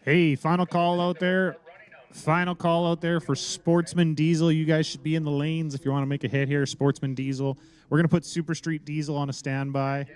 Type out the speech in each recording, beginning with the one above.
Hey, final call out there. Final call out there for Sportsman Diesel. You guys should be in the lanes if you want to make a hit here. Sportsman Diesel. We're going to put Super Street Diesel on a standby.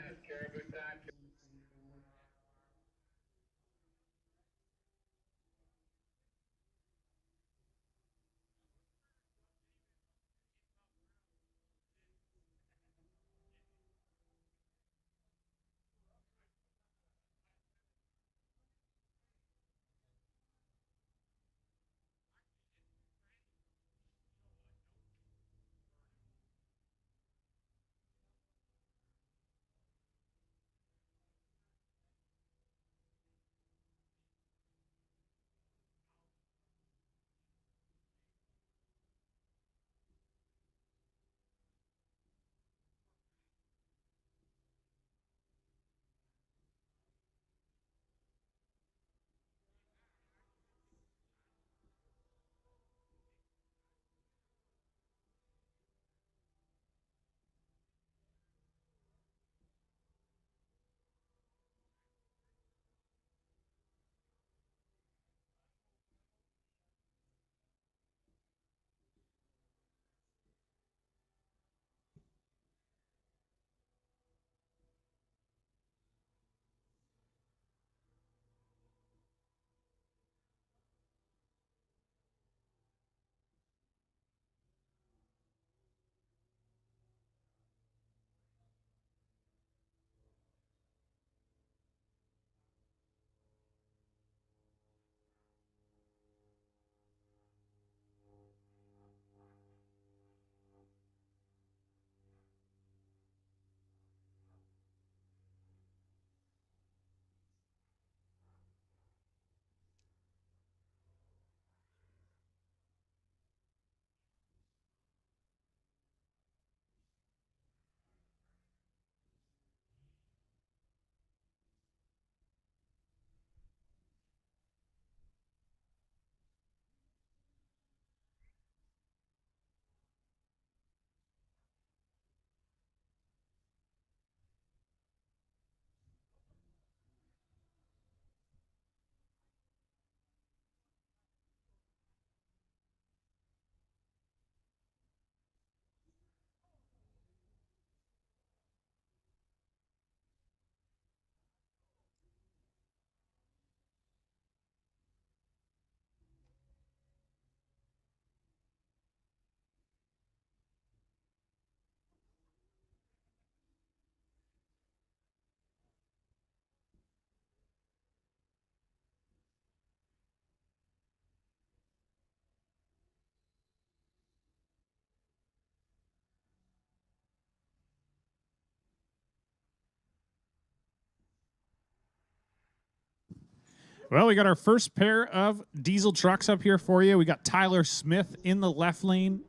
Well, we got our first pair of diesel trucks up here for you. We got Tyler Smith in the left lane,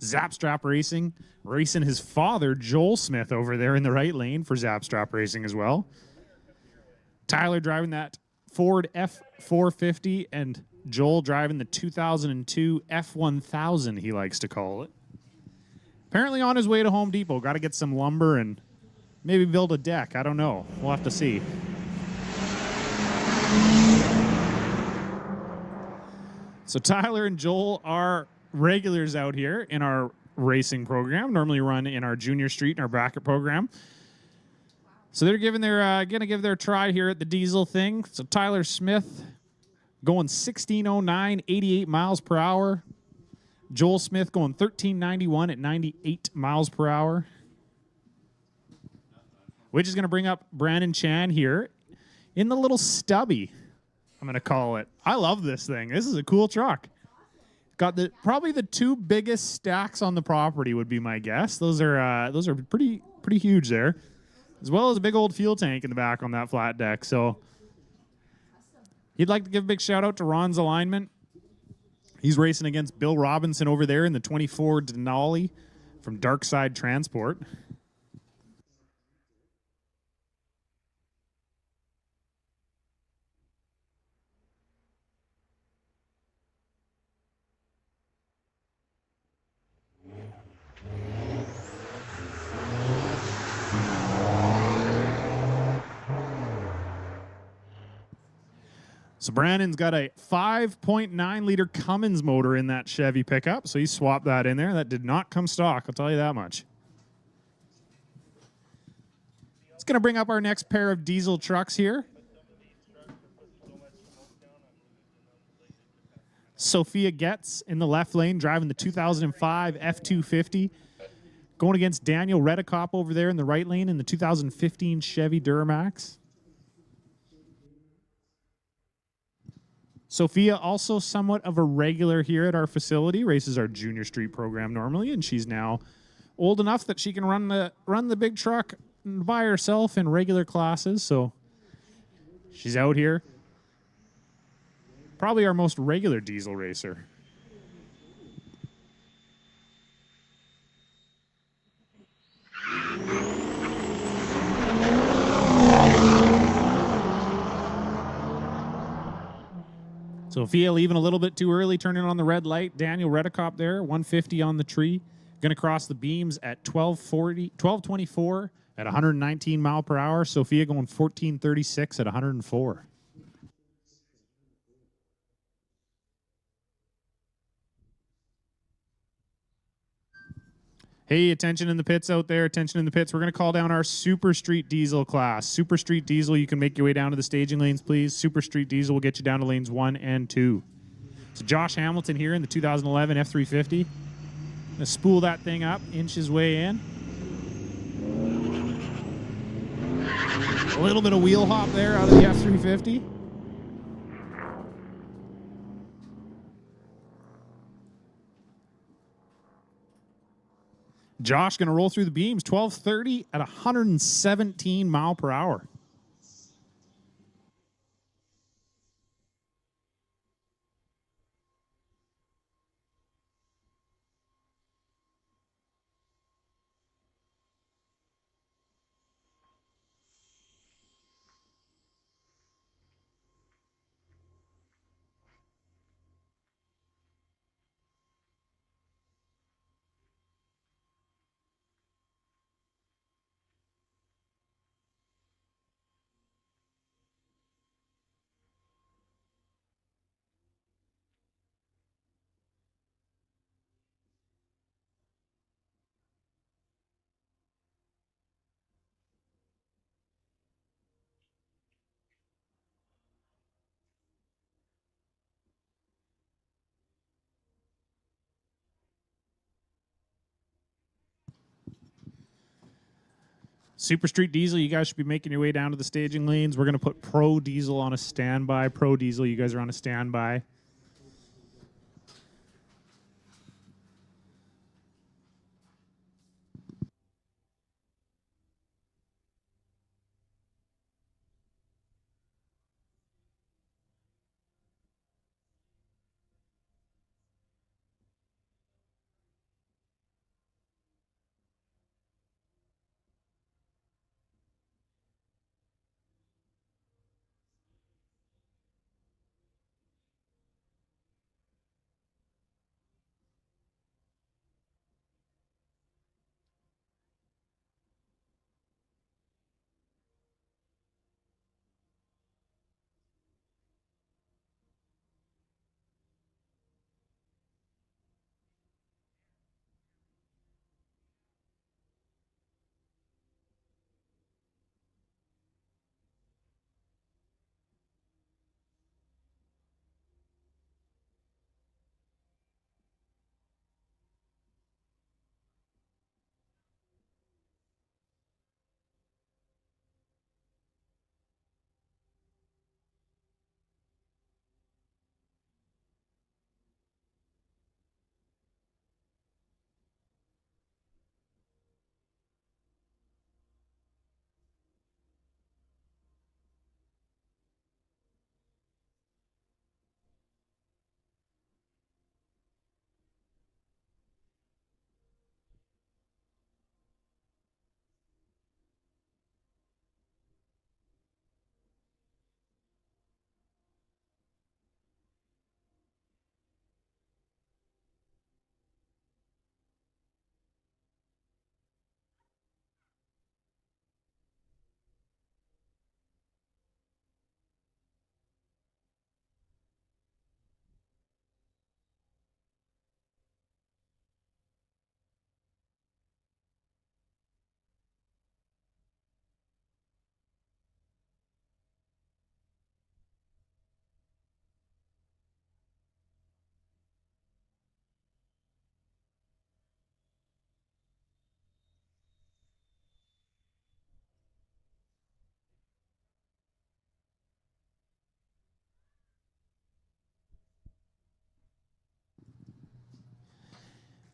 Zapstrap Racing, racing his father, Joel Smith, over there in the right lane for Zapstrap Racing as well. Tyler driving that Ford F450 and Joel driving the 2002 F1000, he likes to call it. Apparently on his way to Home Depot. Got to get some lumber and maybe build a deck. I don't know. We'll have to see. So Tyler and Joel are regulars out here in our racing program, normally run in our junior street in our bracket program. So they're giving their gonna give their try here at the diesel thing. So Tyler Smith going 1609, 88 miles per hour. Joel Smith going 1391 at 98 miles per hour. Which is gonna bring up Brandon Chan here in the little stubby, I'm gonna call it. I love this thing. This is a cool truck. Got probably the two biggest stacks on the property would be my guess. Those are pretty huge there, as well as a big old fuel tank in the back on that flat deck. So he'd like to give a big shout out to Ron's alignment. He's racing against Bill Robinson over there in the 24 Denali from Darkside Transport. So Brandon's got a 5.9 liter Cummins motor in that Chevy pickup, so he swapped that in there. That did not come stock, I'll tell you that much. It's going to bring up our next pair of diesel trucks here. Sophia Getz in the left lane, driving the 2005 F250. Going against Daniel Redekop over there in the right lane in the 2015 Chevy Duramax. Sophia, also somewhat of a regular here at our facility, races our junior street program normally, and she's now old enough that she can run the big truck by herself in regular classes, so she's out here. Probably our most regular diesel racer. Sophia leaving a little bit too early, turning on the red light. Daniel Redekop there, 150 on the tree. Going to cross the beams at 1224 at 119 mile per hour. Sophia going 1436 at 104. Hey, attention in the pits out there. Attention in the pits. We're going to call down our Super Street Diesel class. Super Street Diesel, you can make your way down to the staging lanes, please. Super Street Diesel will get you down to lanes 1 and 2. So Josh Hamilton here in the 2011 F350. Going to spool that thing up, inch his way in. A little bit of wheel hop there out of the F350. Josh going to roll through the beams, 1230 at 117 mile per hour. Super Street Diesel, you guys should be making your way down to the staging lanes. We're going to put Pro Diesel on a standby. Pro Diesel, you guys are on a standby.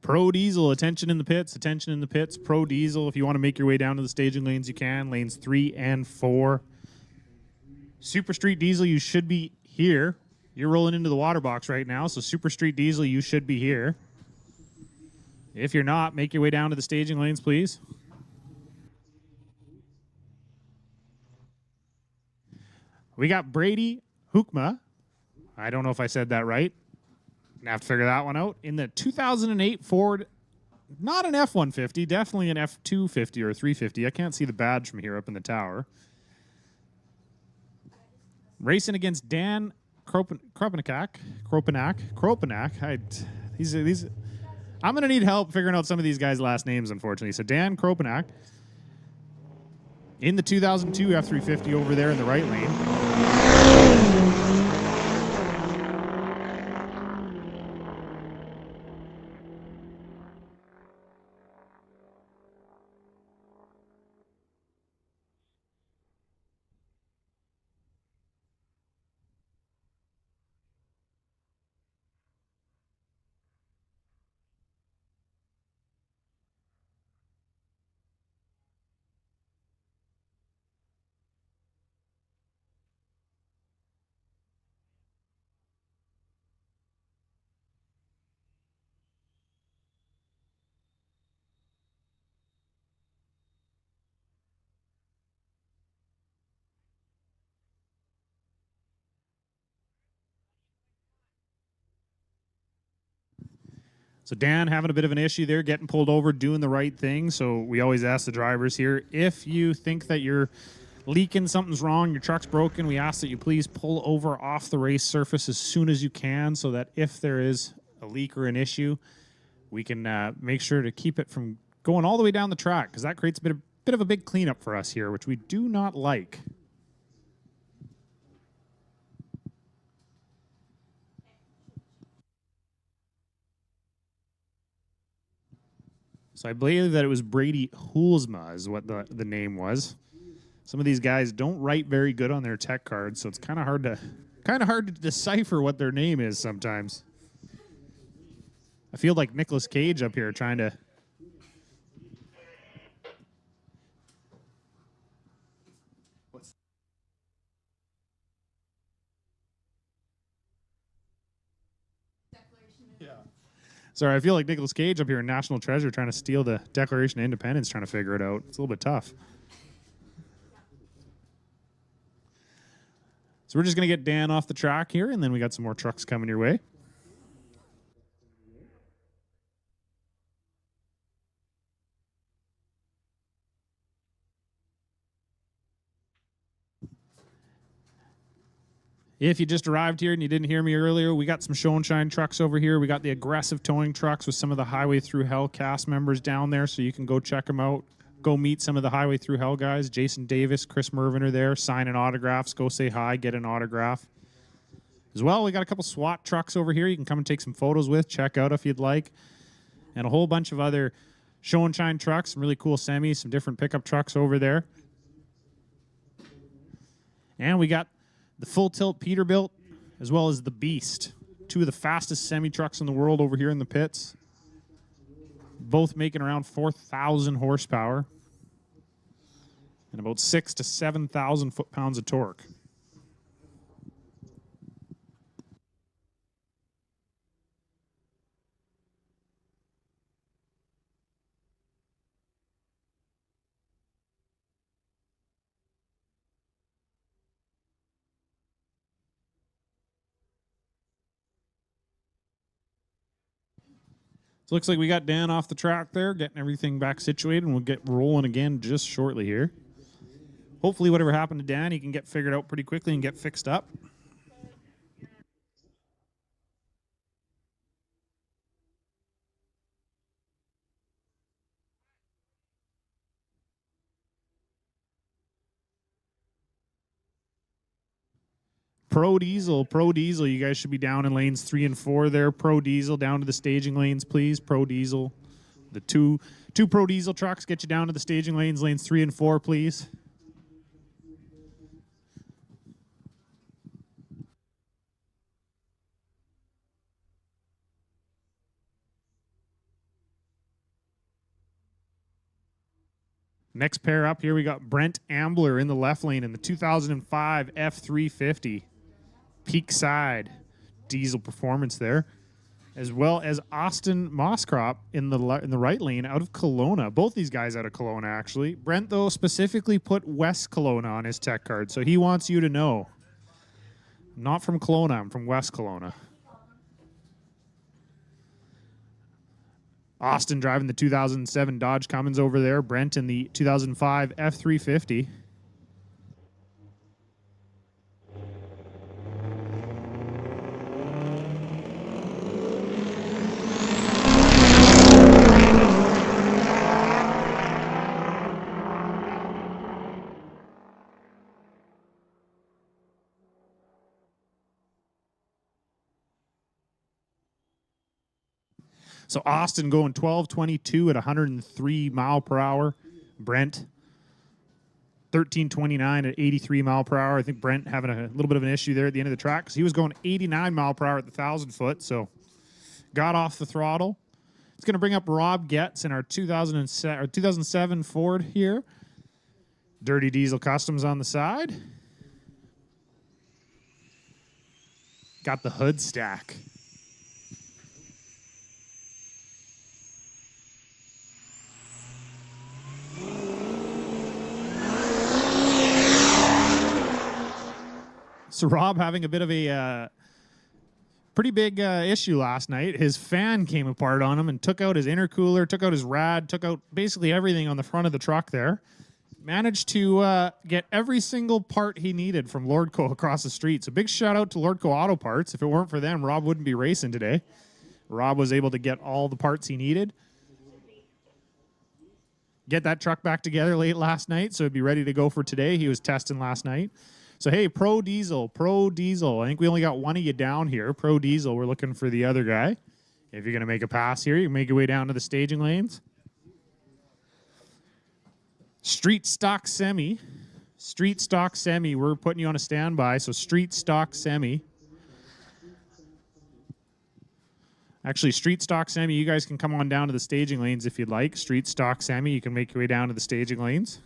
Pro Diesel, attention in the pits, attention in the pits. Pro Diesel, if you want to make your way down to the staging lanes, you can. Lanes 3 and 4. Super Street Diesel, you should be here. You're rolling into the water box right now, so Super Street Diesel, you should be here. If you're not, make your way down to the staging lanes, please. We got Brady Hoekma. I don't know if I said that right. Gonna have to figure that one out. In the 2008 Ford, not an F-150, definitely an F-250 or 350. I can't see the badge from here up in the tower. Racing against Dan Kropenak. I'm going to need help figuring out some of these guys' last names, unfortunately. So Dan Kropenak in the 2002 F350 over there in the right lane. So Dan having a bit of an issue there, getting pulled over, doing the right thing. So we always ask the drivers here, if you think that you're leaking, something's wrong, your truck's broken, we ask that you please pull over off the race surface as soon as you can so that if there is a leak or an issue, we can make sure to keep it from going all the way down the track, because that creates a bit of a big cleanup for us here, which we do not like. So I believe that it was Brady Hoolsma is what the name was. Some of these guys don't write very good on their tech cards, so it's kind of hard to decipher what their name is sometimes. I feel like Nicolas Cage up here trying to. Sorry, I feel like Nicolas Cage up here in National Treasure trying to steal the Declaration of Independence, trying to figure it out. It's a little bit tough. So we're just going to get Dan off the track here, and then we got some more trucks coming your way. If you just arrived here and you didn't hear me earlier, we got some show and shine trucks over here. We got the aggressive towing trucks with some of the Highway Through Hell cast members down there, so you can go check them out. Go meet some of the Highway Through Hell guys. Jason Davis, Chris Mervin are there, signing autographs. Go say hi, get an autograph. As well, we got a couple SWAT trucks over here you can come and take some photos with, check out if you'd like. And a whole bunch of other show and shine trucks, some really cool semis, some different pickup trucks over there. And we got the full tilt Peterbilt, as well as the Beast. Two of the fastest semi-trucks in the world over here in the pits. Both making around 4,000 horsepower. And about 6,000 to 7,000 foot-pounds of torque. So it looks like we got Dan off the track there, getting everything back situated, and we'll get rolling again just shortly here. Hopefully whatever happened to Dan, he can get figured out pretty quickly and get fixed up. Pro Diesel, you guys should be down in lanes 3 and 4 there. Pro Diesel, down to the staging lanes, please. Pro Diesel. The two Pro Diesel trucks get you down to the staging lanes 3 and 4, please. Next pair up here, we got Brent Ambler in the left lane in the 2005 F350. Peak side diesel performance there, as well as Austin Mosscrop in the right lane out of Kelowna. Both these guys out of Kelowna, actually. Brent, though, specifically put West Kelowna on his tech card, so he wants you to know. I'm not from Kelowna, I'm from West Kelowna. Austin driving the 2007 Dodge Cummins over there. Brent in the 2005 F350. So Austin going 12.22 at 103 mile per hour. Brent 13.29 at 83 mile per hour. I think Brent having a little bit of an issue there at the end of the track because he was going 89 mile per hour at the 1,000 foot. So got off the throttle. It's going to bring up Rob Getz in our 2007 Ford here. Dirty Diesel Customs on the side. Got the hood stack. So Rob having a bit of a pretty big issue last night. His fan came apart on him and took out his intercooler, took out his rad, took out basically everything on the front of the truck there. Managed to get every single part he needed from Lordco across the street. So big shout out to Lordco Auto Parts. If it weren't for them, Rob wouldn't be racing today. Rob was able to get all the parts he needed. Get that truck back together late last night, so it'd be ready to go for today. He was testing last night. So, hey, Pro Diesel. I think we only got one of you down here. Pro Diesel, we're looking for the other guy. If you're going to make a pass here, you can make your way down to the staging lanes. Street Stock Semi. We're putting you on a standby, so Street Stock Semi. Actually, Street Stock Semi, you guys can come on down to the staging lanes if you'd like. Street Stock Semi, you can make your way down to the staging lanes.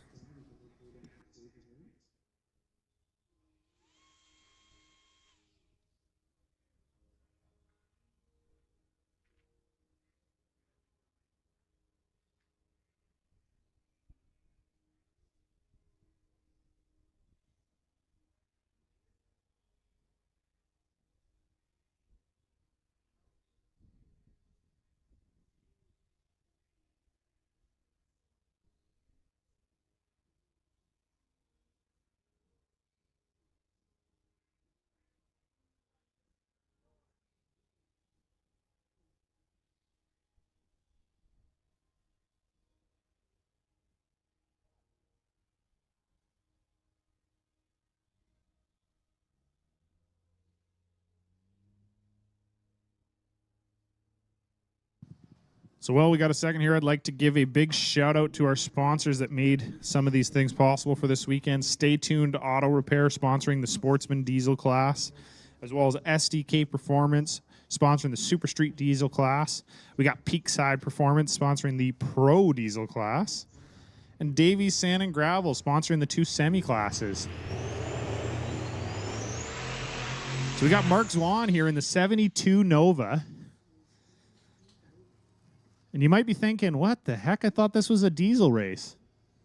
So, well, we got a second here. I'd like to give a big shout out to our sponsors that made some of these things possible for this weekend. Stay Tuned Auto Repair sponsoring the Sportsman diesel class, as well as SDK Performance sponsoring the Super Street diesel class. We got Peakside Performance sponsoring the Pro diesel class, and Davies Sand and Gravel sponsoring the two semi classes. So we got Mark Zwan here in the 72 Nova. And you might be thinking, what the heck? I thought this was a diesel race.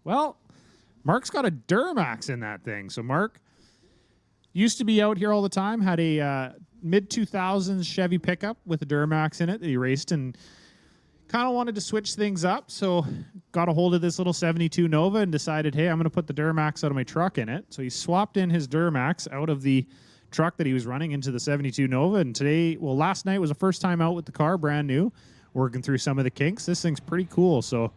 Well, Mark's got a Duramax in that thing. So Mark used to be out here all the time, had a mid-2000s Chevy pickup with a Duramax in it that he raced and kind of wanted to switch things up. So got a hold of this little 72 Nova and decided, hey, I'm going to put the Duramax out of my truck in it. So he swapped in his Duramax out of the truck that he was running into the 72 Nova. And today, well, last night was the first time out with the car, brand new. Working through some of the kinks. This thing's pretty cool, so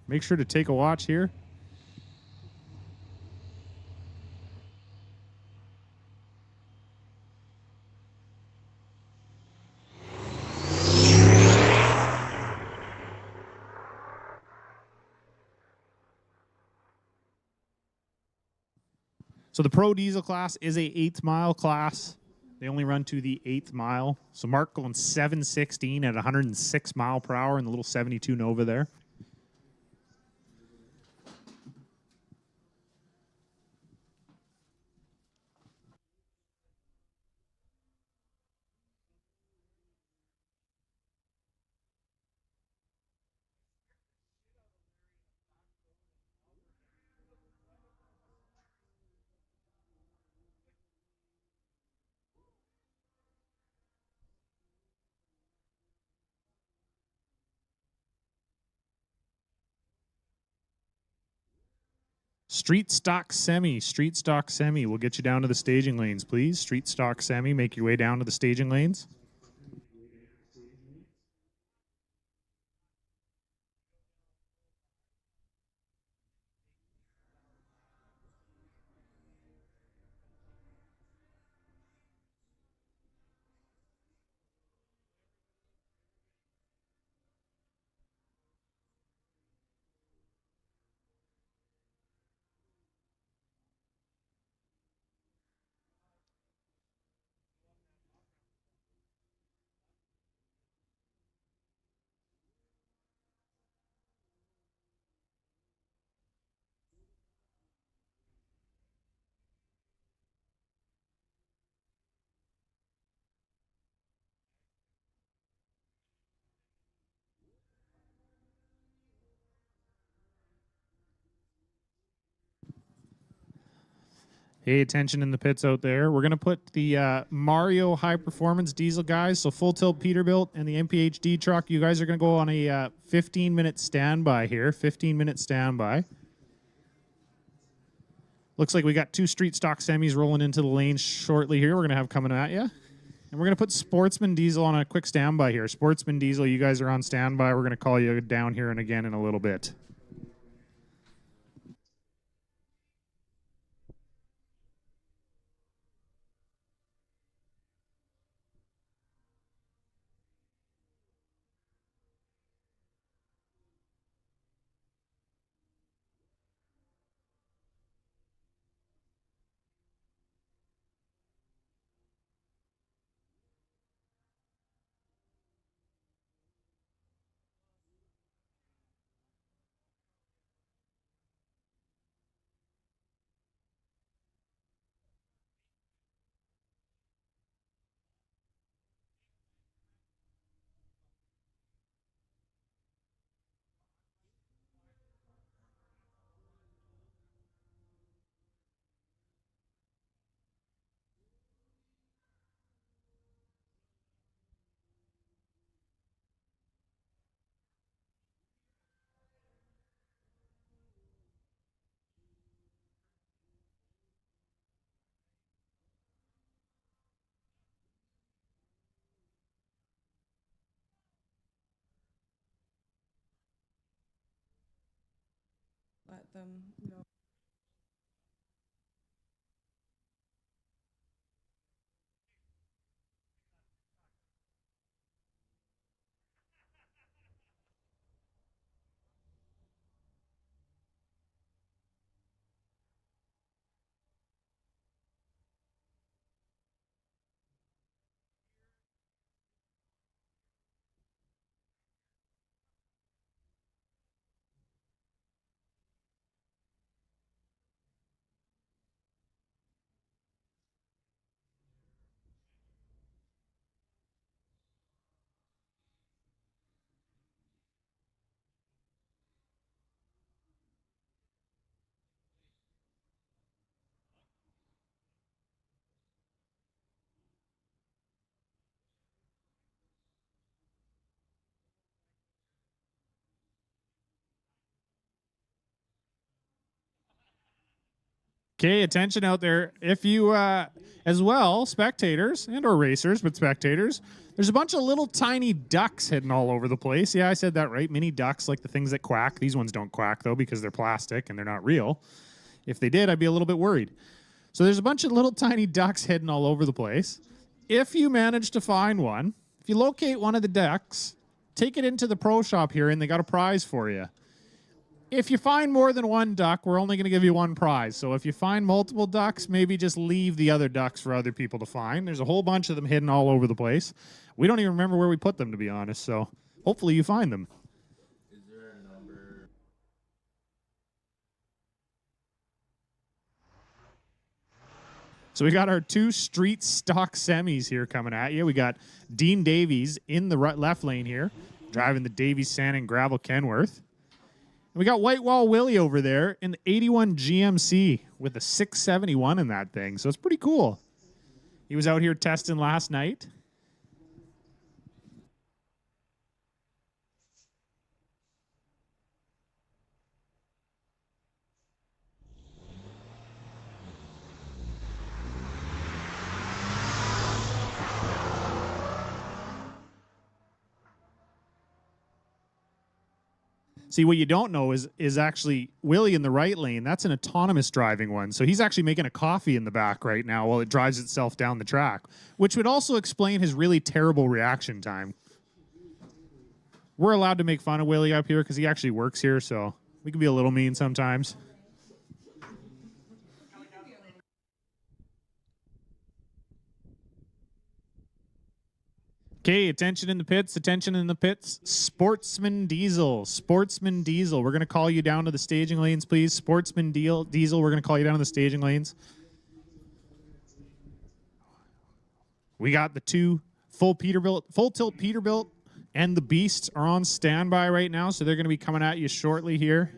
make sure to take a watch here. So the Pro Diesel class is a 8th mile class. They only run to the 8th mile. So Mark going 7:16 at 106 mile per hour in the little 72 Nova there. Street stock semi. We'll get you down to the staging lanes, please. Street stock semi. Make your way down to the staging lanes. Hey, attention in the pits out there. We're going to put the Mario High Performance Diesel guys, so full tilt Peterbilt and the MPHD truck. You guys are going to go on a 15-minute standby here. 15-minute standby. Looks like we got 2 street stock semis rolling into the lane shortly here. We're going to have coming at you. And we're going to put Sportsman Diesel on a quick standby here. Sportsman Diesel, you guys are on standby. We're going to call you down here and again in a little bit. Let them know. Okay, attention out there. If you, as well, spectators and or racers, but spectators, there's a bunch of little tiny ducks hidden all over the place. Yeah, I said that right. Mini ducks, like the things that quack. These ones don't quack, though, because they're plastic and they're not real. If they did, I'd be a little bit worried. So there's a bunch of little tiny ducks hidden all over the place. If you manage to find one, if you locate one of the ducks, take it into the pro shop here, and they got a prize for you. If you find more than one duck, we're only going to give you one prize. So if you find multiple ducks, maybe just leave the other ducks for other people to find. There's a whole bunch of them hidden all over the place. We don't even remember where we put them, to be honest. So hopefully you find them. Is there a number? So we got our 2 street stock semis here coming at you. We got Dean Davies in the left lane here, driving the Davies Sand and Gravel Kenworth. And we got Whitewall Willie over there in the 81 GMC with a 671 in that thing. So it's pretty cool. He was out here testing last night. See, what you don't know is actually Willie in the right lane. That's an autonomous driving one. So he's actually making a coffee in the back right now while it drives itself down the track, which would also explain his really terrible reaction time. We're allowed to make fun of Willie up here because he actually works here, so we can be a little mean sometimes. Okay, attention in the pits, attention in the pits. Sportsman Diesel, Sportsman Diesel. We're going to call you down to the staging lanes, please. Sportsman Diesel, we're going to call you down to the staging lanes. We got the 2 full tilt Peterbilt, and the Beast are on standby right now, so they're going to be coming at you shortly here.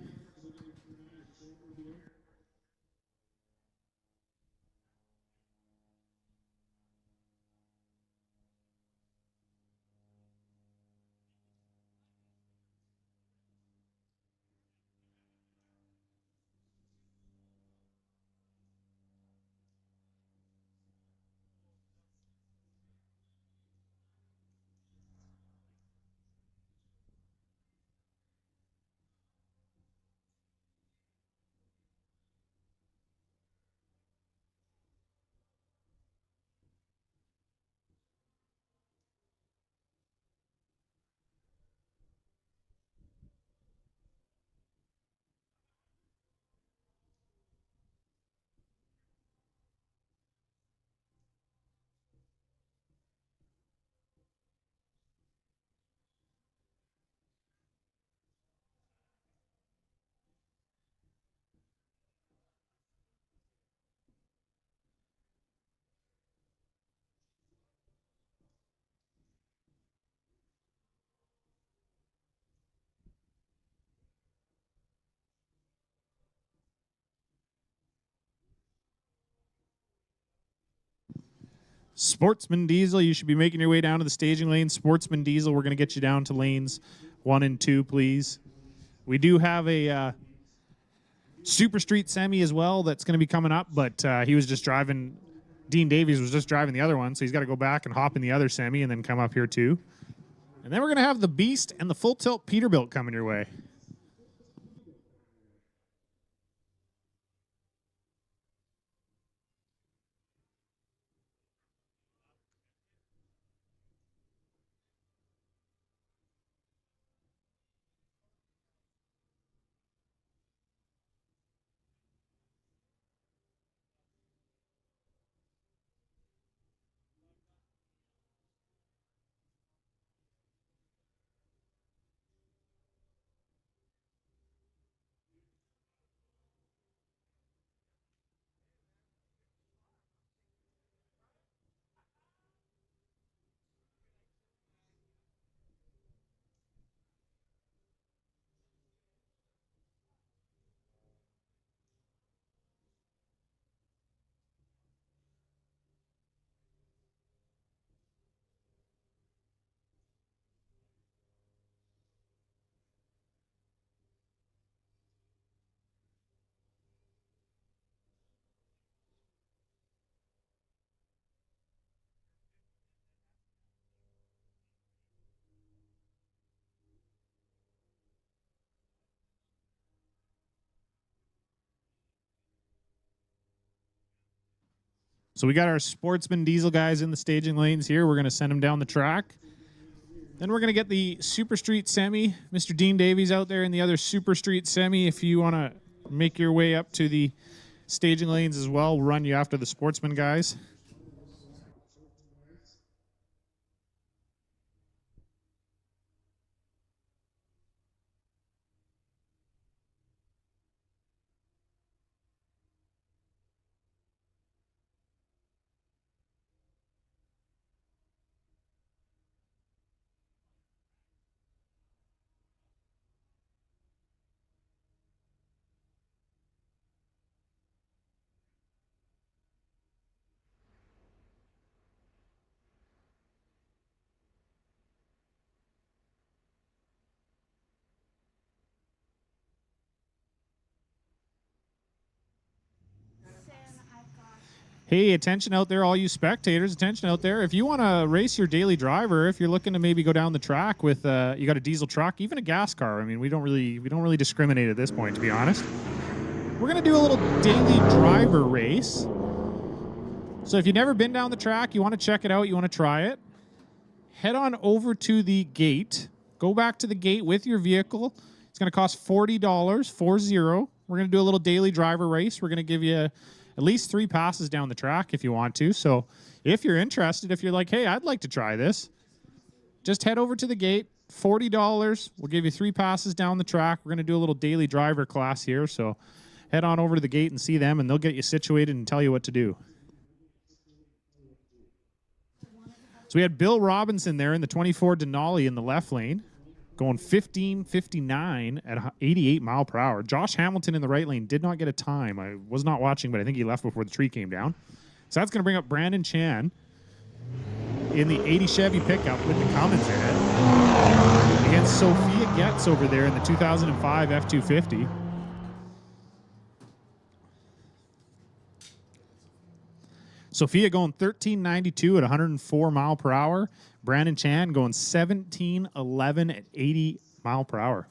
Sportsman Diesel, you should be making your way down to the staging lane. Sportsman Diesel, we're going to get you down to lanes 1 and 2, please. We do have a Super Street Semi as well that's going to be coming up, but he was just driving, Dean Davies was just driving the other one, so he's got to go back and hop in the other Semi and then come up here too. And then we're going to have the Beast and the full tilt Peterbilt coming your way. So we got our Sportsman Diesel guys in the staging lanes here. We're going to send them down the track. Then we're going to get the Super Street Semi. Mr. Dean Davies out there in the other Super Street Semi. If you want to make your way up to the staging lanes as well, we'll run you after the Sportsman guys. Hey, attention out there, all you spectators, attention out there. If you want to race your daily driver, if you're looking to maybe go down the track with you got a diesel truck, even a gas car. I mean, we don't really discriminate at this point, to be honest. We're going to do a little daily driver race. So if you've never been down the track, you want to check it out, you want to try it, head on over to the gate. Go back to the gate with your vehicle. It's going to cost $40, 40. We're going to do a little daily driver race. We're going to give you at least 3 passes down the track if you want to. So if you're interested, if you're like, hey, I'd like to try this, just head over to the gate, $40. We'll give you 3 passes down the track. We're going to do a little daily driver class here. So head on over to the gate and see them, and they'll get you situated and tell you what to do. So we had Bill Robinson there in the 24 Denali in the left lane, going 15:59 at 88 mile per hour. Josh Hamilton in the right lane did not get a time. I was not watching, but I think he left before the tree came down. So that's going to bring up Brandon Chan in the 80 Chevy pickup with the Cummins in it against Sophia Getz over there in the 2005 F250. Sophia going 13.92 at 104 mile per hour. Brandon Chan going 17.11 at 80 mile per hour.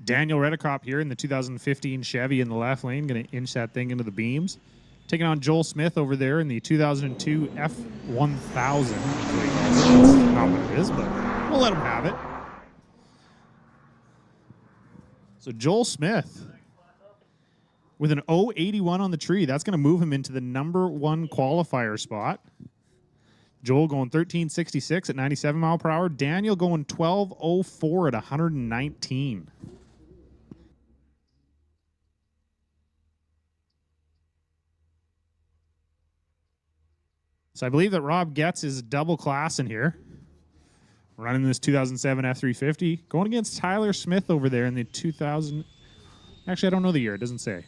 Daniel Redekop here in the 2015 Chevy in the left lane, going to inch that thing into the beams. Taking on Joel Smith over there in the 2002 F1000. That's not what it is, but we'll let him have it. So Joel Smith with an 081 on the tree. That's going to move him into the #1 qualifier spot. Joel going 13.66 at 97 mile per hour. Daniel going 12.04 at 119. So I believe that Rob Getz is double class in here. Running this 2007 F350. Going against Tyler Smith over there in the 2000. Actually, I don't know the year. It doesn't say.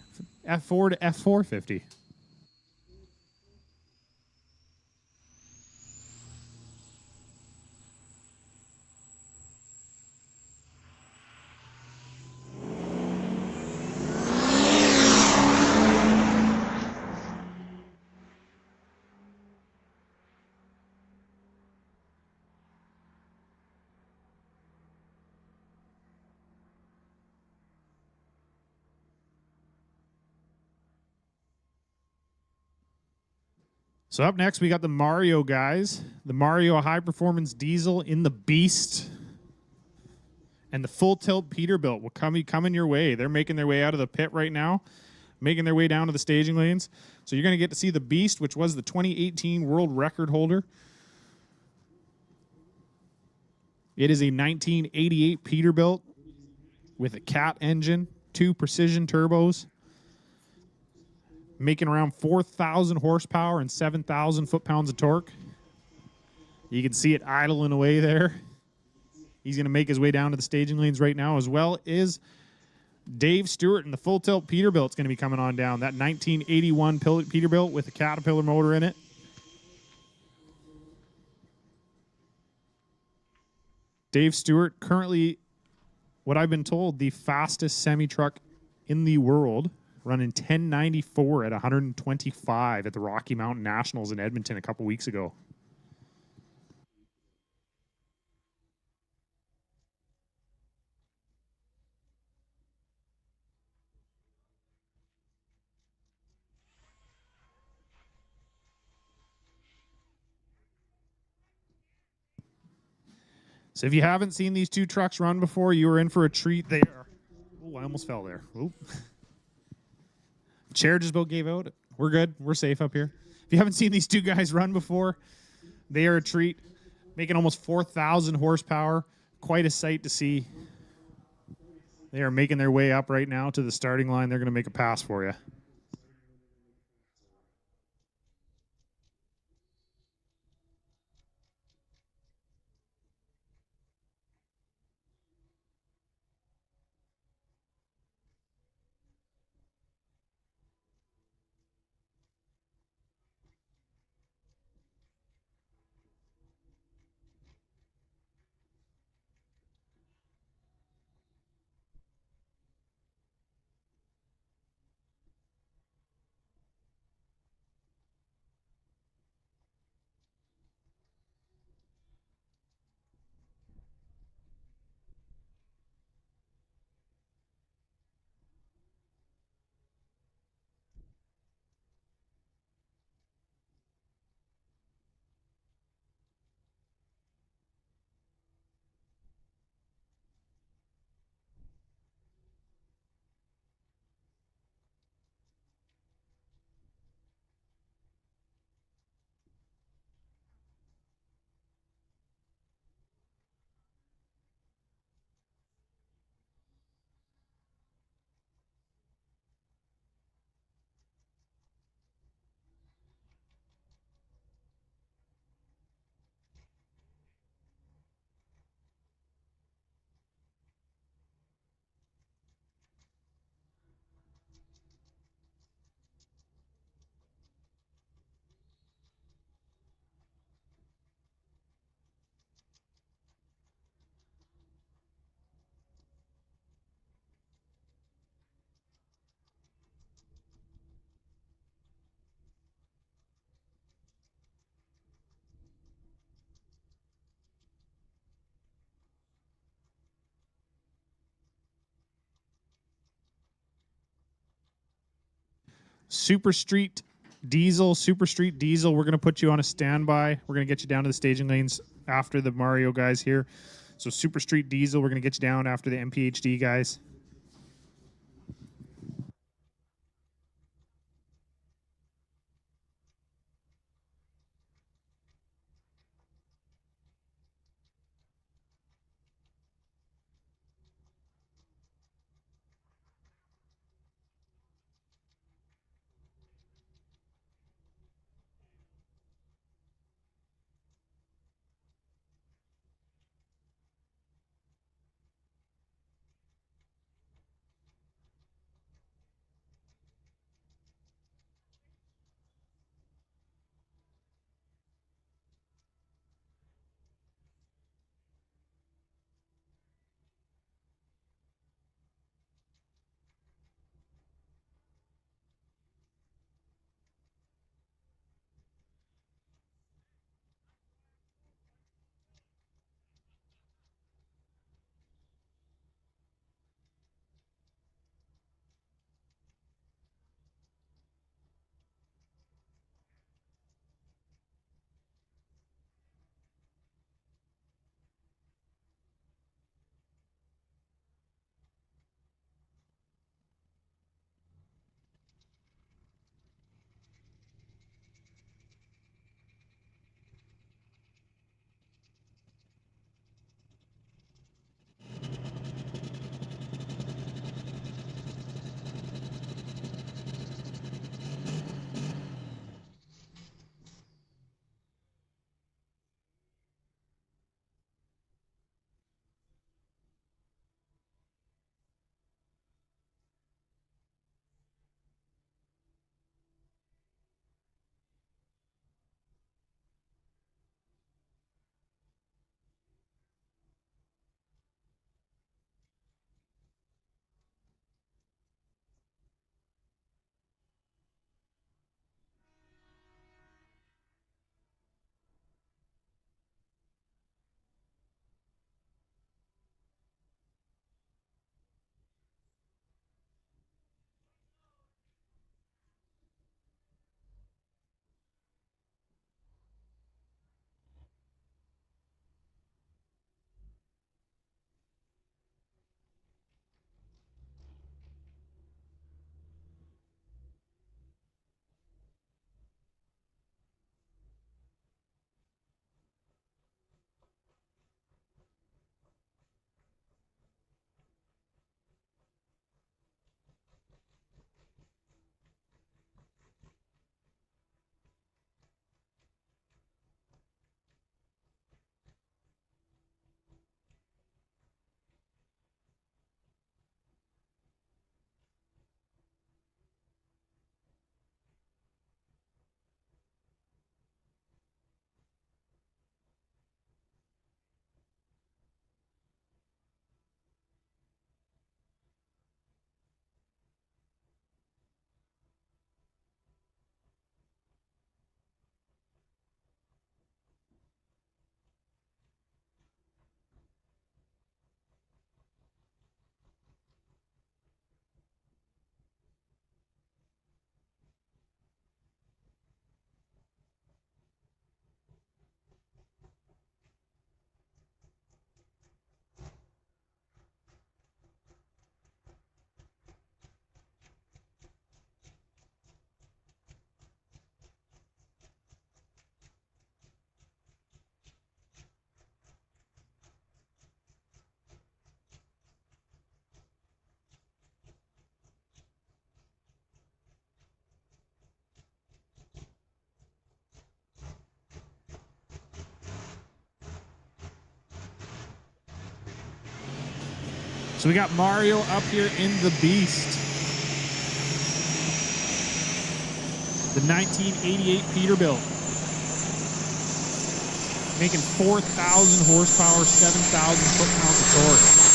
F4 to F450. So up next, we got the Mario guys. The Mario High Performance Diesel in the Beast. And the Full Tilt Peterbilt will coming your way. They're making their way out of the pit right now, making their way down to the staging lanes. So you're going to get to see the Beast, which was the 2018 world record holder. It is a 1988 Peterbilt with a Cat engine, 2 precision turbos, making around 4,000 horsepower and 7,000 foot-pounds of torque. You can see it idling away there. He's going to make his way down to the staging lanes right now, as well as Dave Stewart in the Full Tilt Peterbilt is going to be coming on down. That 1981 Peterbilt with a Caterpillar motor in it. Dave Stewart, currently, what I've been told, the fastest semi-truck in the world, running 1094 at 125 at the Rocky Mountain Nationals in Edmonton a couple weeks ago. So if you haven't seen these two trucks run before, you are in for a treat there. Oh, I almost fell there. Oh. Chair just about gave out. We're good. We're safe up here. If you haven't seen these two guys run before, they are a treat. Making almost 4,000 horsepower. Quite a sight to see. They are making their way up right now to the starting line. They're going to make a pass for you. Super Street Diesel. We're going to put you on a standby. We're going to get you down to the staging lanes after the Mario guys here. So Super Street Diesel, we're going to get you down after the MPHD guys. So we got Mario up here in the Beast. The 1988 Peterbilt. Making 4,000 horsepower, 7,000 foot-pounds of torque.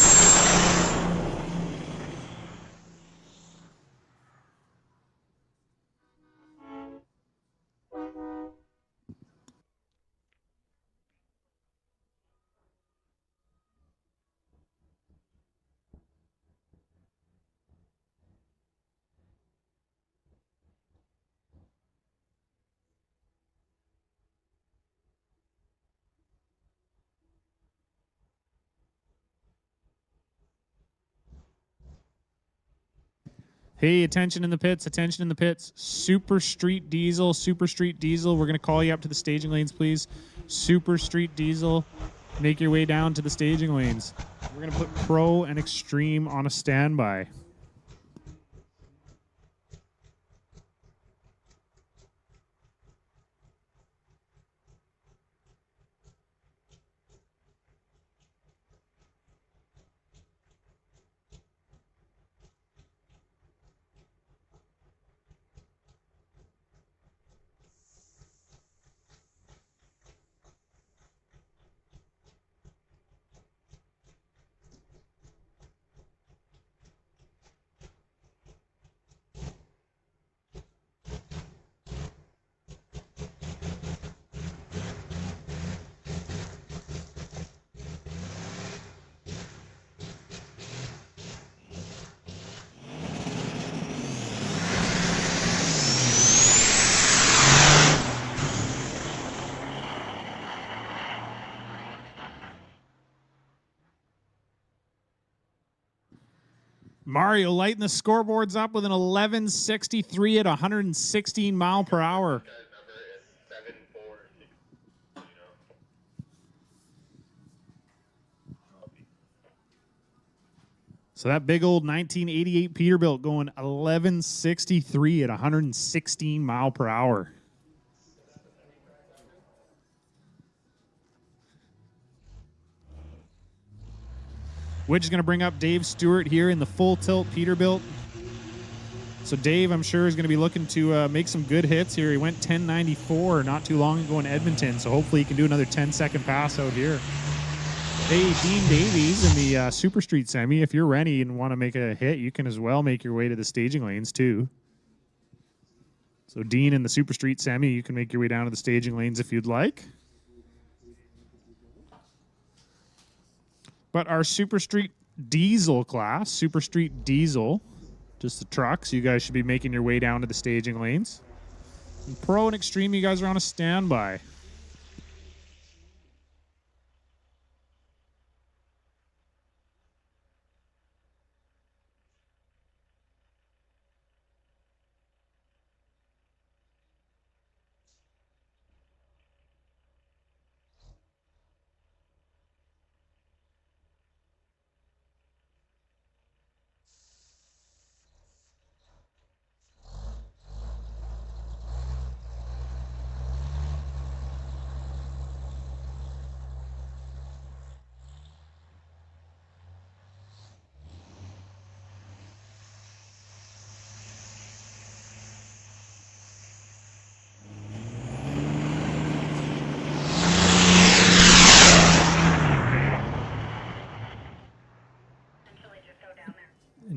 Hey, attention in the pits, attention in the pits. Super Street Diesel, Super Street Diesel. We're going to call you up to the staging lanes, please. Super Street Diesel, make your way down to the staging lanes. We're going to put Pro and Extreme on a standby. Mario lighting the scoreboards up with an 1163 at 116 mile per hour. So that big old 1988 Peterbilt going 1163 at 116 mile per hour. Which is going to bring up Dave Stewart here in the full tilt Peterbilt. So Dave, I'm sure, is going to be looking to make some good hits here. He went 1094 not too long ago in Edmonton, so hopefully he can do another 10-second pass out here. Hey, Dean Davies in the Super Street Semi, if you're ready and want to make a hit, you can as well make your way to the staging lanes too. So Dean in the Super Street Semi, you can make your way down to the staging lanes if you'd like. But our Super Street Diesel class, Super Street Diesel, just the trucks, you guys should be making your way down to the staging lanes. And Pro and Extreme, you guys are on a standby.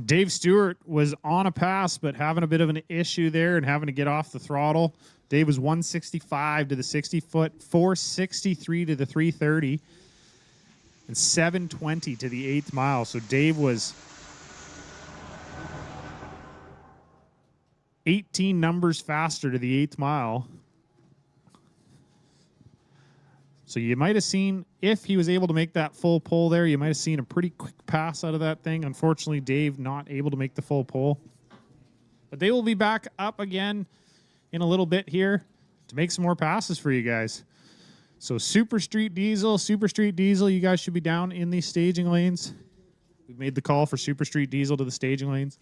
Dave Stewart was on a pass, but having a bit of an issue there and having to get off the throttle. Dave was 165 to the 60 foot, 463 to the 330, and 720 to the 8th mile. So Dave was 18 numbers faster to the 8th mile. So you might have seen, if he was able to make that full pull there, you might have seen a pretty quick pass out of that thing. Unfortunately, Dave not able to make the full pull. But they will be back up again in a little bit here to make some more passes for you guys. So Super Street Diesel, you guys should be down in the staging lanes. We've made the call for Super Street Diesel to the staging lanes.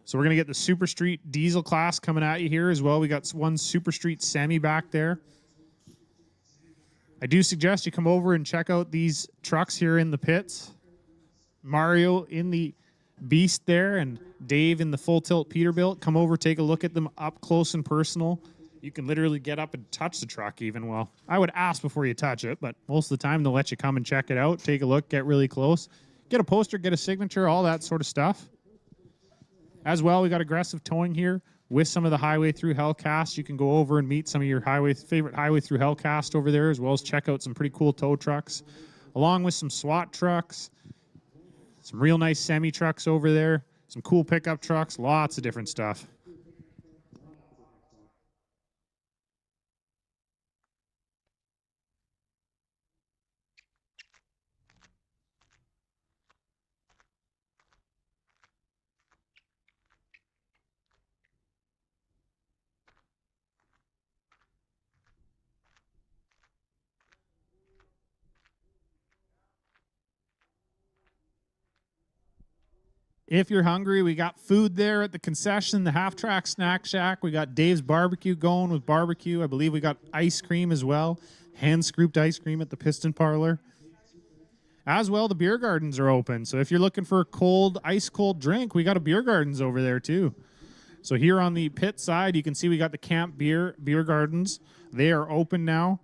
So we're going to get the Super Street diesel class coming at you here as well. We got one Super Street semi back there. I do suggest you come over and check out these trucks here in the pits. Mario in the Beast there and Dave in the full tilt Peterbilt. Come over, take a look at them up close and personal. You can literally get up and touch the truck even. Well, I would ask before you touch it, but most of the time they'll let you come and check it out, take a look, get really close, get a poster, get a signature, all that sort of stuff. As well, we got aggressive towing here with some of the Highway Through Hellcast. You can go over and meet some of your favorite Highway Through Hellcast over there, as well as check out some pretty cool tow trucks, along with some SWAT trucks, some real nice semi trucks over there, some cool pickup trucks, lots of different stuff. If you're hungry, we got food there at the concession, the Half Track Snack Shack. We got Dave's Barbecue going with barbecue. I believe we got ice cream as well. Hand-scooped ice cream at the Piston Parlor. As well, the beer gardens are open. So if you're looking for a cold, ice-cold drink, we got a beer gardens over there too. So here on the pit side, you can see we got the Camp beer gardens. They are open now.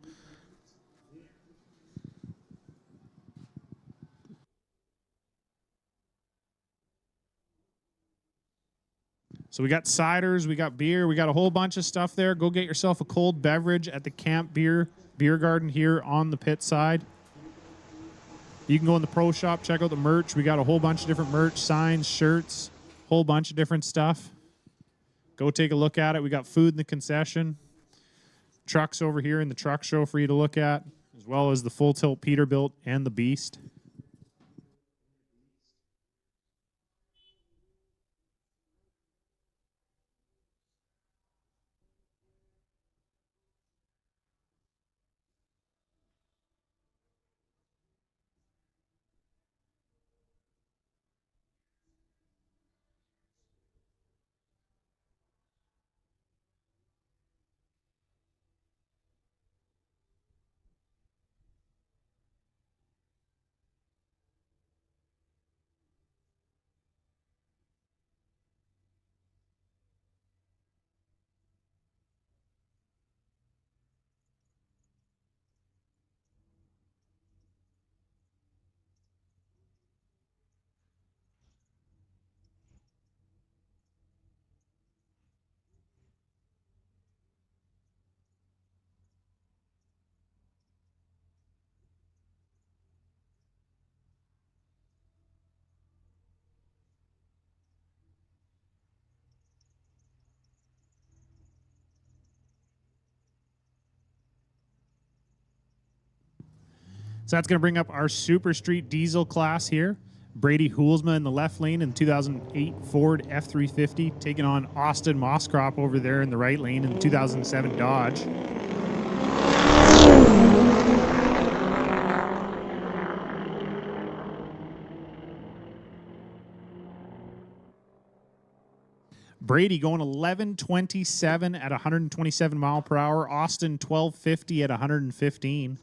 So we got ciders, we got beer, we got a whole bunch of stuff there. Go get yourself a cold beverage at the Camp beer garden here on the pit side. You can go in the pro shop, check out the merch. We got a whole bunch of different merch, signs, shirts, whole bunch of different stuff. Go take a look at it. We got food in the concession. Trucks over here in the truck show for you to look at, as well as the full tilt Peterbilt and the Beast. So that's going to bring up our Super Street diesel class here. Brady Hoolsma in the left lane in 2008 Ford F350, taking on Austin Mosscrop over there in the right lane in 2007 Dodge. Brady going 11.27 at 127 mile per hour. Austin 12.50 at 115.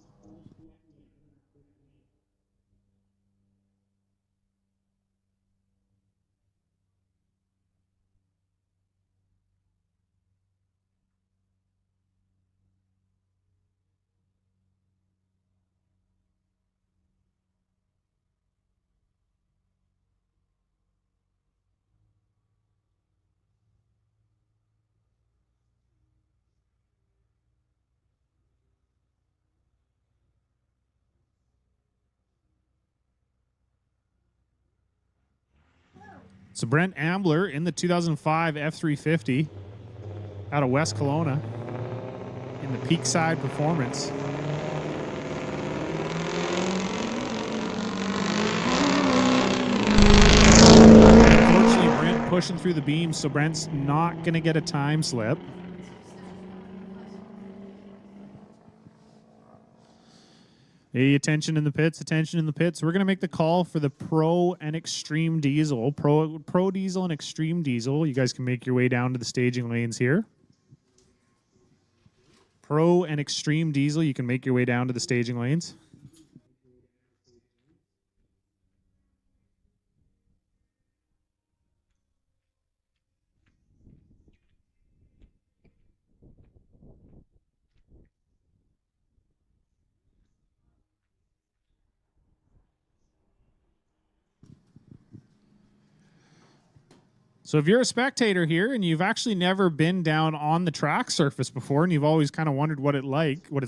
So Brent Ambler in the 2005 F350 out of West Kelowna in the Peakside Performance. Unfortunately, Brent pushing through the beam, so Brent's not going to get a time slip. Hey, attention in the pits, attention in the pits. We're going to make the call for the Pro and Extreme Diesel. Pro Diesel and Extreme Diesel. You guys can make your way down to the staging lanes here. Pro and Extreme Diesel, you can make your way down to the staging lanes. So if you're a spectator here and you've actually never been down on the track surface before and you've always kind of wondered what it's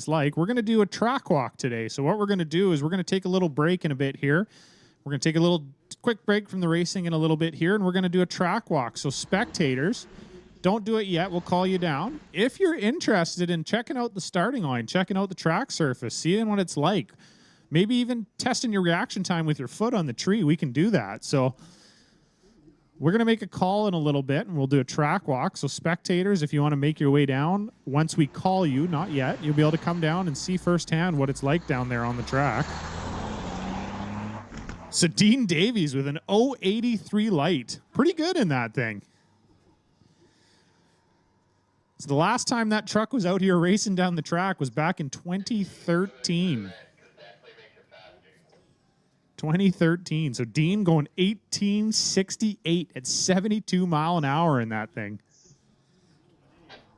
like, we're going to do a track walk today. So what we're going to do is we're going to take a little break in a bit here. We're going to take a little quick break from the racing in a little bit here, and we're going to do a track walk. So spectators, don't do it yet. We'll call you down. If you're interested in checking out the starting line, checking out the track surface, seeing what it's like, maybe even testing your reaction time with your foot on the tree, we can do that. So we're going to make a call in a little bit, and we'll do a track walk. So spectators, if you want to make your way down, once we call you, not yet, you'll be able to come down and see firsthand what it's like down there on the track. So Dean Davies with an 083 light. Pretty good in that thing. So the last time that truck was out here racing down the track was back in 2013. 2013. So Dean going 1868 at 72 mile an hour in that thing.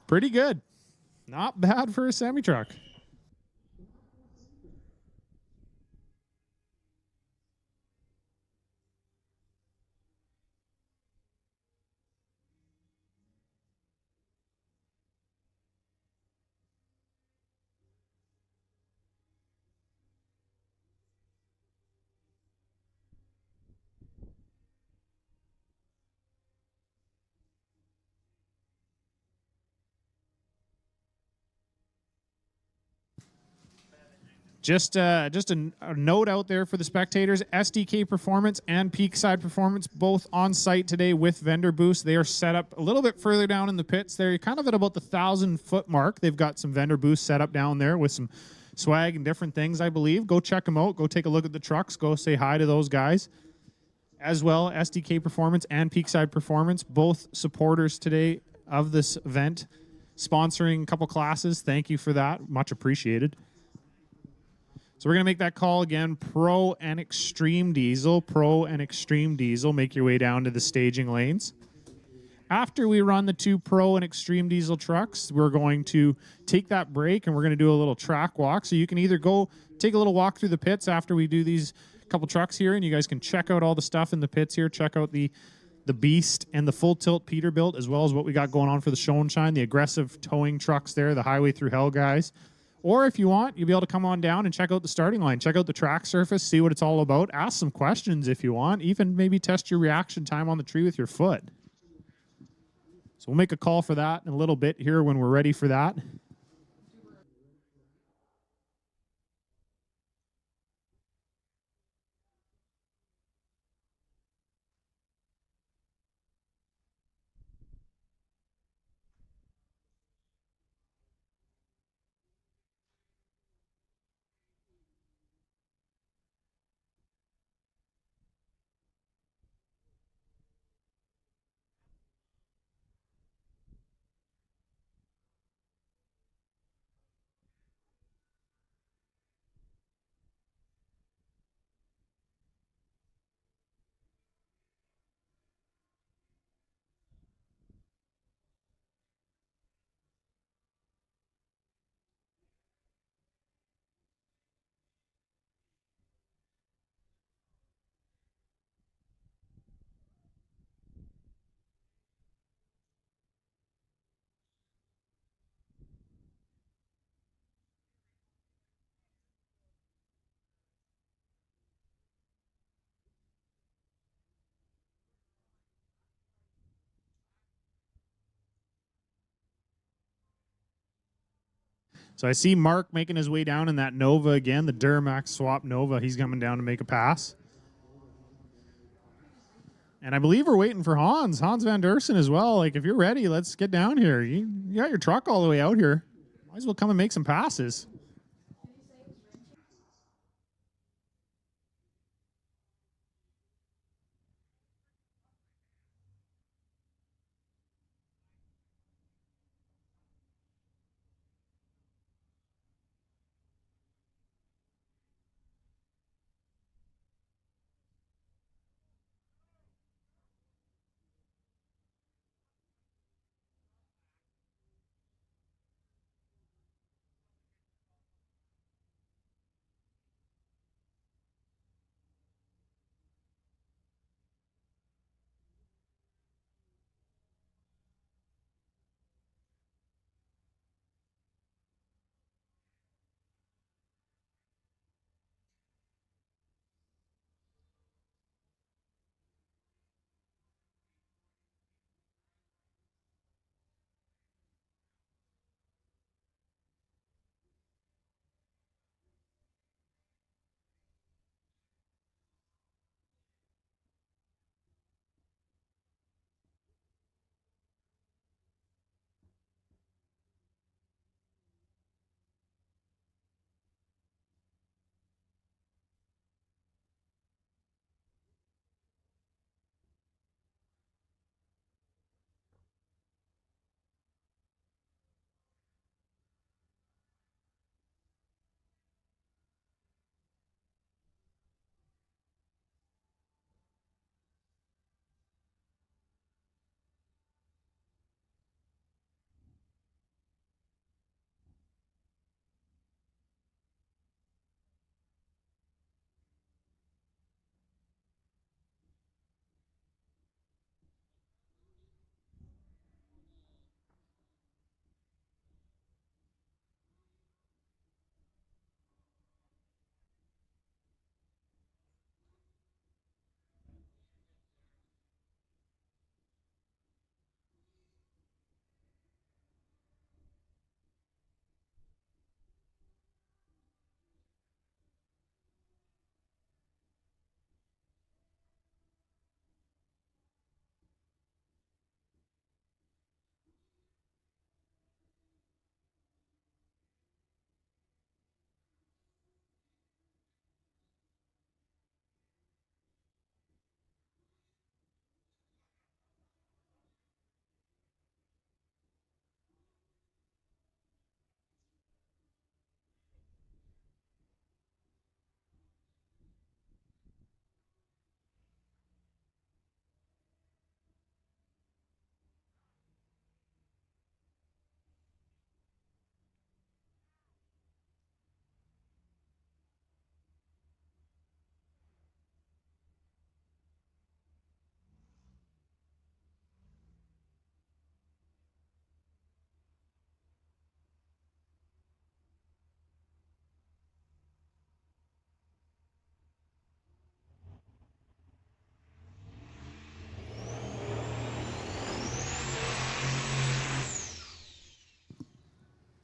Pretty good. Not bad for a semi-truck. Just a note out there for the spectators, SDK Performance and Peakside Performance both on site today with vendor booths. They are set up a little bit further down in the pits. They're kind of at about the 1,000-foot mark. They've got some vendor booths set up down there with some swag and different things, I believe. Go check them out. Go take a look at the trucks. Go say hi to those guys. As well, SDK Performance and Peakside Performance, both supporters today of this event, sponsoring a couple classes. Thank you for that. Much appreciated. So we're going to make that call again, Pro and Extreme Diesel. Pro and Extreme Diesel. Make your way down to the staging lanes. After we run the two Pro and Extreme Diesel trucks, we're going to take that break and we're going to do a little track walk. So you can either go take a little walk through the pits after we do these couple trucks here, and you guys can check out all the stuff in the pits here. Check out the Beast and the full tilt Peterbilt, as well as what we got going on for the Show and Shine, the aggressive towing trucks there, the Highway Through Hell guys. Or if you want, you'll be able to come on down and check out the starting line. Check out the track surface, see what it's all about. Ask some questions if you want. Even maybe test your reaction time on the tree with your foot. So we'll make a call for that in a little bit here when we're ready for that. So I see Mark making his way down in that Nova again, the Duramax swap Nova. He's coming down to make a pass. And I believe we're waiting for Hans Van Dersen as well. Like, if you're ready, let's get down here. You got your truck all the way out here. Might as well come and make some passes.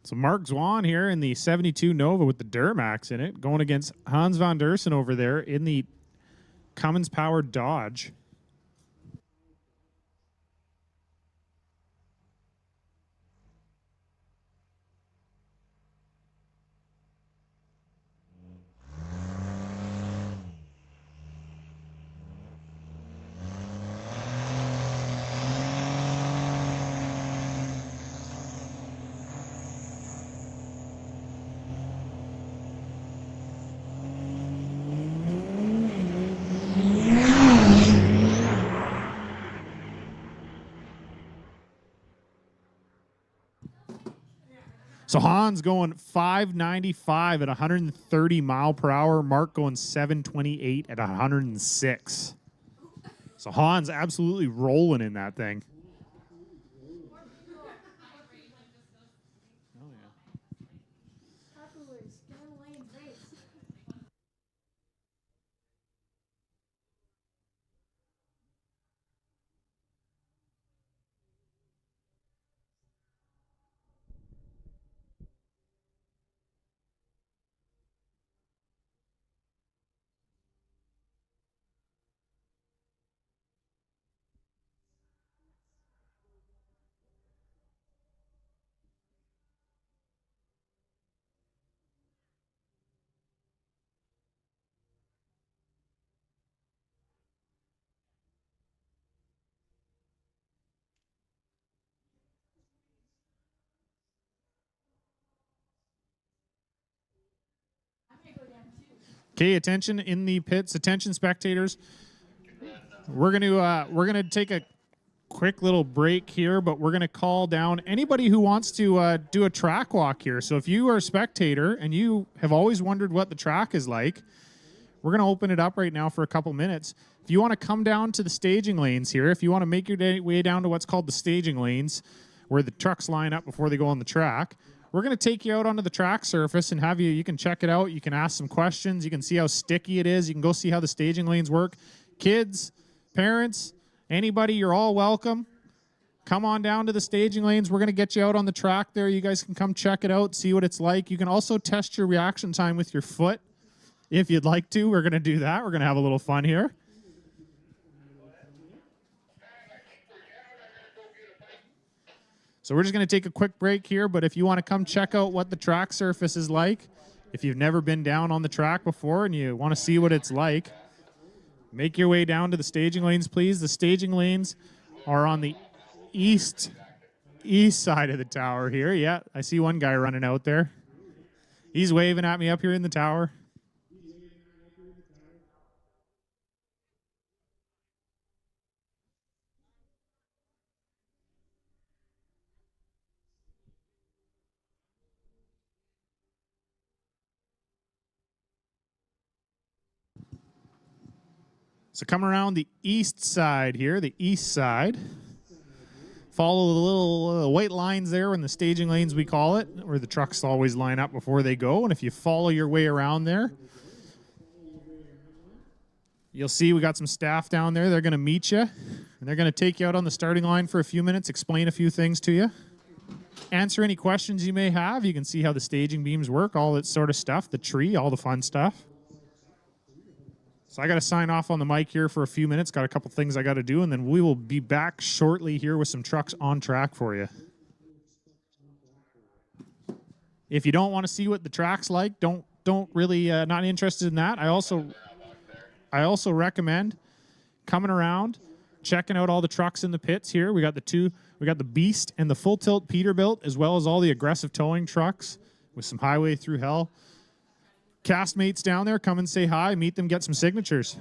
So Mark Zwan here in the 72 Nova with the Duramax in it, going against Hans van Dersen over there in the Cummins-powered Dodge. So Hans going 595 at 130 mile per hour. Mark going 728 at 106. So Hans absolutely rolling in that thing. Okay, attention in the pits, attention spectators. We're gonna take a quick little break here, but we're gonna call down anybody who wants to do a track walk here. So if you are a spectator and you have always wondered what the track is like, we're gonna open it up right now for a couple minutes. If you want to come down to the staging lanes here, if you want to make your way down to what's called the staging lanes, where the trucks line up before they go on the track, we're going to take you out onto the track surface and have you can check it out. You can ask some questions. You can see how sticky it is. You can go see how the staging lanes work. Kids, parents, anybody, you're all welcome. Come on down to the staging lanes. We're going to get you out on the track there. You guys can come check it out, see what it's like. You can also test your reaction time with your foot if you'd like to. We're going to do that. We're going to have a little fun here. So we're just going to take a quick break here, but if you want to come check out what the track surface is like, if you've never been down on the track before and you want to see what it's like, make your way down to the staging lanes, please. The staging lanes are on the east side of the tower here. Yeah, I see one guy running out there. He's waving at me up here in the tower. So come around the east side here, the east side. Follow the little white lines there in the staging lanes, we call it, where the trucks always line up before they go. And if you follow your way around there, you'll see we got some staff down there. They're going to meet you, and they're going to take you out on the starting line for a few minutes, explain a few things to you, answer any questions you may have. You can see how the staging beams work, all that sort of stuff, the tree, all the fun stuff. So I got to sign off on the mic here for a few minutes. Got a couple things I got to do, and then we will be back shortly here with some trucks on track for you. If you don't want to see what the track's like, don't really not interested in that. I also recommend coming around, checking out all the trucks in the pits here. We got the Beast and the full tilt Peterbilt, as well as all the aggressive towing trucks with some highway through hell. Castmates down there, come and say hi, meet them, get some signatures.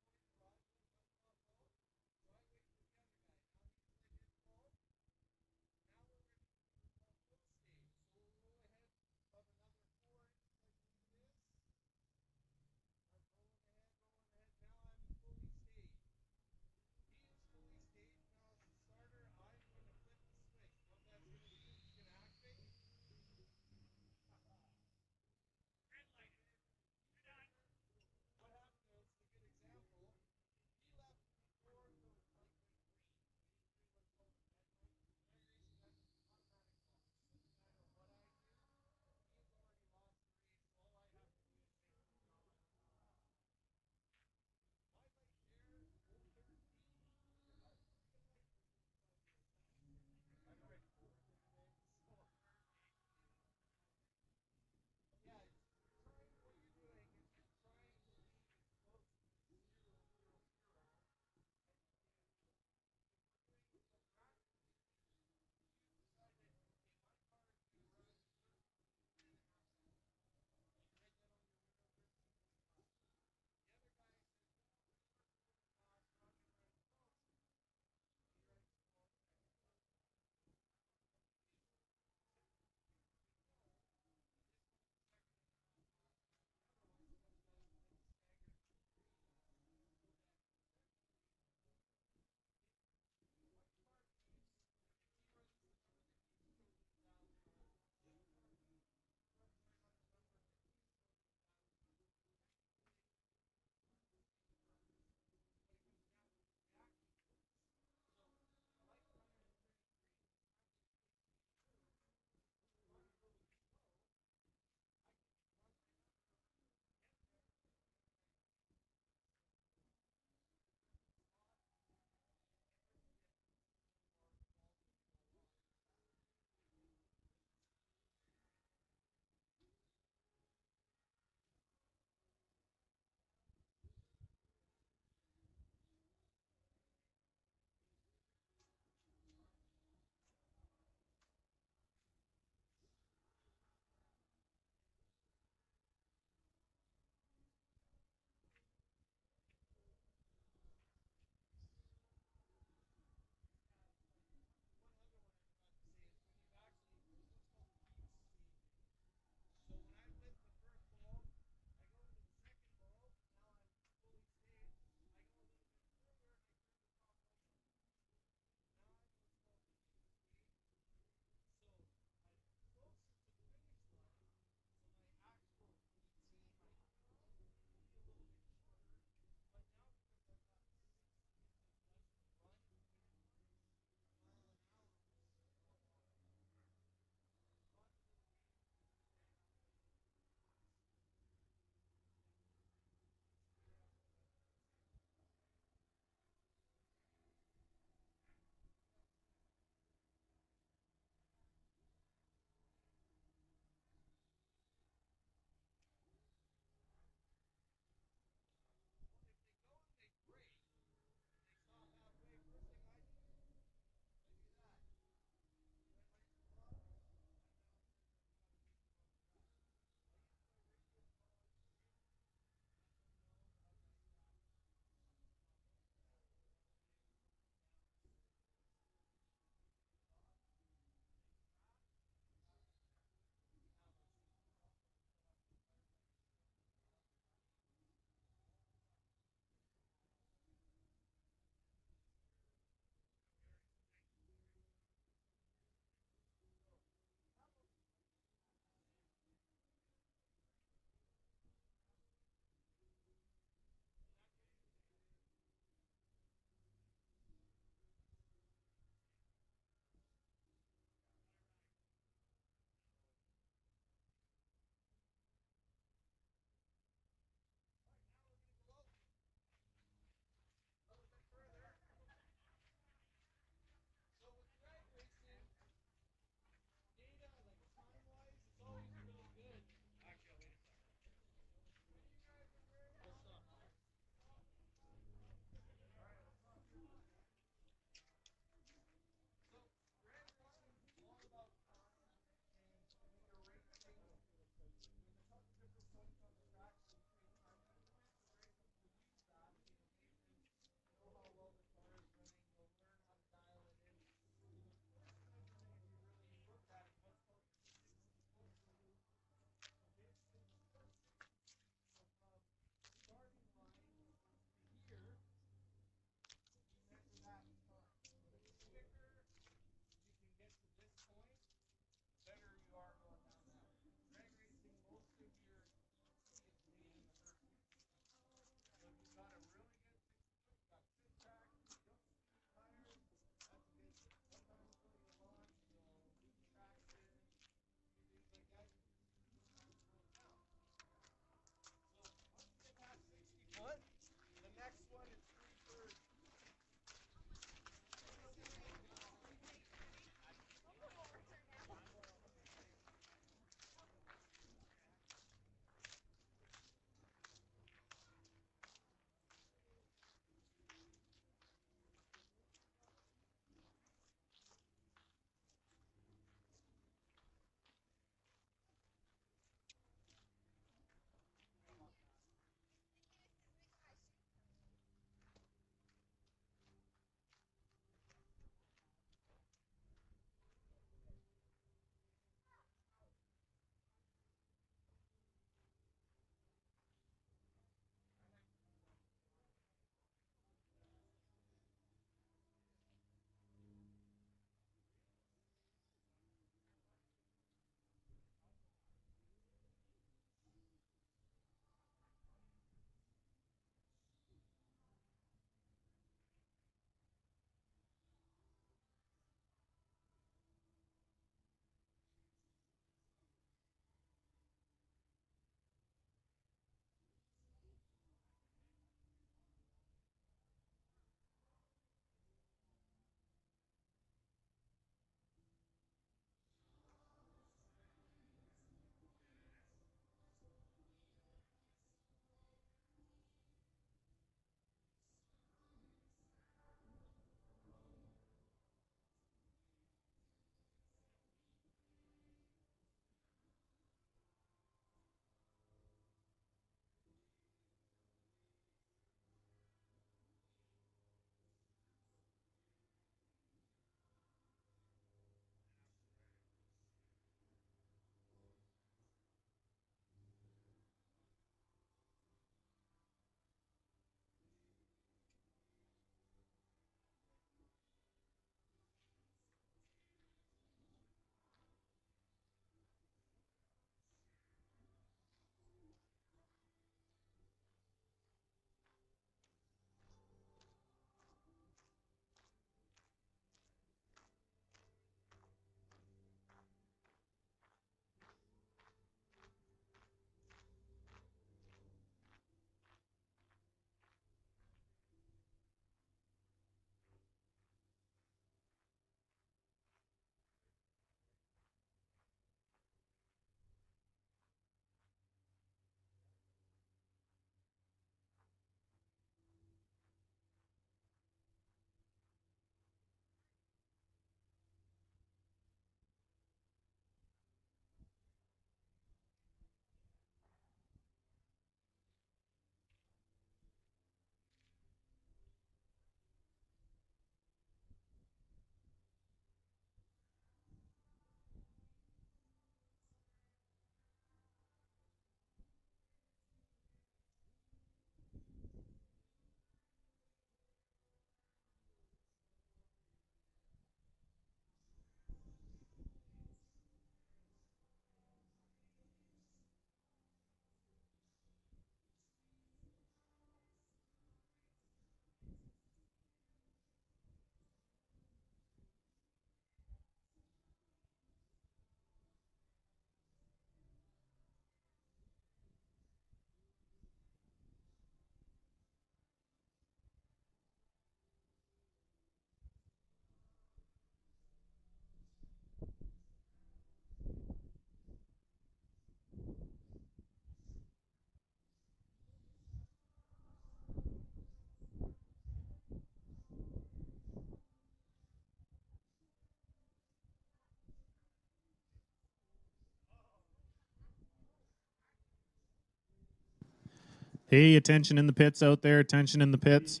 Hey, attention in the pits out there. Attention in the pits.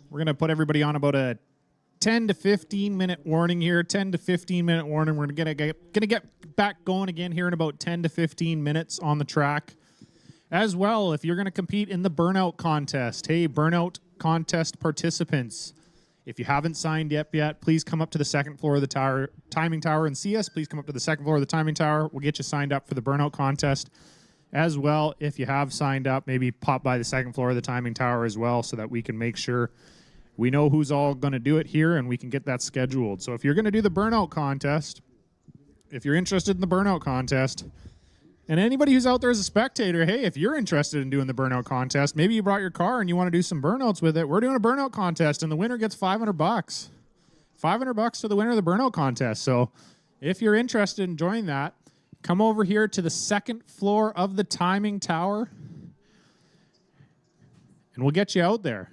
We're going to put everybody on about a 10 to 15 minute warning here. 10 to 15 minute warning. We're going to get back going again here in about 10 to 15 minutes on the track. As well, if you're going to compete in the Burnout contest, hey, Burnout contest participants, if you haven't signed up yet, please come up to the second floor of the timing tower and see us. Please come up to the second floor of the timing tower. We'll get you signed up for the Burnout contest. As well, if you have signed up, maybe pop by the second floor of the timing tower as well so that we can make sure we know who's all going to do it here and we can get that scheduled. So if you're going to do the Burnout contest, if you're interested in the Burnout contest, and anybody who's out there as a spectator, hey, if you're interested in doing the Burnout contest, maybe you brought your car and you want to do some burnouts with it, we're doing a Burnout contest and the winner gets $500. $500 to the winner of the Burnout contest. So if you're interested in joining that, come over here to the second floor of the timing tower and we'll get you out there.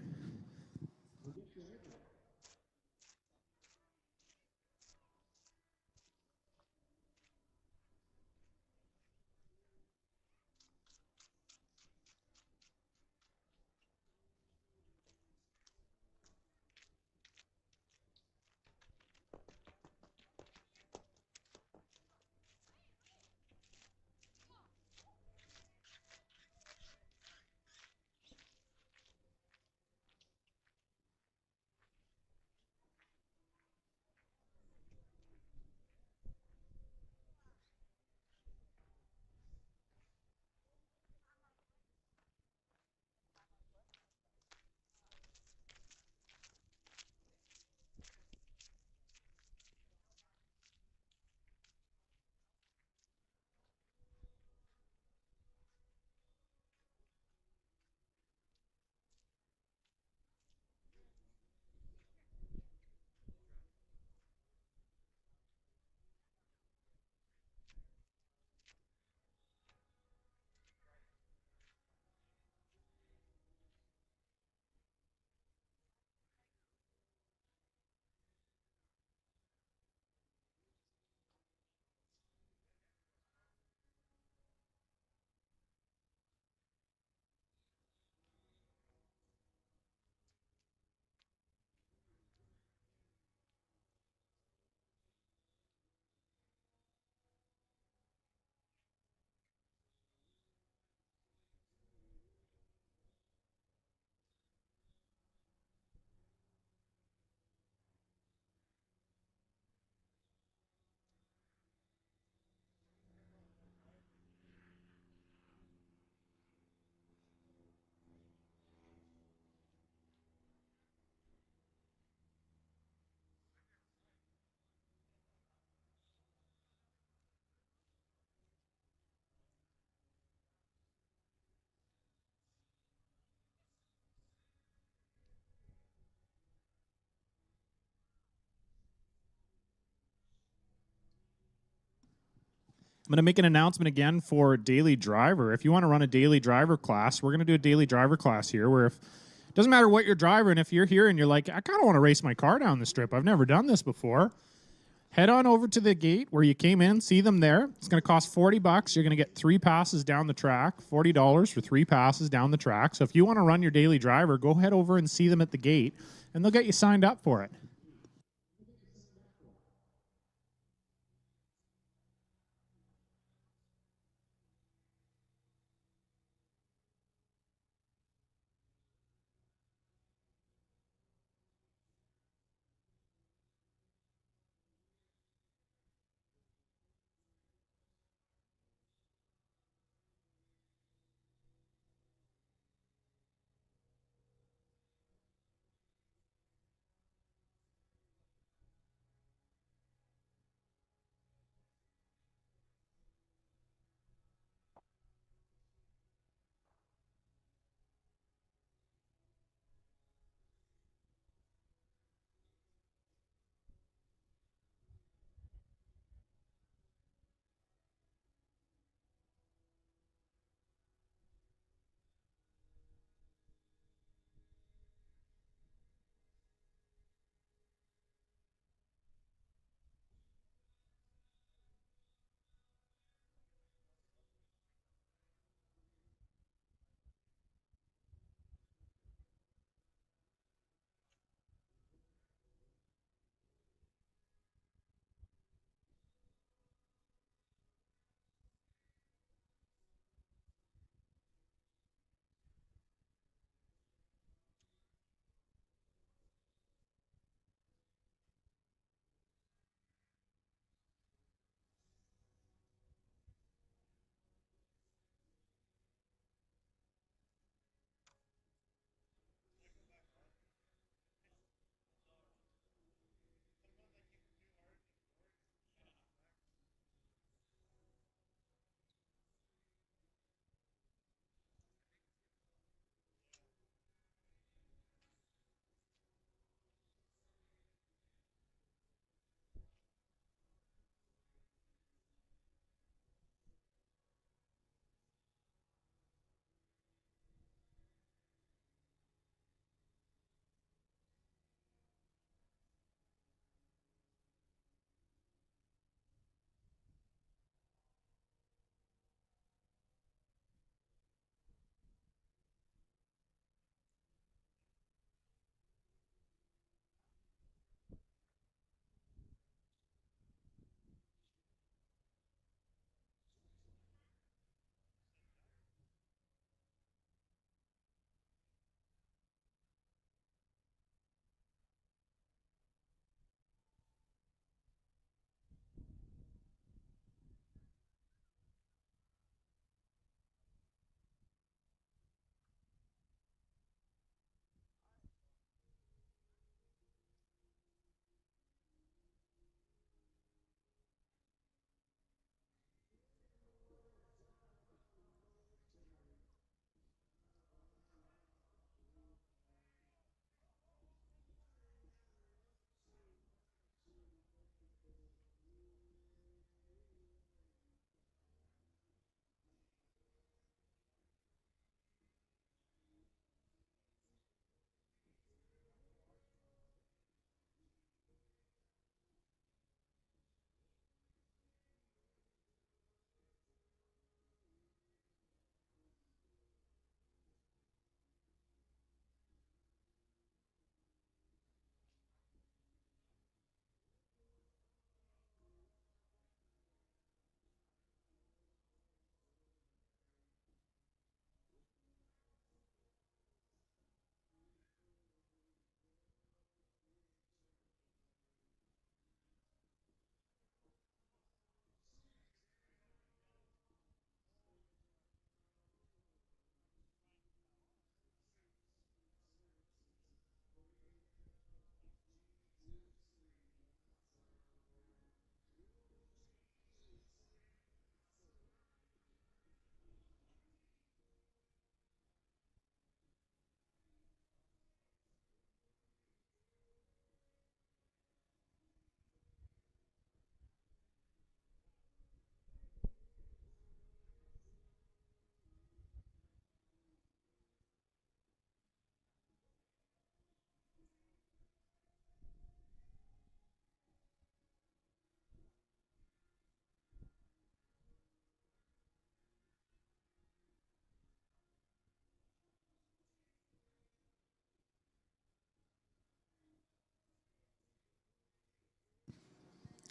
I'm going to make an announcement again for Daily Driver. If you want to run a Daily Driver class, we're going to do a Daily Driver class here where if it doesn't matter what you're driving, if you're here and you're like, I kind of want to race my car down the strip. I've never done this before. Head on over to the gate where you came in, see them there. It's going to cost $40. You're going to get 3 passes down the track, $40 for 3 passes down the track. So if you want to run your Daily Driver, go head over and see them at the gate, and they'll get you signed up for it.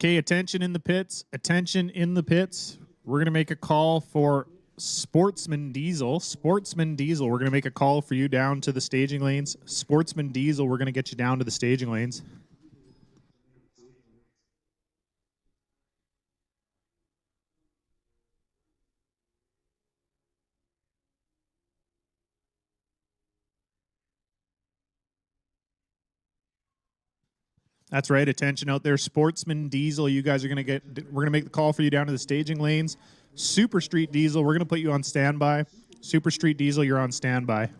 Okay, attention in the pits. Attention in the pits. We're going to make a call for Sportsman Diesel. Sportsman Diesel, we're going to make a call for you down to the staging lanes. Sportsman Diesel, we're going to get you down to the staging lanes. That's right. Attention out there. Sportsman Diesel, you guys are going to get, we're going to make the call for you down to the staging lanes. Super Street Diesel, we're going to put you on standby. Super Street Diesel, you're on standby.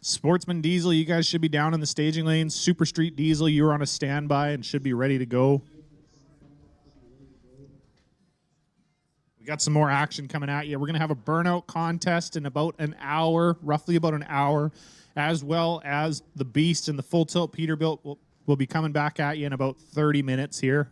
Sportsman Diesel, you guys should be down in the staging lanes. Super Street Diesel, you're on a standby and should be ready to go. We got some more action coming at you. We're going to have a burnout contest in about an hour, roughly about an hour, as well as the Beast and the Full Tilt Peterbilt will be coming back at you in about 30 minutes here.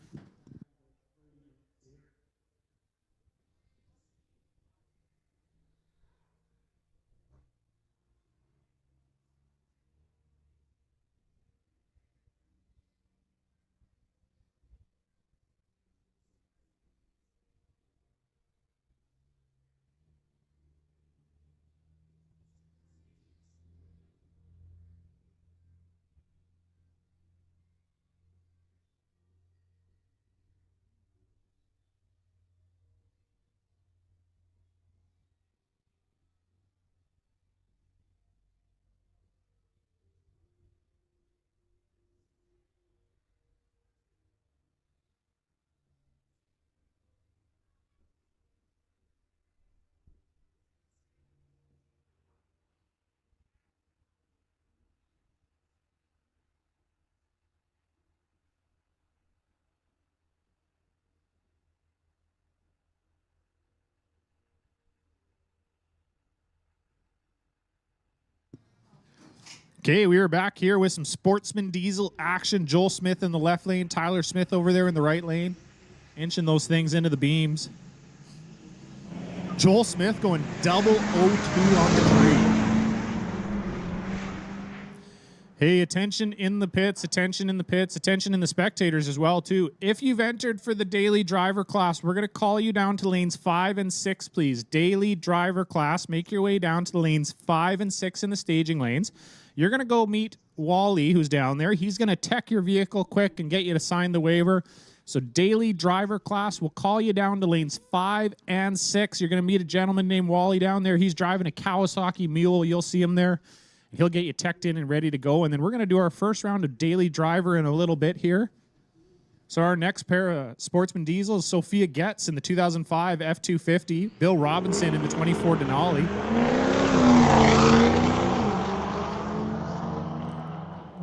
Okay, we are back here with some Sportsman diesel action. Joel Smith in the left lane, Tyler Smith over there in the right lane, inching those things into the beams. Joel Smith going double 02 on the tree. Hey, attention in the pits, attention in the pits, attention in the spectators as well, too. If you've entered for the daily driver class, we're going to call you down to lanes 5 and 6, please. Daily driver class, make your way down to the lanes 5 and 6 in the staging lanes. You're going to go meet Wally, who's down there. He's going to tech your vehicle quick and get you to sign the waiver. So daily driver class, we'll call you down to lanes 5 and 6. You're going to meet a gentleman named Wally down there. He's driving a Kawasaki Mule. You'll see him there. He'll get you teched in and ready to go. And then we're going to do our first round of daily driver in a little bit here. So our next pair of Sportsman diesels, Sophia Getz in the 2005 F250, Bill Robinson in the 24 Denali.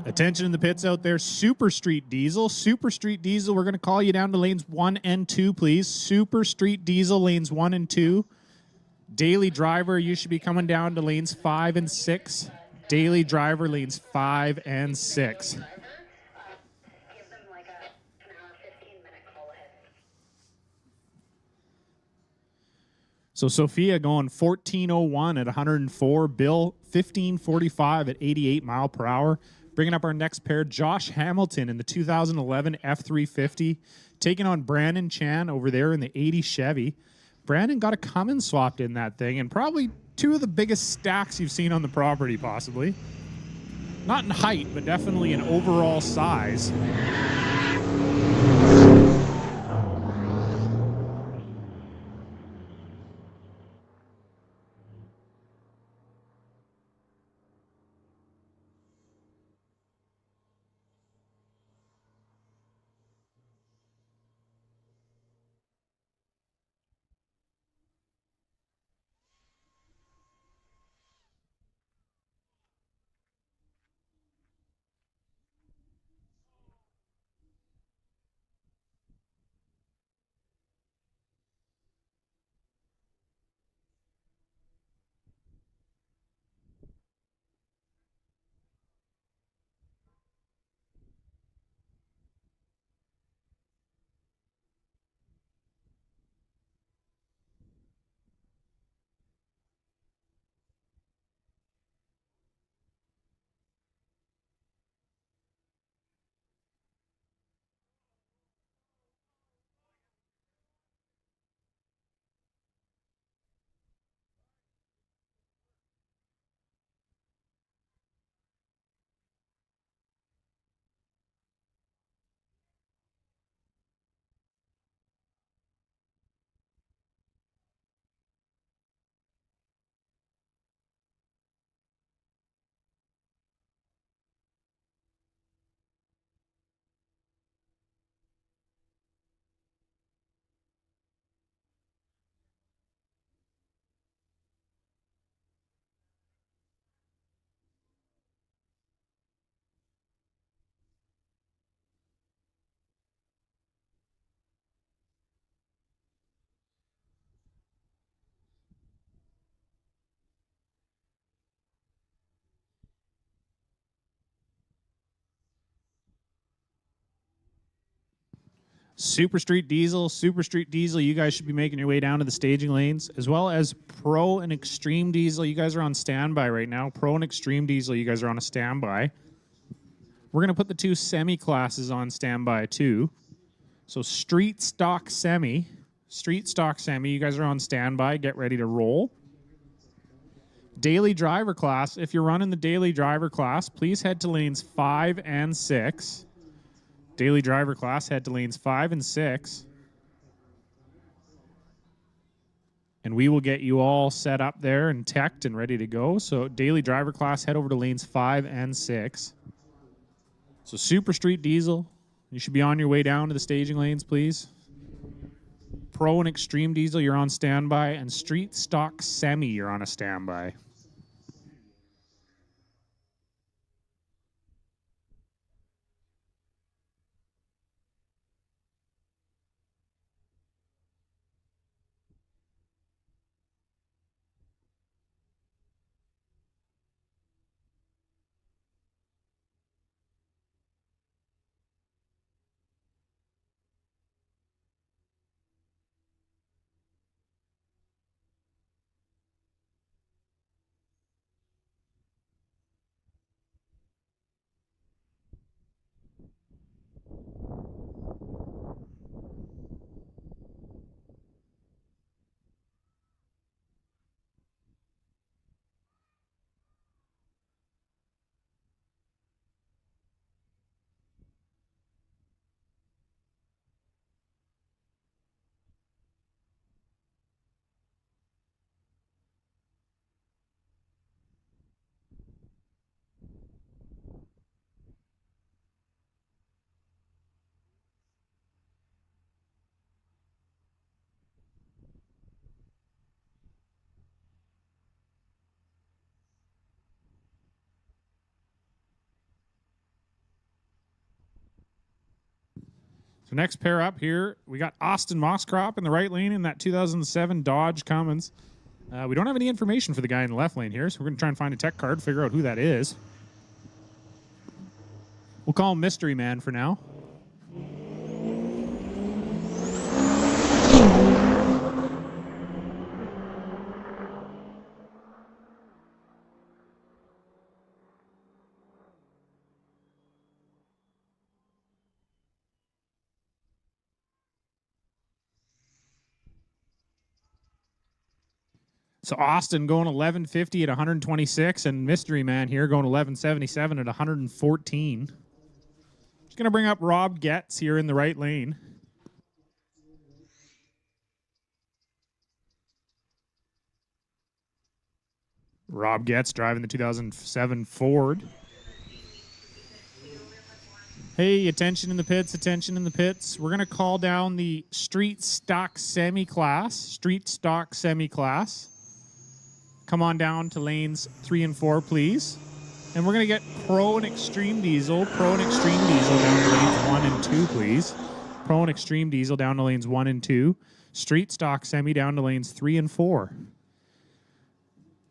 Attention in the pits out there, Super Street Diesel. Super Street Diesel, we're going to call you down to lanes 1 and 2, please. Super Street Diesel, lanes 1 and 2. Daily driver, you should be coming down to lanes 5 and 6. Daily driver, lanes 5 and 6. So Sophia going 14:01 at 104. Bill 15:45 at 88 mile per hour. Bringing up our next pair, Josh Hamilton in the 2011 F350, taking on Brandon Chan over there in the 80 Chevy. Brandon got a Cummins swapped in that thing, and probably two of the biggest stacks you've seen on the property, possibly. Not in height, but definitely in overall size. Super Street Diesel, you guys should be making your way down to the staging lanes, as well as Pro and Extreme Diesel. You guys are on standby right now. Pro and Extreme Diesel, you guys are on a standby. We're going to put the two semi classes on standby too. So Street Stock Semi, you guys are on standby. Get ready to roll. Daily driver class, if you're running the daily driver class, please head to lanes 5 and 6. Daily driver class, head to lanes 5 and 6. And we will get you all set up there and teched and ready to go. So daily driver class, head over to lanes 5 and 6. So Super Street Diesel, you should be on your way down to the staging lanes, please. Pro and Extreme Diesel, you're on standby. And Street Stock Semi, you're on a standby. So next pair up here, we got Austin Mosscrop in the right lane in that 2007 Dodge Cummins. We don't have any information for the guy in the left lane here, so we're going to try and find a tech card, figure out who that is. We'll call him Mystery Man for now. So Austin going 1150 at 126, and Mystery Man here going 1177 at 114. Just going to bring up Rob Getz here in the right lane. Rob Getz driving the 2007 Ford. Hey, attention in the pits, attention in the pits. We're going to call down the Street Stock Semi-Class. Street Stock Semi-Class. Come on down to lanes 3 and 4, please. And we're going to get Pro and Extreme Diesel. Pro and Extreme Diesel down to lanes 1 and 2, please. Pro and Extreme Diesel down to lanes 1 and 2. Street Stock Semi down to lanes 3 and 4.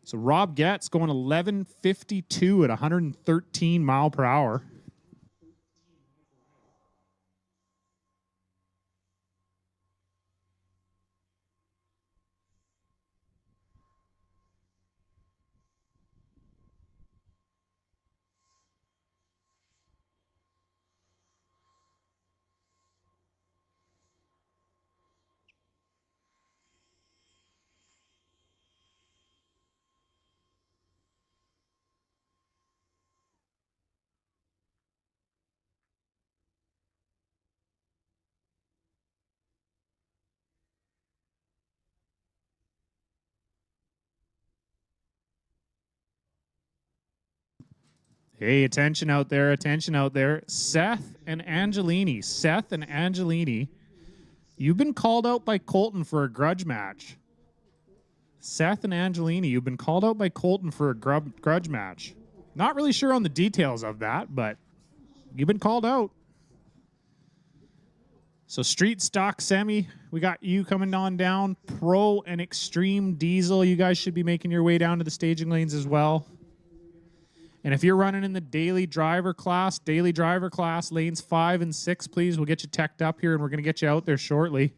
So Rob Getz going 1152 at 113 mile per hour. Hey, attention out there, attention out there. Seth and Angelini. Seth and Angelini, you've been called out by Colton for a grudge match. Seth and Angelini, you've been called out by Colton for a grudge match. Not really sure on the details of that, but you've been called out. So Street Stock Semi, we got you coming on down. Pro and Extreme Diesel, you guys should be making your way down to the staging lanes as well. And if you're running in the daily driver class, lanes 5 and 6, please. We'll get you teched up here, and we're going to get you out there shortly.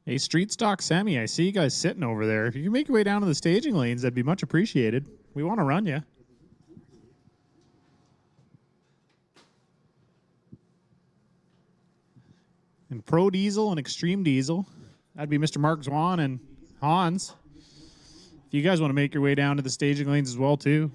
Hey, Street Stock Semi, I see you guys sitting over there. If you can make your way down to the staging lanes, that'd be much appreciated. We want to run you. and Pro Diesel and Extreme Diesel. That'd be Mr. Mark Zwan and Hans. If you guys want to make your way down to the staging lanes as well, too.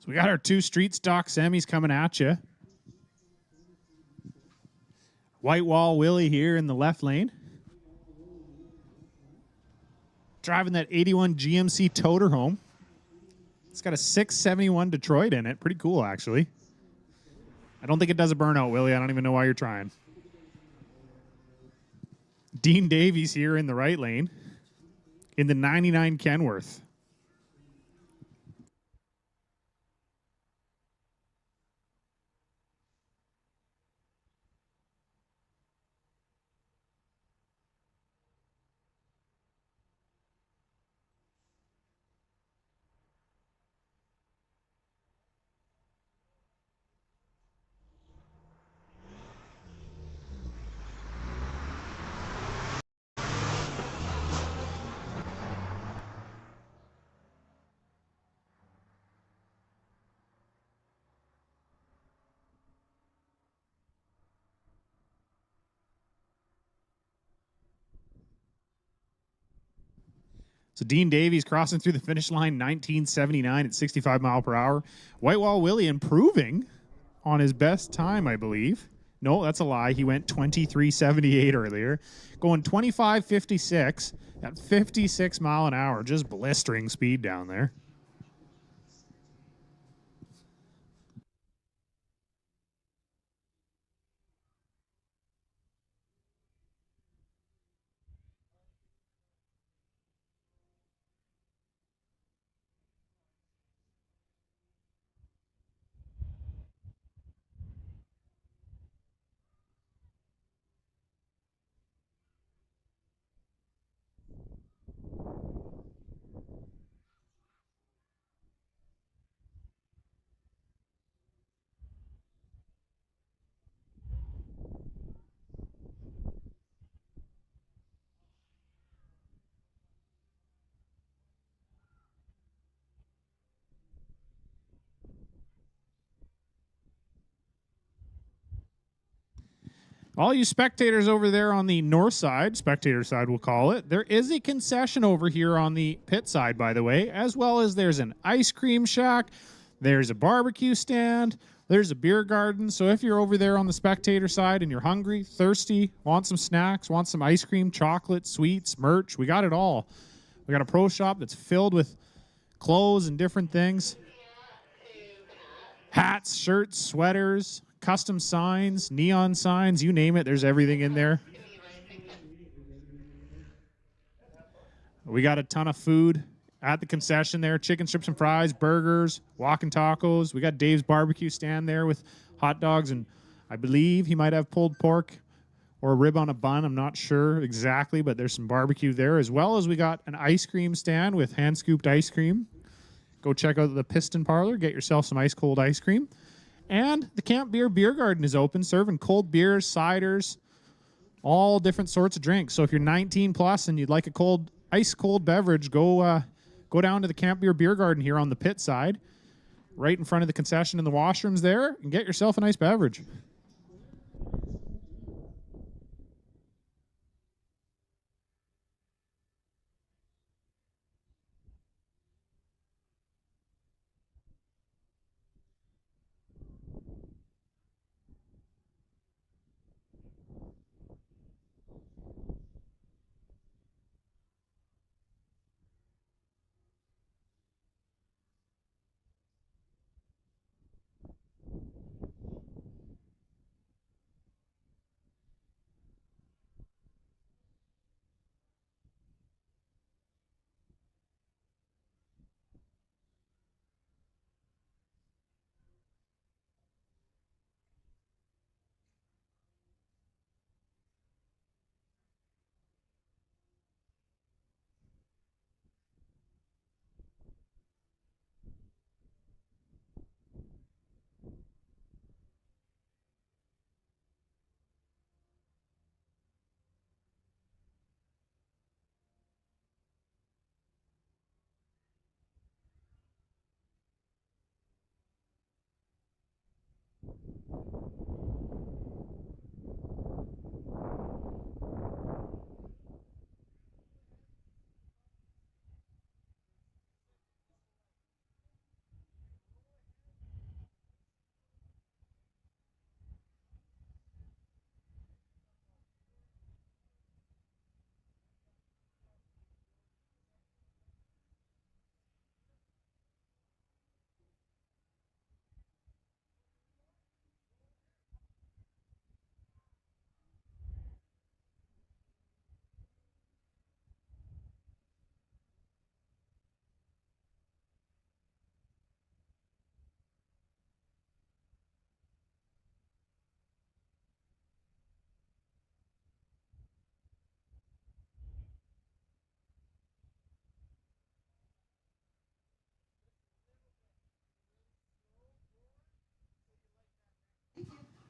So we got our 2 street stock semis coming at you. White Wall Willie here in the left lane. Driving that 81 GMC toter home. It's got a 671 Detroit in it. Pretty cool, actually. I don't think it does a burnout, Willie. I don't even know why you're trying. Dean Davies here in the right lane in the 99 Kenworth. So Dean Davies crossing through the finish line, 1979 at 65 mile per hour. White Wall Willie improving on his best time, I believe. No, that's a lie. He went 23.78 earlier. Going 25.56 at 56 mile an hour. Just blistering speed down there. All you spectators over there on the north side, spectator side we'll call it, there is a concession over here on the pit side, by the way, as well as there's an ice cream shack, there's a barbecue stand, there's a beer garden. So if you're over there on the spectator side and you're hungry, thirsty, want some snacks, want some ice cream, chocolate, sweets, merch, we got it all. We got a pro shop that's filled with clothes and different things. Hats, shirts, sweaters, custom signs, neon signs, you name it, there's everything in there. We got a ton of food at the concession there. Chicken strips and fries, burgers, walking tacos. We got Dave's barbecue stand there with hot dogs, and I believe he might have pulled pork or a rib on a bun. I'm not sure exactly, but there's some barbecue there, as well as we got an ice cream stand with hand-scooped ice cream. Go check out the Piston Parlor. Get yourself some ice-cold ice cream. And the Camp Beer Beer Garden is open, serving cold beers, ciders, all different sorts of drinks. So if you're 19 plus and you'd like a cold, ice-cold beverage, go down to the Camp Beer Beer Garden here on the pit side, right in front of the concession and the washrooms there, and get yourself a nice beverage.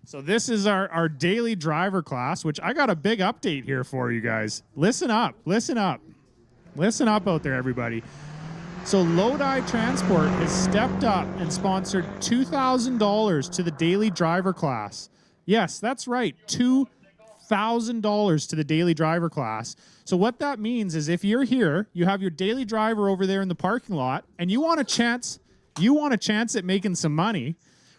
So this is our daily driver class, which I got a big update here for you guys. Listen up, listen up. Listen up out there, everybody. So Lodi Transport has stepped up and sponsored $2,000 to the daily driver class. Yes, that's right, $2,000 to the daily driver class. So what that means is if you're here, you have your daily driver over there in the parking lot, and you want a chance at making some money,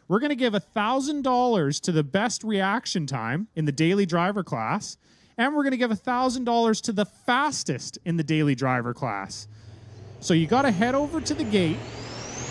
we're going to give $1,000 to the best reaction time in the daily driver class, and we're going to give $1,000 to the fastest in the daily driver class. So you got to head over to the gate.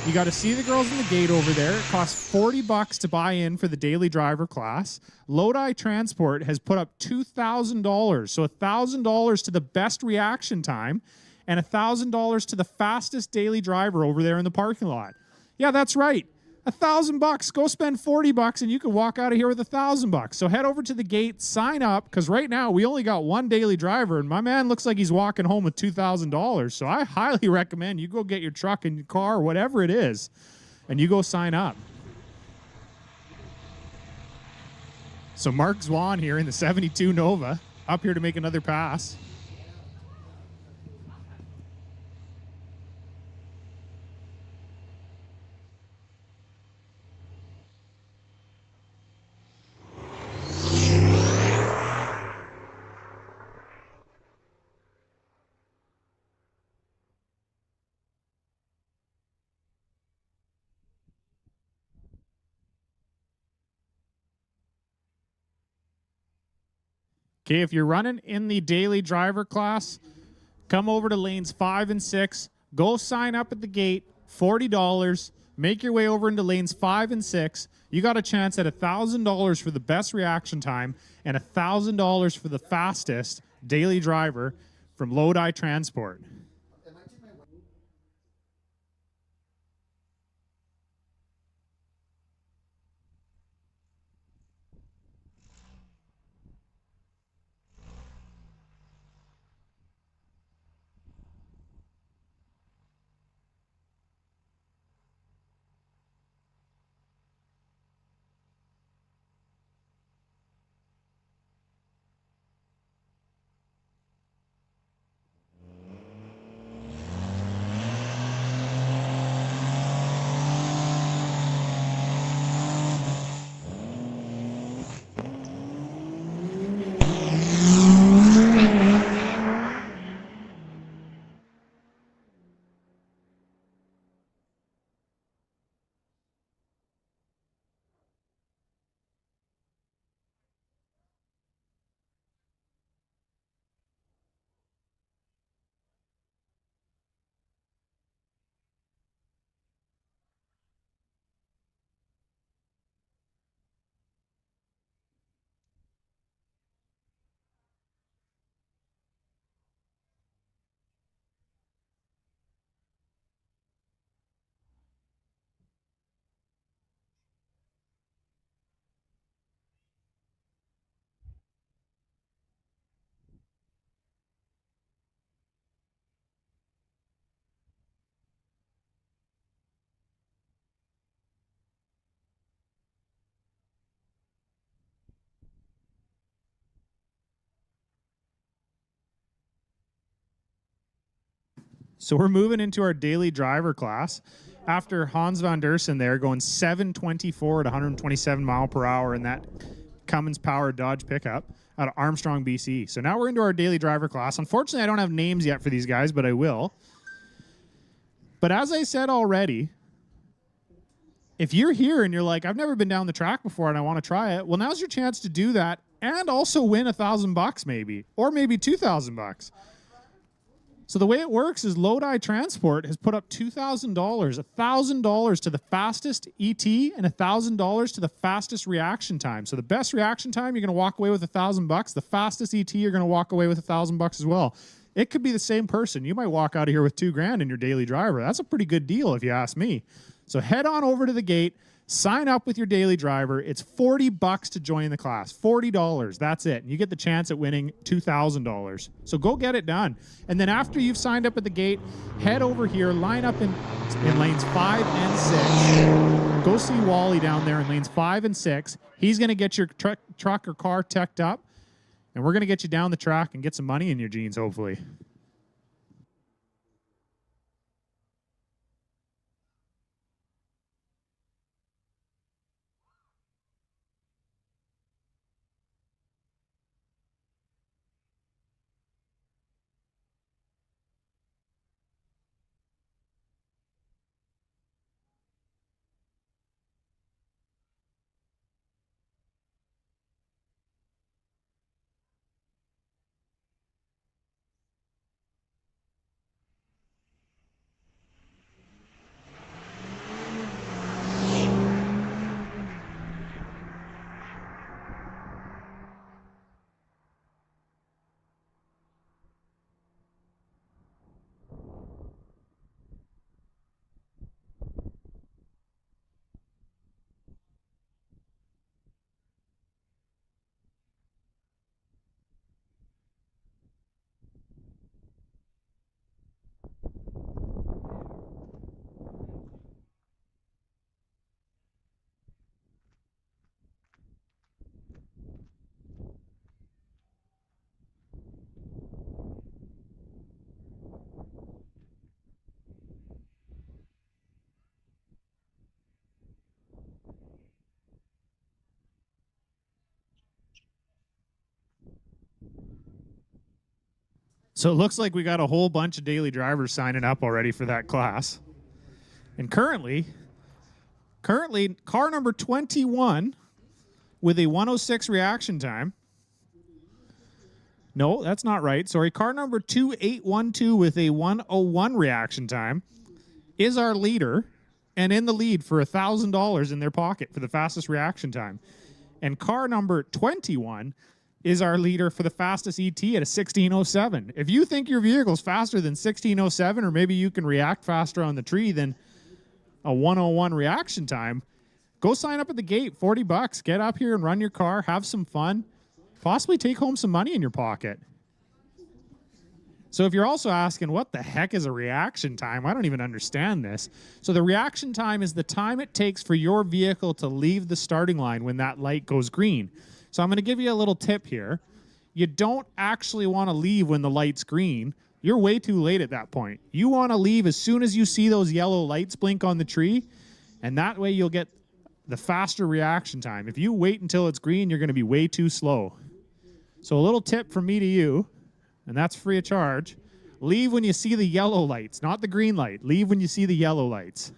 You got to see the girls in the gate over there. It costs $40 to buy in for the daily driver class. Lodi Transport has put up $2,000, so $1,000 to the best reaction time and $1,000 to the fastest daily driver over there in the parking lot. Yeah, that's right. $1,000. Go spend $40 and you can walk out of here with $1,000. So head over to the gate, sign up, because right now we only got one daily driver, and my man looks like he's walking home with $2,000. So I highly recommend you go get your truck and your car, whatever it is, and you go sign up. So Mark Zwan here in the 72 Nova, up here to make another pass. Okay, if you're running in the daily driver class, come over to lanes 5 and 6. Go sign up at the gate, $40. Make your way over into lanes 5 and 6. You got a chance at $1,000 for the best reaction time and $1,000 for the fastest daily driver from Lodi Transport. So we're moving into our daily driver class after Hans van Dersen there going 724 at 127 mile per hour in that Cummins powered Dodge pickup out of Armstrong, BC. So now we're into our daily driver class. Unfortunately, I don't have names yet for these guys, but I will. But as I said already, if you're here and you're like, I've never been down the track before and I want to try it, well, now's your chance to do that and also win $1,000 maybe, or maybe $2,000. So the way it works is Lodi Transport has put up $2,000, $1,000 to the fastest ET and $1,000 to the fastest reaction time. So the best reaction time, you're going to walk away with $1,000. The fastest ET, you're going to walk away with $1,000 as well. It could be the same person. You might walk out of here with $2,000 in your daily driver. That's a pretty good deal if you ask me. So head on over to the gate, sign up with your daily driver. It's $40 to join the class. $40. That's it. And you get the chance at winning $2,000. So go get it done. And then after you've signed up at the gate, head over here, line up in lanes 5 and 6. Go see Wally down there in lanes 5 and 6. He's going to get your truck or car teched up. And we're going to get you down the track and get some money in your jeans, hopefully. So it looks like we got a whole bunch of daily drivers signing up already for that class. And currently, car number 21 with a 106 reaction time. No, that's not right. Sorry, car number 2812 with a 101 reaction time is our leader and in the lead for $1,000 in their pocket for the fastest reaction time. And car number 21 is our leader for the fastest ET at a 1607. If you think your vehicle's faster than 1607, or maybe you can react faster on the tree than a 101 reaction time, go sign up at the gate, $40. Get up here and run your car, have some fun, possibly take home some money in your pocket. So if you're also asking, what the heck is a reaction time? I don't even understand this. So the reaction time is the time it takes for your vehicle to leave the starting line when that light goes green. So I'm going to give you a little tip here. You don't actually want to leave when the light's green. You're way too late at that point. You want to leave as soon as you see those yellow lights blink on the tree, and that way you'll get the faster reaction time. If you wait until it's green, you're going to be way too slow. So a little tip from me to you, and that's free of charge. Leave when you see the yellow lights, not the green light. Leave when you see the yellow lights.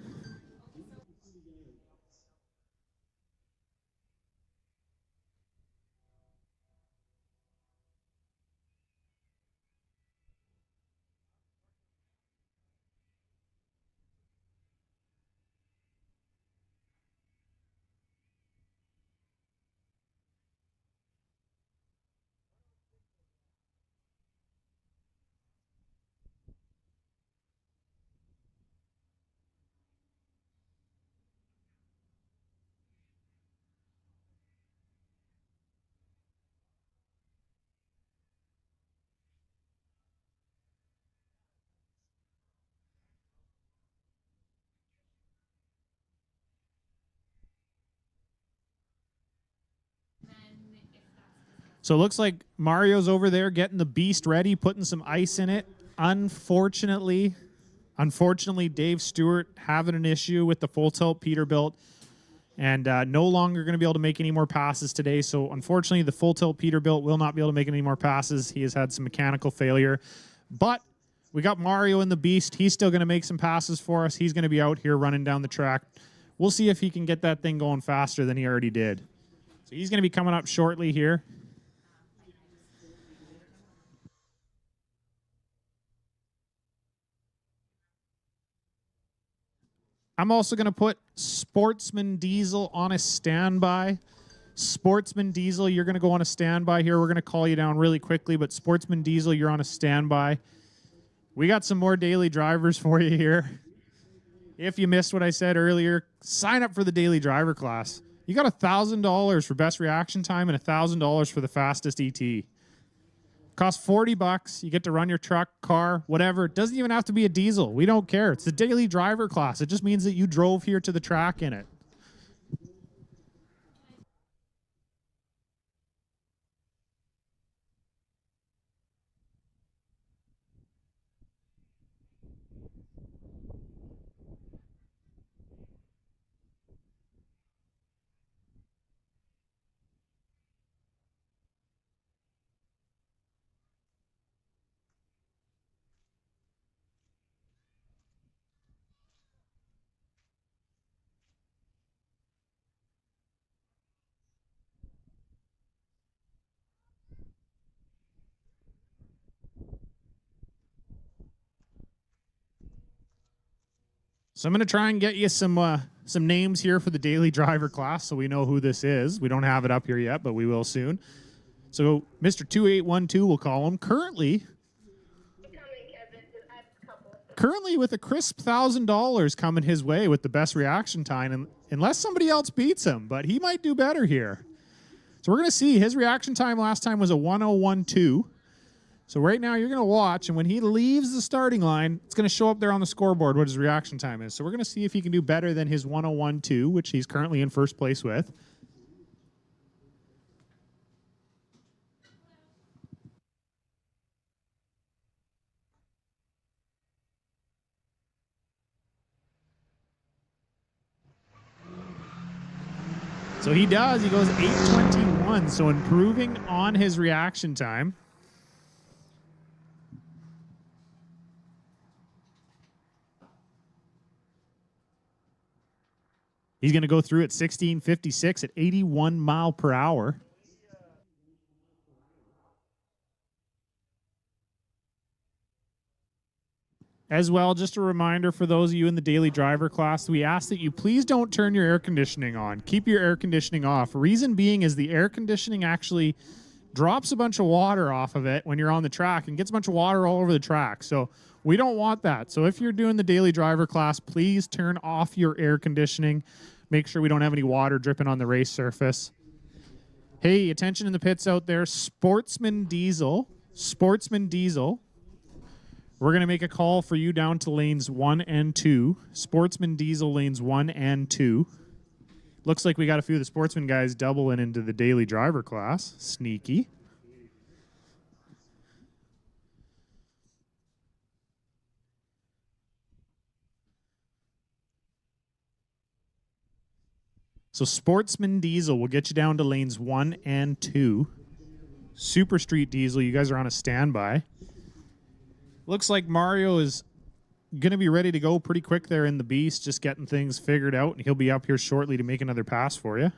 So it looks like Mario's over there getting the beast ready, putting some ice in it. Unfortunately, Unfortunately, Dave Stewart having an issue with the full tilt Peterbilt and no longer going to be able to make any more passes today. So unfortunately, the full tilt Peterbilt will not be able to make any more passes. He has had some mechanical failure. But we got Mario in the Beast. He's still going to make some passes for us. He's going to be out here running down the track. We'll see if he can get that thing going faster than he already did. So he's going to be coming up shortly here. I'm also going to put Sportsman Diesel on a standby. Sportsman Diesel, you're going to go on a standby here. We're going to call you down really quickly, but Sportsman Diesel, you're on a standby. We got some more daily drivers for you here. If you missed what I said earlier, sign up for the daily driver class. You got $1,000 for best reaction time and $1,000 for the fastest ET. Costs $40. You get to run your truck, car, whatever. It doesn't even have to be a diesel. We don't care. It's the daily driver class. It just means that you drove here to the track in it. So I'm going to try and get you some names here for the daily driver class so we know who this is. We don't have it up here yet, but we will soon. So Mr. 2812, we'll call him. Currently with a crisp $1,000 coming his way with the best reaction time, and unless somebody else beats him, but he might do better here. So we're going to see. His reaction time last time was a 1012. So right now you're going to watch, and when he leaves the starting line, it's going to show up there on the scoreboard what his reaction time is. So we're going to see if he can do better than his 1012, which he's currently in first place with. So he does. He goes 821, so improving on his reaction time. He's going to go through at 1656 at 81 mile per hour. As well, just a reminder for those of you in the daily driver class, we ask that you please don't turn your air conditioning on. Keep your air conditioning off. Reason being is the air conditioning actually drops a bunch of water off of it when you're on the track and gets a bunch of water all over the track. So we don't want that. So if you're doing the daily driver class, please turn off your air conditioning. Make sure we don't have any water dripping on the race surface. Hey, attention in the pits out there. Sportsman Diesel. We're going to make a call for you down to lanes 1 and 2. Sportsman Diesel lanes 1 and 2. Looks like we got a few of the Sportsman guys doubling into the daily driver class. Sneaky. So Sportsman Diesel will get you down to lanes 1 and 2. Super Street Diesel, you guys are on a standby. Looks like Mario is going to be ready to go pretty quick there in the Beast, just getting things figured out, and he'll be up here shortly to make another pass for you.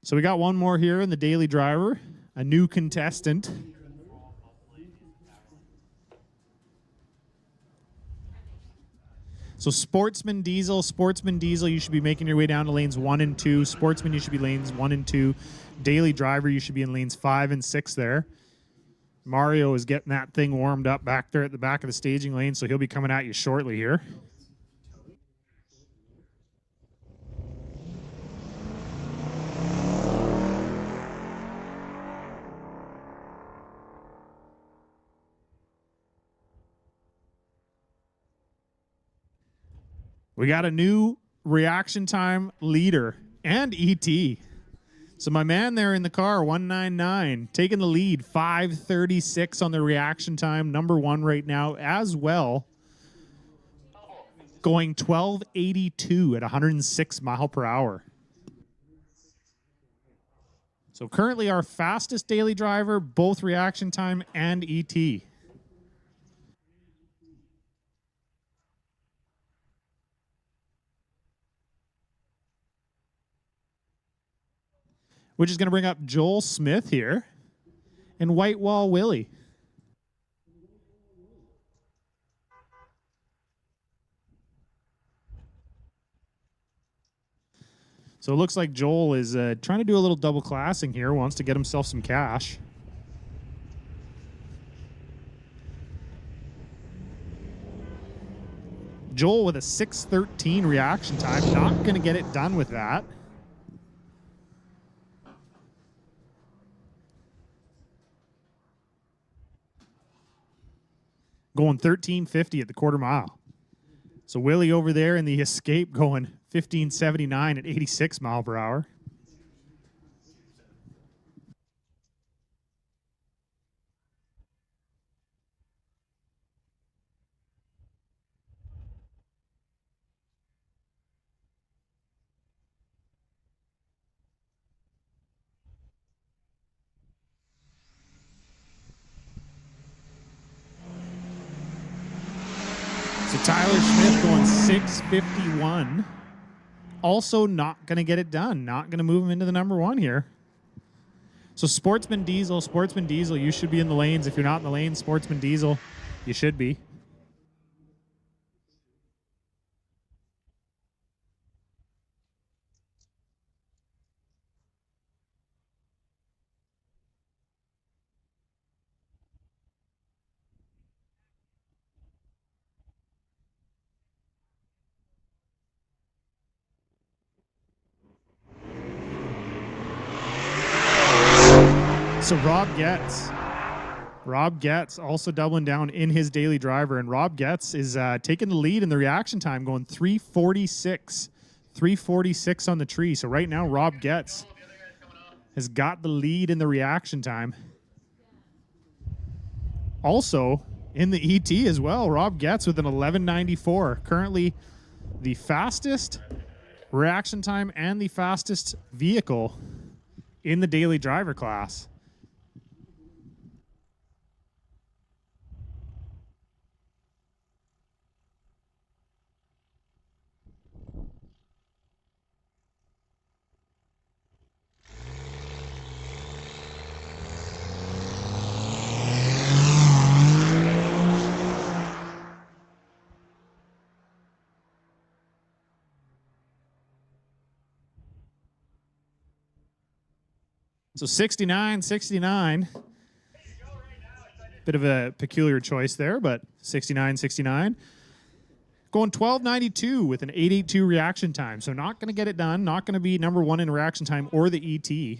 So we got one more here in the daily driver, a new contestant. So Sportsman, Diesel, you should be making your way down to lanes 1 and 2. Sportsman, you should be lanes 1 and 2. Daily driver, you should be in lanes 5 and 6 there. Mario is getting that thing warmed up back there at the back of the staging lane, so he'll be coming at you shortly here. We got a new reaction time leader and ET. So my man there in the car, 199, taking the lead, 5:36 on the reaction time, number 1 right now as well. Going 12:82 at 106 mile per hour. So currently our fastest daily driver, both reaction time and ET. Which is going to bring up Joel Smith here and White Wall Willie. So it looks like Joel is trying to do a little double classing here, wants to get himself some cash. Joel with a 6:13 reaction time, not going to get it done with that. Going 13:50 at the quarter mile. So Willie over there in the Escape going 15:79 at 86 mile per hour. So Tyler Smith going 6:51. Also not going to get it done. Not going to move him into the number 1 here. So Sportsman Diesel, you should be in the lanes. If you're not in the lanes, Sportsman Diesel, you should be. So Rob Getz also doubling down in his daily driver, and Rob Getz is taking the lead in the reaction time, going 3:46 on the tree. So right now, Rob Getz has got the lead in the reaction time. Also in the ET as well, Rob Getz with an 11:94, currently the fastest reaction time and the fastest vehicle in the daily driver class. So 69. Bit of a peculiar choice there, but 69. Going 12:92 with an 8:82 reaction time. So not going to get it done. Not going to be number 1 in reaction time or the ET.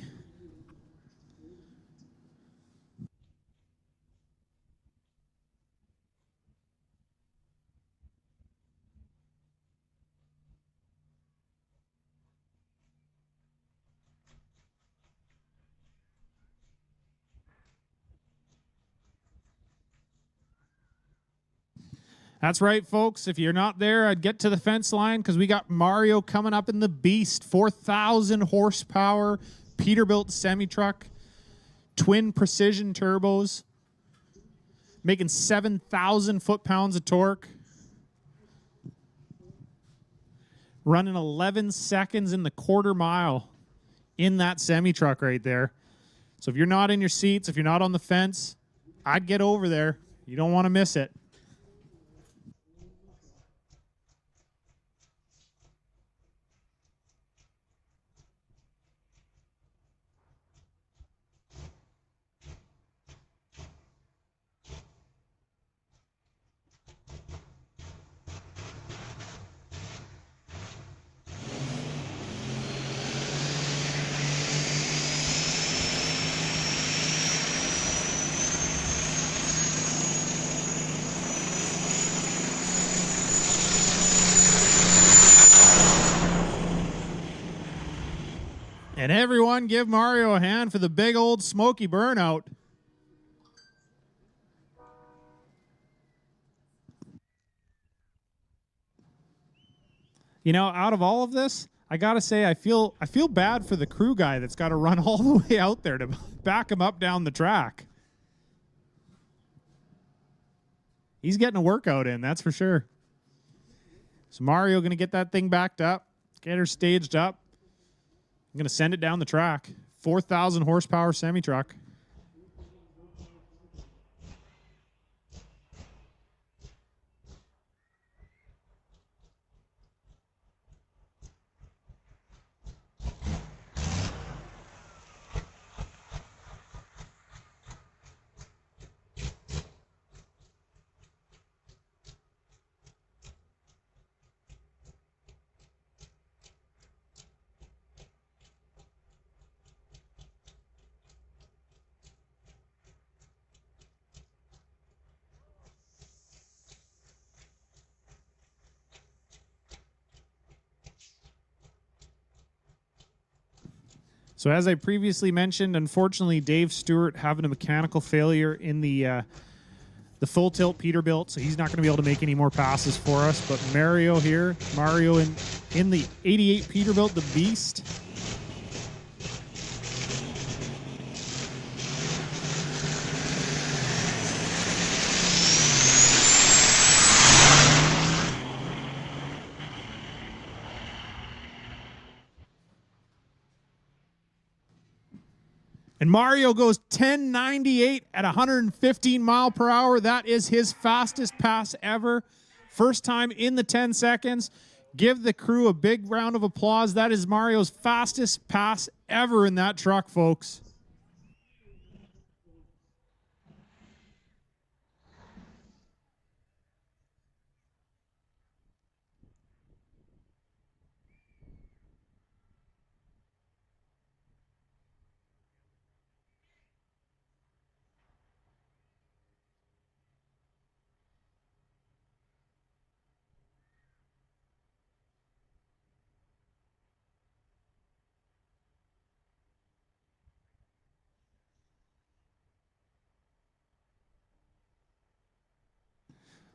That's right, folks. If you're not there, I'd get to the fence line because we got Mario coming up in the Beast. 4,000 horsepower, Peterbilt semi-truck, twin precision turbos, making 7,000 foot-pounds of torque, running 11 seconds in the quarter mile in that semi-truck right there. So if you're not in your seats, if you're not on the fence, I'd get over there. You don't want to miss it. And everyone give Mario a hand for the big old smoky burnout. You know, out of all of this, I gotta say I feel bad for the crew guy that's got to run all the way out there to back him up down the track. He's getting a workout in, that's for sure. So Mario gonna get that thing backed up, get her staged up. I'm gonna send it down the track. 4,000 horsepower semi truck. So as I previously mentioned, unfortunately, Dave Stewart having a mechanical failure in the full tilt Peterbilt, so he's not going to be able to make any more passes for us. But Mario in the 88 Peterbilt, the Beast. And Mario goes 1098 at 115 mile per hour. That is his fastest pass ever. First time in the 10 seconds. Give the crew a big round of applause. That is Mario's fastest pass ever in that truck, folks.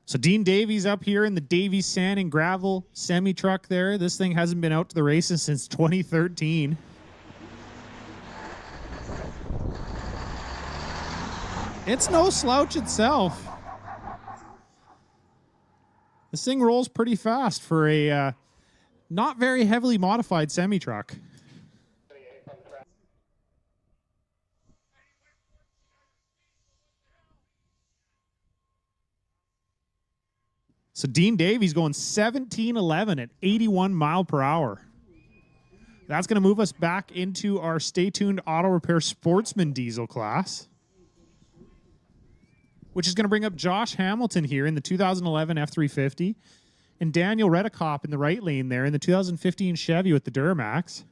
So Dean Davies up here in the Davies Sand and Gravel semi-truck there. This thing hasn't been out to the races since 2013. It's no slouch itself. This thing rolls pretty fast for a not very heavily modified semi-truck. So Dean Davies going 1711 at 81 mile per hour. That's going to move us back into our Stay Tuned Auto Repair Sportsman diesel class, which is going to bring up Josh Hamilton here in the 2011 F350 and Daniel Redekop in the right lane there in the 2015 Chevy with the Duramax.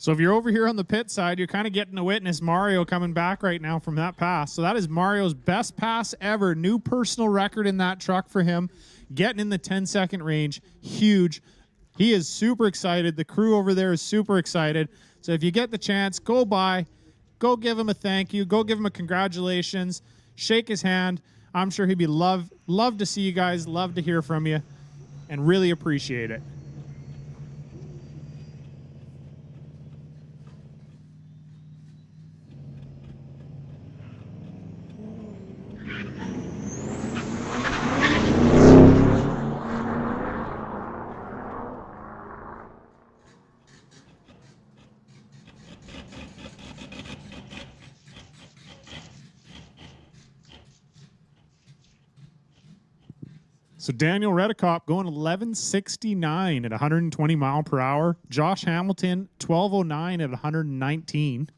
So if you're over here on the pit side, you're kind of getting to witness Mario coming back right now from that pass. So that is Mario's best pass ever. New personal record in that truck for him. Getting in the 10-second range. Huge. He is super excited. The crew over there is super excited. So if you get the chance, go by. Go give him a thank you. Go give him a congratulations. Shake his hand. I'm sure he'd be love to see you guys. Love to hear from you. And really appreciate it. So Daniel Redicop going 1169 at 120 mile per hour. Josh Hamilton 1209 at 119.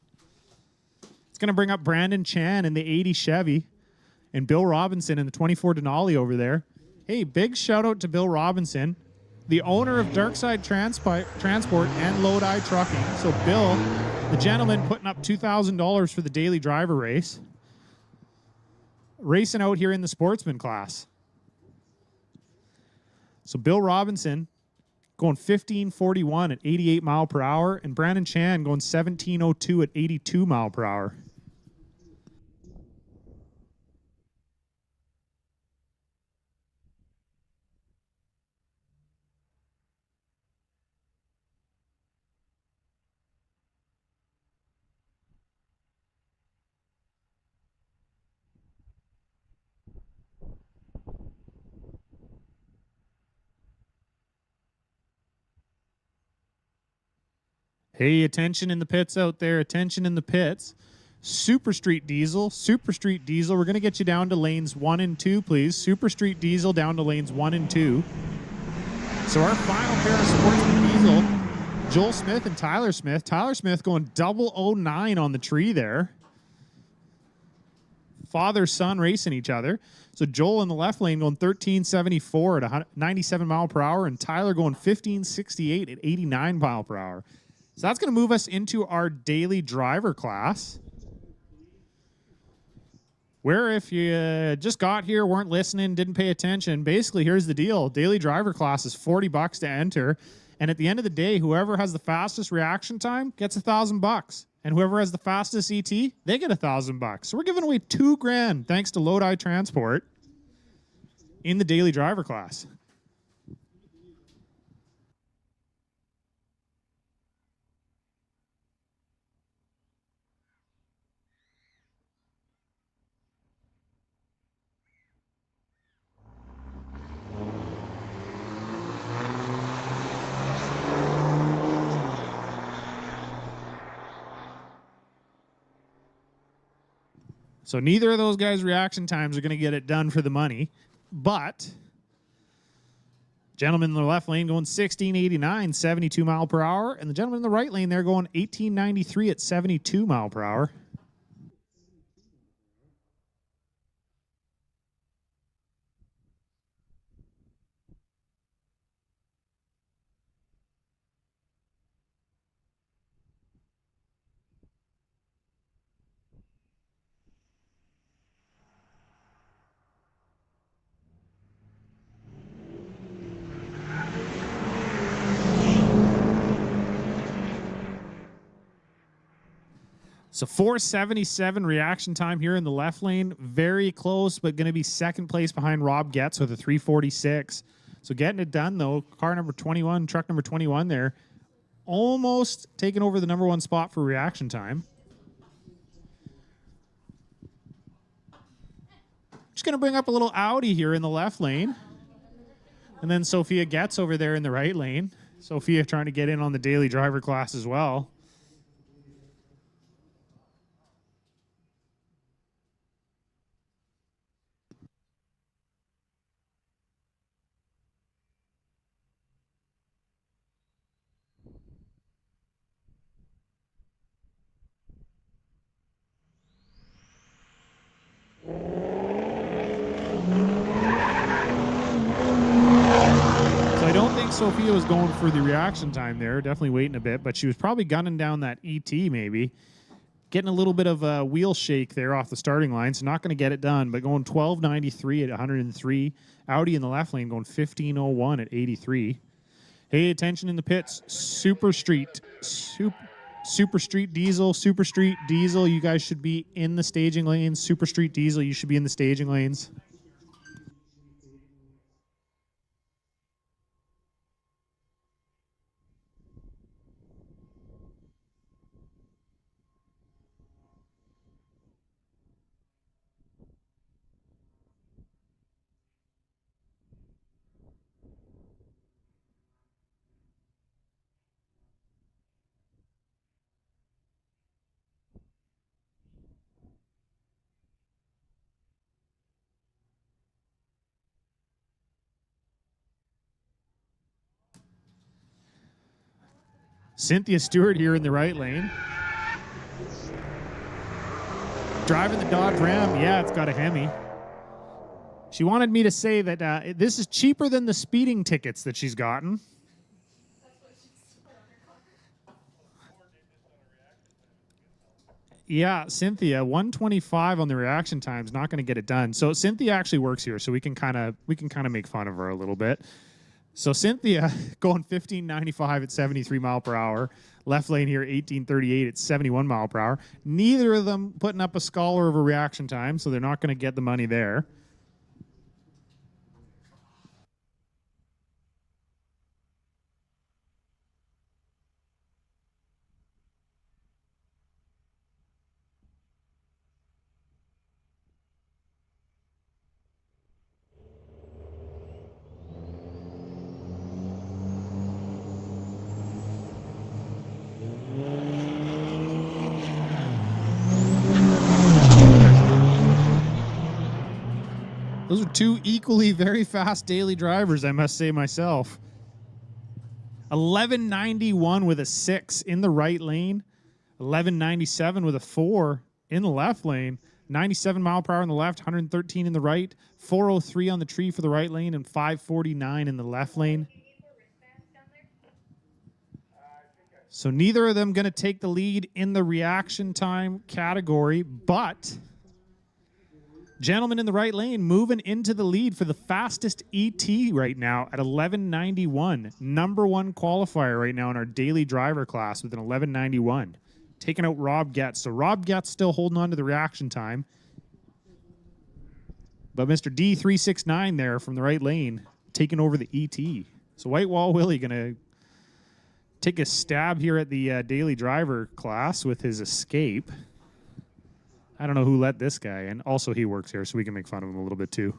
It's going to bring up Brandon Chan in the 80 Chevy and Bill Robinson in the 24 Denali over there. Hey, big shout out to Bill Robinson, the owner of Darkside Transport and Lodi Trucking. So Bill, the gentleman putting up $2,000 for the daily driver race. Racing out here in the Sportsman class. So Bill Robinson going 1541 at 88 mile per hour, and Brandon Chan going 1702 at 82 mile per hour. Hey, attention in the pits out there. Attention in the pits. Super Street Diesel. Super Street Diesel. We're going to get you down to lanes 1 and 2, please. Super Street Diesel down to lanes 1 and 2. So our final pair of Sportsman Diesel, Joel Smith and Tyler Smith. Tyler Smith going 009 on the tree there. Father-son racing each other. So Joel in the left lane going 1374 at 97 mile per hour, and Tyler going 1568 at 89 mile per hour. So that's going to move us into our daily driver class, where if you just got here, weren't listening, didn't pay attention, basically here's the deal. Daily driver class is $40 to enter. And at the end of the day, whoever has the fastest reaction time gets $1,000. And whoever has the fastest ET, they get $1,000. So we're giving away $2,000 thanks to Lodi Transport in the daily driver class. So neither of those guys' reaction times are going to get it done for the money. But gentleman in the left lane going 1689, 72 mile per hour. And the gentleman in the right lane there going 1893 at 72 mile per hour. So 477 reaction time here in the left lane. Very close, but going to be second place behind Rob Getz with a 346. So getting it done, though. Car number 21, truck number 21 there. Almost taking over the number 1 spot for reaction time. Just going to bring up a little Audi here in the left lane. And then Sophia Getz over there in the right lane. Sophia trying to get in on the daily driver class as well. Sophia was going for the reaction time there. Definitely waiting a bit, but she was probably gunning down that ET maybe. Getting a little bit of a wheel shake there off the starting line, so not going to get it done, but going 12.93 at 103. Audi in the left lane going 15.01 at 83. Hey, attention in the pits. Super Street Diesel, Super Street Diesel, you guys should be in the staging lanes. Super Street Diesel, you should be in the staging lanes. Cynthia Stewart here in the right lane. Driving the Dodge Ram. Yeah, it's got a Hemi. She wanted me to say that this is cheaper than the speeding tickets that she's gotten. Yeah, Cynthia, 125 on the reaction time is not going to get it done. So Cynthia actually works here, so we can kind of make fun of her a little bit. So Cynthia going 15.95 at 73 mile per hour. Left lane here 18.38 at 71 mile per hour. Neither of them putting up a scholar of a reaction time, so they're not going to get the money there. Those are two equally very fast daily drivers, I must say myself. 11.91 with a 6 in the right lane. 11.97 with a 4 in the left lane. 97 mile per hour in the left, 113 in the right. 403 on the tree for the right lane and 549 in the left lane. So neither of them going to take the lead in the reaction time category, but gentleman in the right lane moving into the lead for the fastest ET right now at 11.91. Number one qualifier right now in our daily driver class with an 11.91. Taking out Rob Getz. So Rob Getz still holding on to the reaction time. But Mr. D369 there from the right lane taking over the ET. So White Wall Willie going to take a stab here at the daily driver class with his escape. I don't know who let this guy in. Also, he works here, so we can make fun of him a little bit too.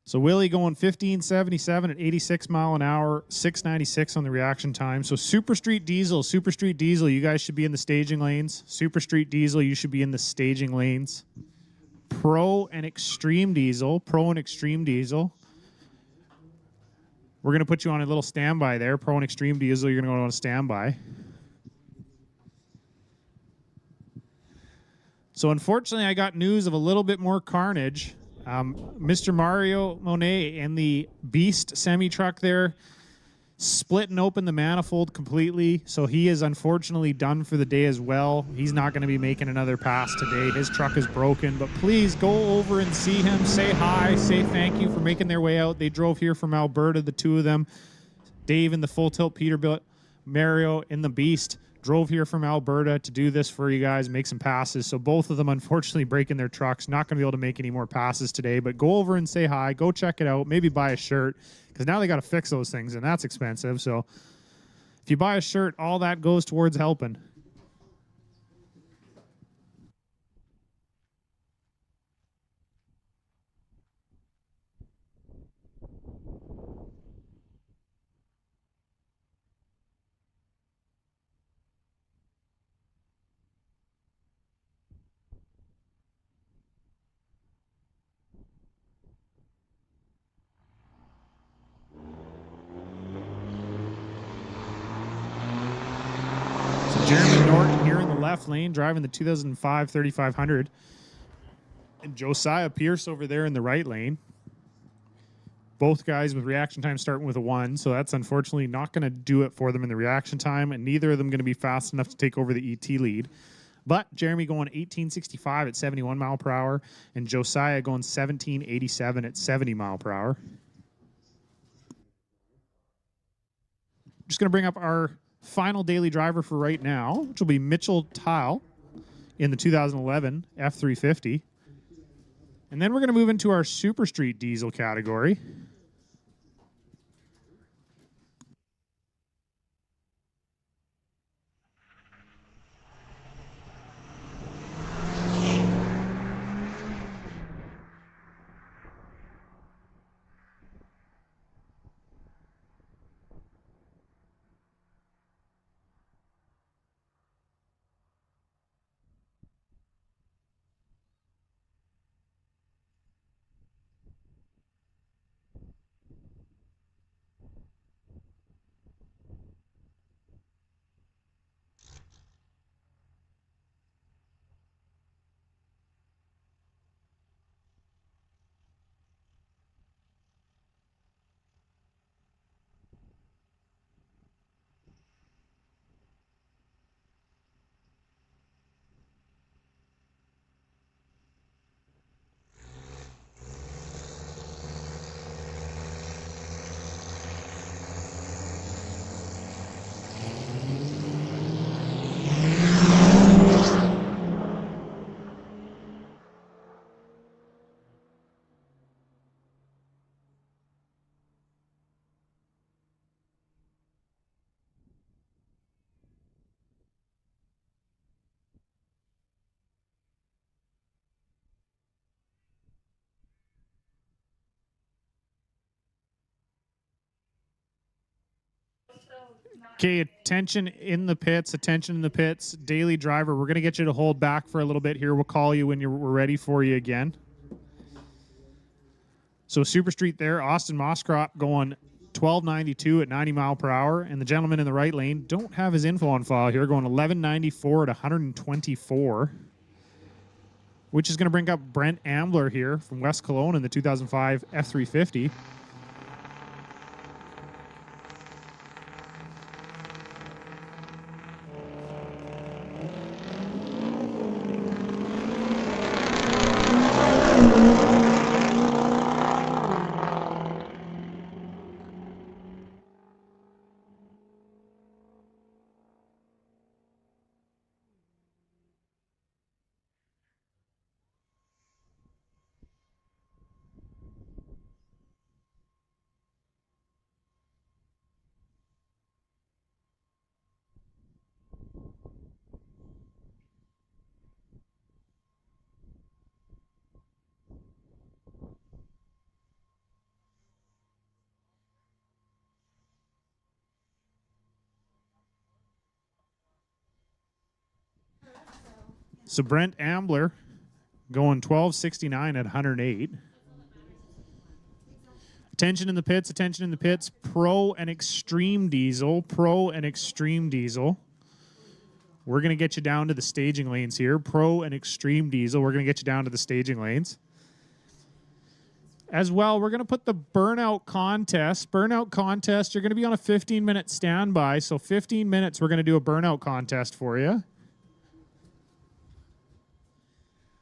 So Willie going 15.77 at 86 mile an hour, 6.96 on the reaction time. So Super Street Diesel, you guys should be in the staging lanes. Super Street Diesel, you should be in the staging lanes. Pro and Extreme Diesel. We're going to put you on a little standby there. Pro and Extreme Diesel, you're going to go on a standby. So unfortunately, I got news of a little bit more carnage. Mr. Mario Monet and the Beast semi-truck there splitting open the manifold completely. So he is unfortunately done for the day as well. He's not going to be making another pass today. His truck is broken. But please go over and see him. Say hi. Say thank you for making their way out. They drove here from Alberta, the two of them. Dave in the Full Tilt Peterbilt, Mario in the Beast. Drove here from Alberta to do this for you guys, make some passes. So both of them, unfortunately, breaking their trucks. Not going to be able to make any more passes today, but go over and say hi. Go check it out. Maybe buy a shirt because now they got to fix those things, and that's expensive. So if you buy a shirt, all that goes towards helping. left lane driving the 2005 3500. And Josiah Pierce over there in the right lane. Both guys with reaction time starting with a 1, so that's unfortunately not going to do it for them in the reaction time, and neither of them going to be fast enough to take over the ET lead. But Jeremy going 1865 at 71 mile per hour, and Josiah going 1787 at 70 mile per hour. Just going to bring up our final daily driver for right now, which will be Mitchell Tile in the 2011 F350. And then we're going to move into our Super Street Diesel category. Okay, attention in the pits, attention in the pits. Daily driver, we're going to get you to hold back for a little bit here. We'll call you when we're ready for you again. So Super Street there, Austin Moscrop going 1292 at 90 mile per hour. And the gentleman in the right lane, don't have his info on file here, going 1194 at 124. Which is going to bring up Brent Ambler here from West Kelowna in the 2005 F350. So Brent Ambler going 1269 at 108. Attention in the pits, attention in the pits. Pro and Extreme Diesel, Pro and Extreme Diesel. We're going to get you down to the staging lanes here. Pro and Extreme Diesel, we're going to get you down to the staging lanes. As well, we're going to put the Burnout contest. Burnout contest, you're going to be on a 15-minute standby. So 15 minutes, we're going to do a Burnout contest for you.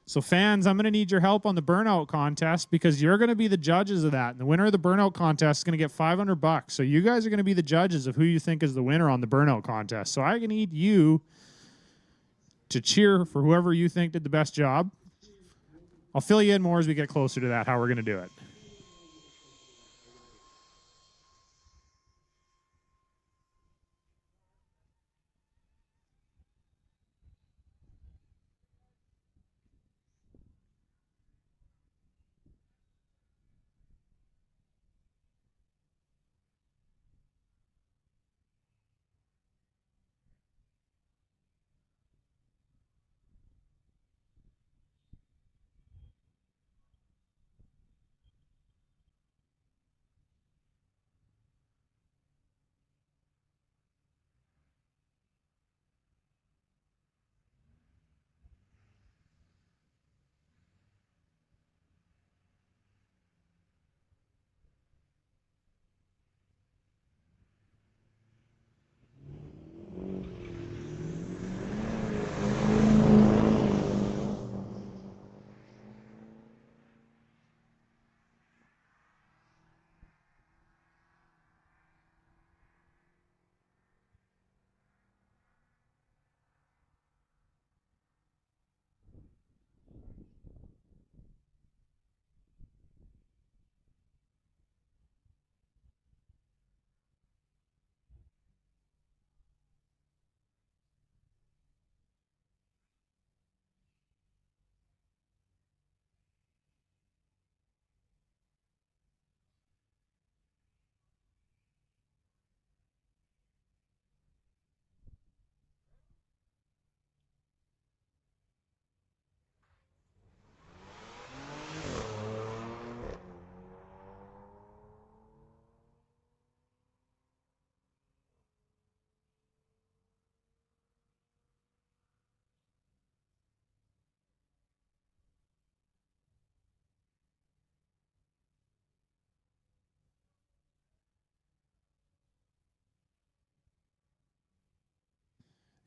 So fans, I'm going to need your help on the Burnout contest because you're going to be the judges of that. And the winner of the Burnout contest is going to get $500. So you guys are going to be the judges of who you think is the winner on the Burnout contest. So I need you to cheer for whoever you think did the best job. I'll fill you in more as we get closer to that, how we're going to do it.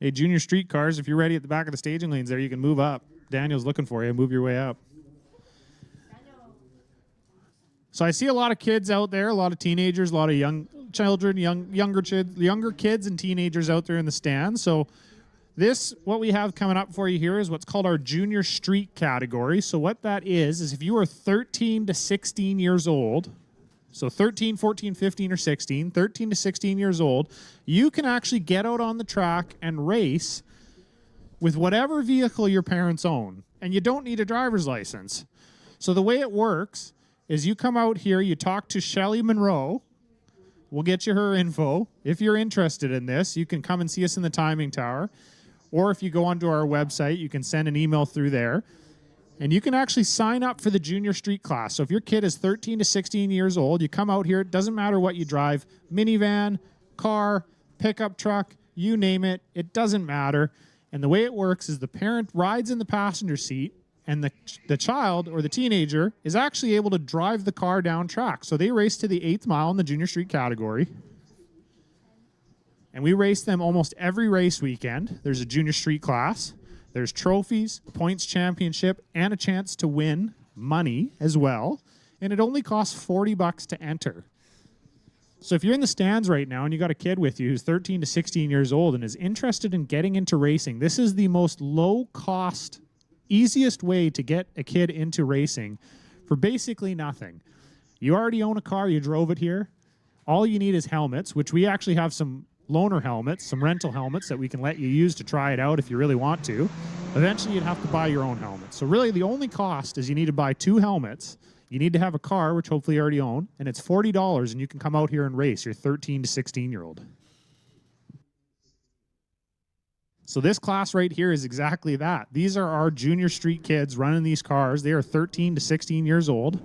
Hey, junior street cars, if you're ready at the back of the staging lanes there, you can move up. Daniel's looking for you. Move your way up. So I see a lot of kids out there, a lot of teenagers, a lot of young children, younger kids and teenagers out there in the stands. So what we have coming up for you here is what's called our junior street category. So what that is if you are 13 to 16 years old, so 13, 14, 15, or 16, 13 to 16 years old, you can actually get out on the track and race with whatever vehicle your parents own. And you don't need a driver's license. So the way it works is you come out here, you talk to Shelly Monroe. We'll get you her info. If you're interested in this, you can come and see us in the timing tower. Or if you go onto our website, you can send an email through there. And you can actually sign up for the junior street class. So if your kid is 13 to 16 years old, you come out here. It doesn't matter what you drive. Minivan, car, pickup truck, you name it. It doesn't matter. And the way it works is the parent rides in the passenger seat, and the child or the teenager is actually able to drive the car down track. So they race to the 8th mile in the junior street category. And we race them almost every race weekend. There's a junior street class. There's trophies, points championship, and a chance to win money as well. And it only costs $40 to enter. So if you're in the stands right now and you got a kid with you who's 13 to 16 years old and is interested in getting into racing, this is the most low-cost, easiest way to get a kid into racing for basically nothing. You already own a car, you drove it here. All you need is helmets, which we actually have some loaner helmets, some rental helmets that we can let you use to try it out if you really want to. Eventually, you'd have to buy your own helmet. So really, the only cost is you need to buy 2 helmets. You need to have a car, which hopefully you already own, and it's $40, and you can come out here and race your 13 to 16-year-old. So this class right here is exactly that. These are our junior street kids running these cars. They are 13 to 16 years old,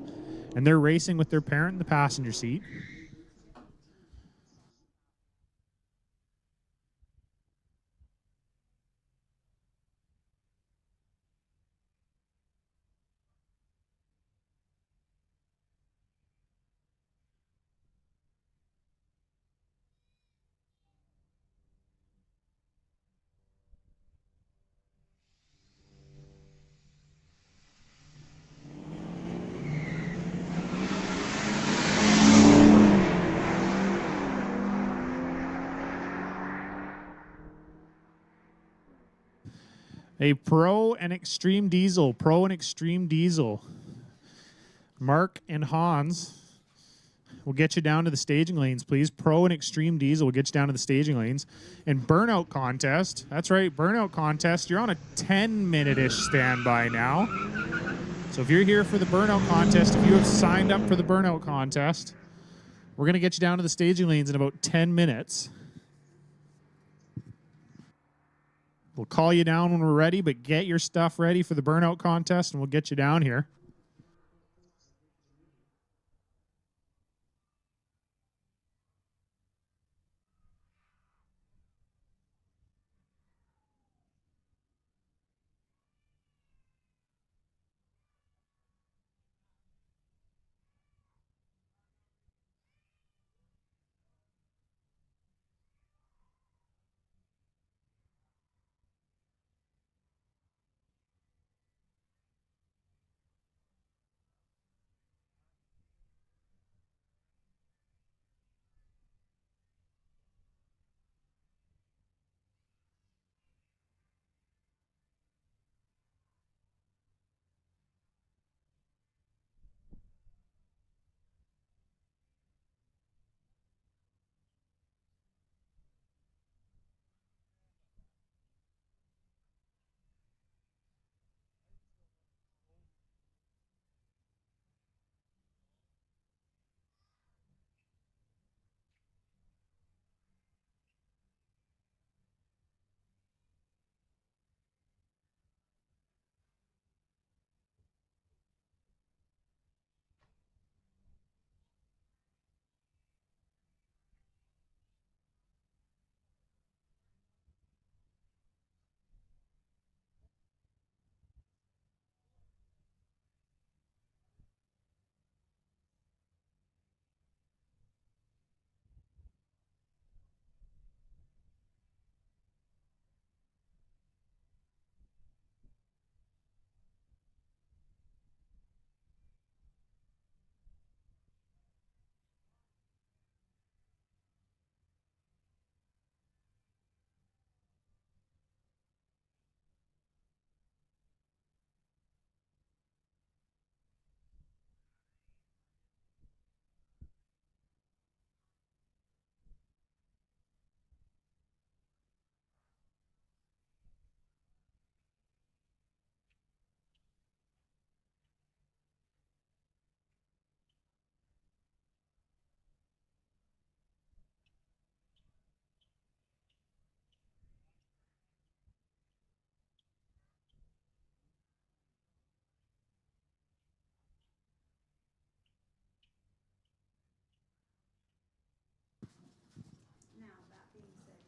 and they're racing with their parent in the passenger seat. A Pro and Extreme Diesel. Pro and Extreme Diesel. Mark and Hans will get you down to the staging lanes, please. Pro and Extreme Diesel will get you down to the staging lanes. And Burnout Contest. That's right, Burnout Contest. You're on a 10-minute-ish standby now. So if you're here for the Burnout Contest, if you have signed up for the Burnout Contest, we're going to get you down to the staging lanes in about 10 minutes. We'll call you down when we're ready, but get your stuff ready for the Burnout Contest, and we'll get you down here.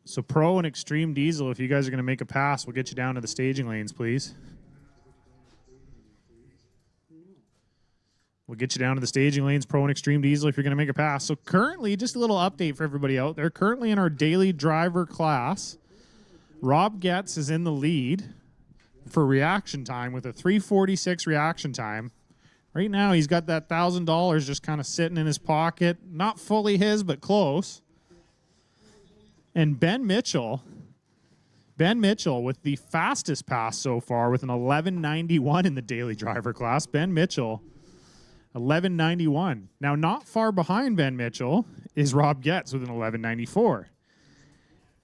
So Pro and Extreme Diesel, if you guys are going to make a pass, we'll get you down to the staging lanes, please. We'll get you down to the staging lanes, Pro and Extreme Diesel, if you're going to make a pass. So currently, just a little update for everybody out there. Currently in our daily driver class, Rob Getz is in the lead for reaction time with a 3:46 reaction time. Right now, he's got that $1,000 just kind of sitting in his pocket. Not fully his, but close. And Ben Mitchell with the fastest pass so far with an 11:91 in the daily driver class. Ben Mitchell, 11:91. Now, not far behind Ben Mitchell is Rob Getz with an 11:94.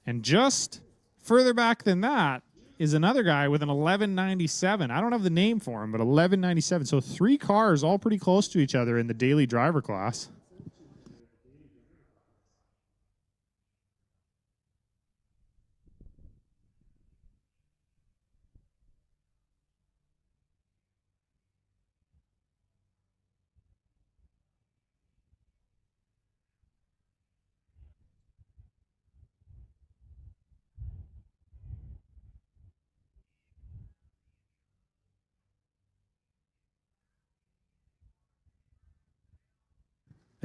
And just further back than that is another guy with an 11:97. I don't have the name for him, but 11:97. So 3 cars all pretty close to each other in the daily driver class.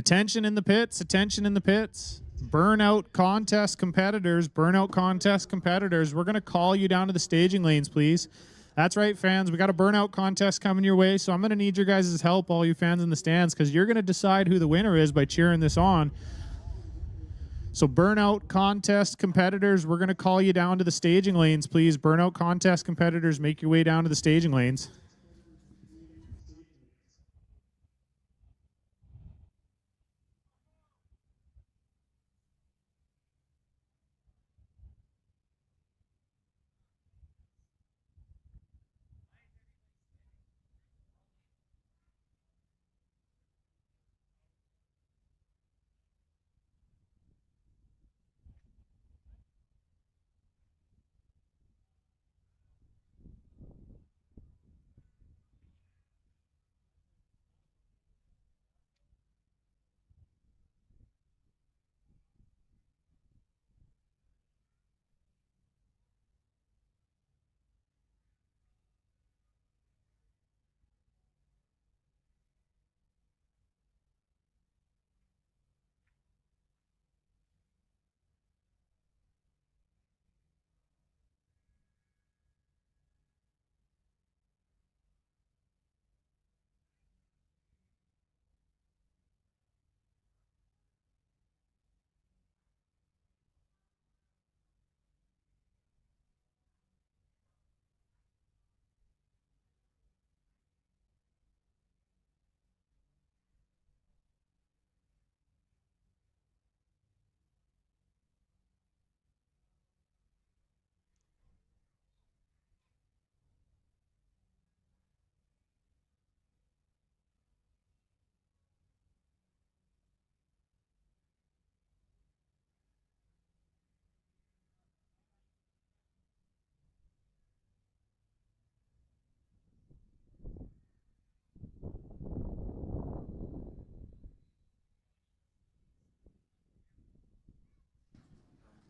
Attention in the pits, attention in the pits. Burnout contest competitors, we're going to call you down to the staging lanes, please. That's right, fans. We got a burnout contest coming your way, so I'm going to need your guys' help, all you fans in the stands, because you're going to decide who the winner is by cheering this on. So burnout contest competitors, we're going to call you down to the staging lanes, please. Burnout contest competitors, make your way down to the staging lanes.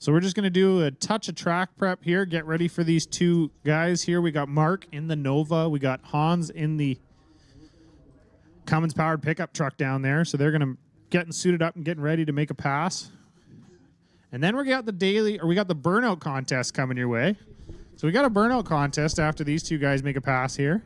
So we're just going to do a touch of track prep here. Get ready for these 2 guys here. We got Mark in the Nova. We got Hans in the Cummins-powered pickup truck down there. So they're going to getting suited up and getting ready to make a pass. And then we got the burnout contest coming your way. So we got a burnout contest after these 2 guys make a pass here.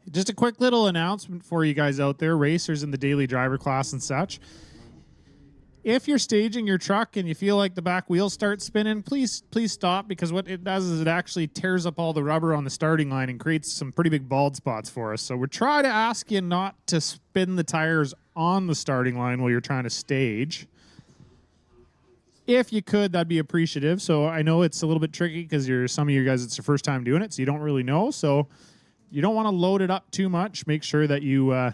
Just a quick little announcement for you guys out there, racers in the daily driver class and such. If you're staging your truck and you feel like the back wheels start spinning, please stop, because what it does is it actually tears up all the rubber on the starting line and creates some pretty big bald spots for us. So we're trying to ask you not to spin the tires on the starting line while you're trying to stage. If you could, that'd be appreciative. So I know it's a little bit tricky because some of you guys, it's your first time doing it, so you don't really know. So you don't want to load it up too much. Make sure that you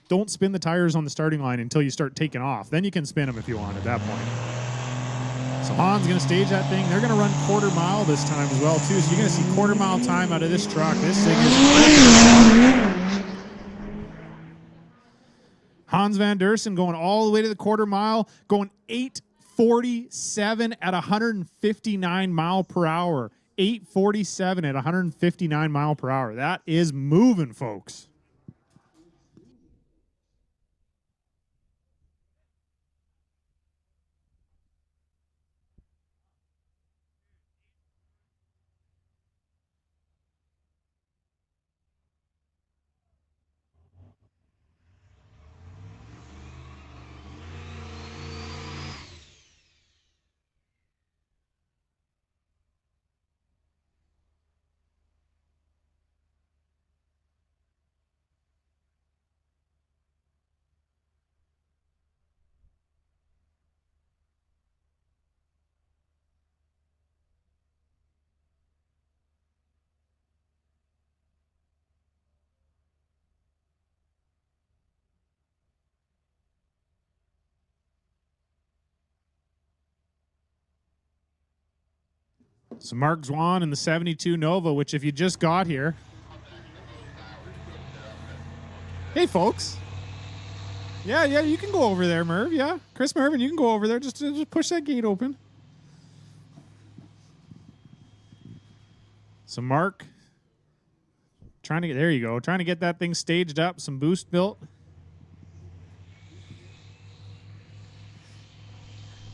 don't spin the tires on the starting line until you start taking off. Then you can spin them if you want at that point. So Han's going to stage that thing. They're going to run quarter mile this time as well, too. So you're going to see quarter mile time out of this truck. This thing is... Hans van Dersen going all the way to the quarter mile, going 8:47 at 159 mile per hour. 8:47 at 159 mile per hour. That is moving, folks. So Mark Zwan in the 72 Nova, which if you just got here. Hey, folks. Yeah, you can go over there, Merv. Yeah, Chris Mervin, you can go over there. Just push that gate open. So Mark, trying to get that thing staged up, some boost built.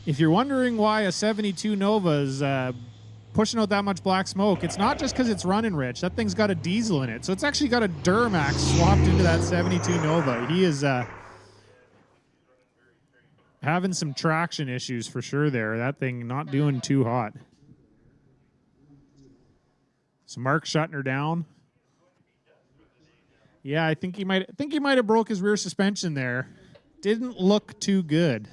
If you're wondering why a 72 Nova is pushing out that much black smoke, it's not just because it's running rich. That thing's got a diesel in it. So it's actually got a Duramax swapped into that 72 Nova. He is having some traction issues for sure there. That thing not doing too hot. So Mark shutting her down. Yeah, I think he might have broke his rear suspension there. Didn't look too good.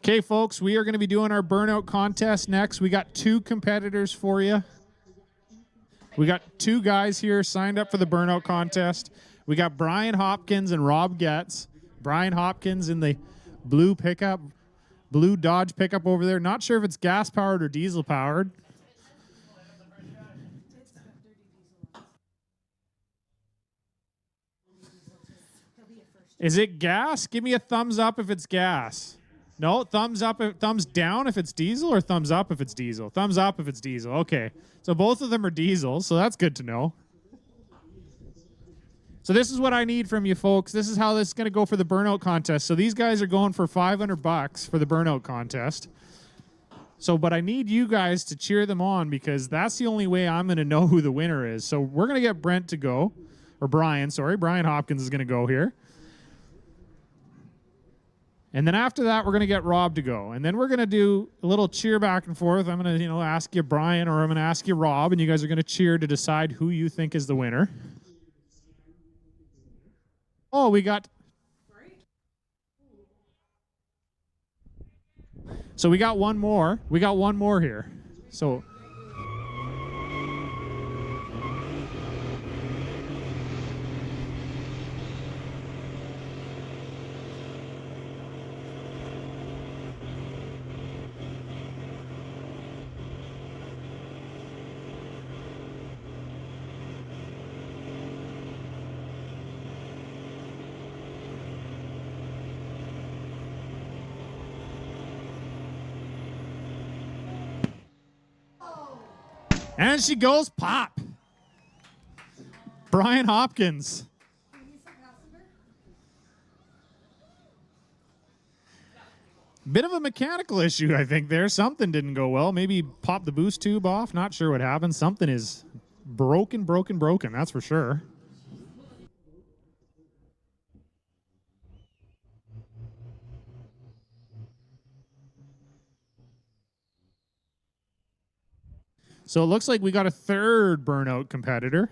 Okay, folks, we are going to be doing our burnout contest next. We got 2 competitors for you. We got 2 guys here signed up for the burnout contest. We got Brian Hopkins and Rob Getz. Brian Hopkins in the blue Dodge pickup over there. Not sure if it's gas-powered or diesel-powered. Is it gas? Give me a thumbs up if it's gas. No, thumbs down if it's diesel, or thumbs up if it's diesel? Thumbs up if it's diesel. Okay. So both of them are diesel, so that's good to know. So this is what I need from you folks. This is how this is going to go for the burnout contest. So these guys are going for $500 for the burnout contest. So, but I need you guys to cheer them on, because that's the only way I'm going to know who the winner is. So we're going to get Brent to go, or Brian, sorry. Brian Hopkins is going to go here. And then after that, we're going to get Rob to go. And then we're going to do a little cheer back and forth. I'm going to, ask you Brian, or I'm going to ask you Rob, and you guys are going to cheer to decide who you think is the winner. Oh, we got... So we got one more. We got one more here. So... And she goes pop. Brian Hopkins. Bit of a mechanical issue, I think, there. Something didn't go well. Maybe pop the boost tube off. Not sure what happened. Something is broken. That's for sure. So it looks like we got a third Burnout competitor.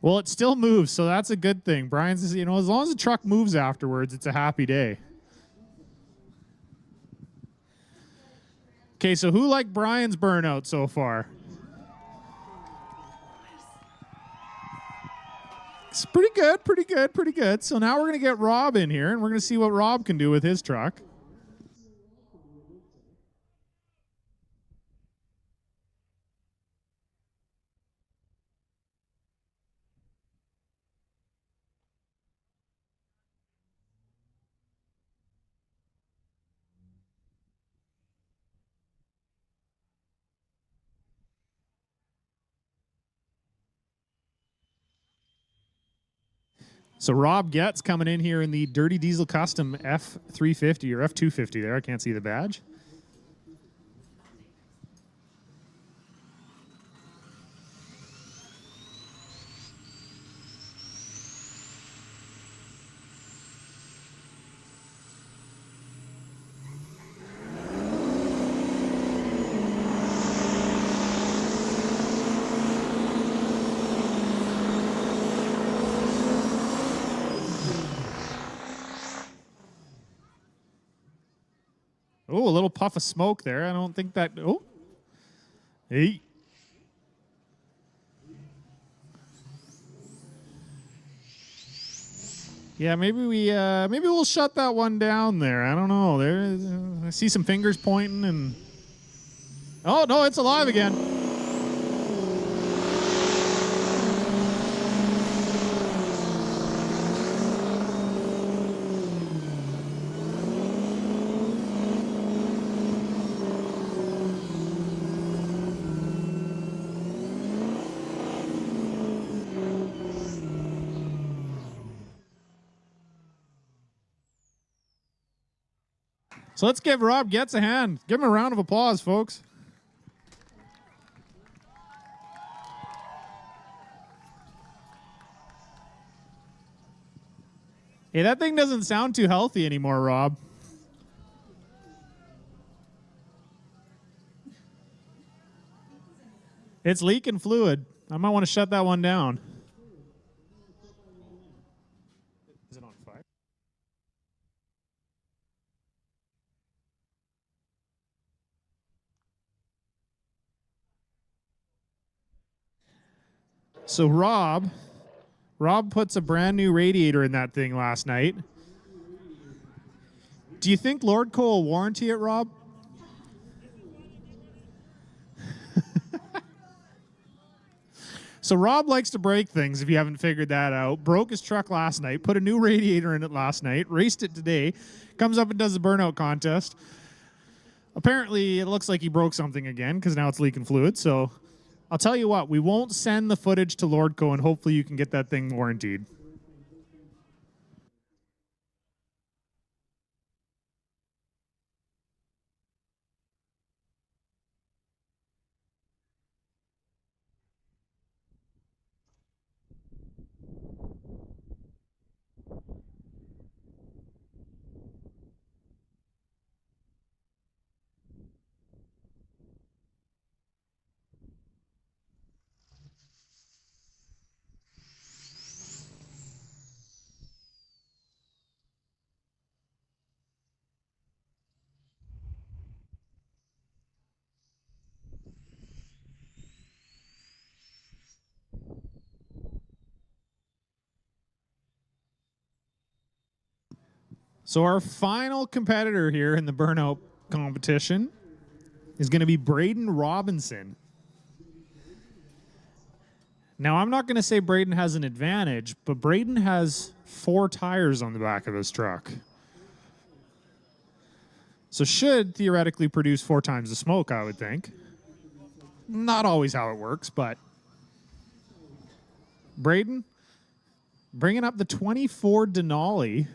Well, it still moves, so that's a good thing. Brian's, as long as the truck moves afterwards, it's a happy day. Okay, so who liked Brian's Burnout so far? It's pretty good. So now we're going to get Rob in here, and we're going to see what Rob can do with his truck. So Rob Getz coming in here in the Dirty Diesel Custom F350 or F250 there. I can't see the badge. Oh, a little puff of smoke there. I don't think that... Oh. Hey. Yeah, maybe we'll shut that one down there. I don't know. I see some fingers pointing and... Oh, no, it's alive again. So let's give Rob Getz a hand. Give him a round of applause, folks. Hey, that thing doesn't sound too healthy anymore, Rob. It's leaking fluid. I might want to shut that one down. Is it on fire? So Rob puts a brand new radiator in that thing last night. Do you think Lordco will warranty it, Rob? So Rob likes to break things, if you haven't figured that out. Broke his truck last night, put a new radiator in it last night, raced it today, comes up and does the Burnout contest. Apparently, it looks like he broke something again because now it's leaking fluid. So I'll tell you what, we won't send the footage to Lordco, and hopefully you can get that thing warrantied. So our final competitor here in the Burnout competition is going to be Braden Robinson. Now, I'm not going to say Braden has an advantage, but Braden has 4 tires on the back of his truck. So should theoretically produce 4 times the smoke, I would think. Not always how it works, but Braden bringing up the 24 Denali.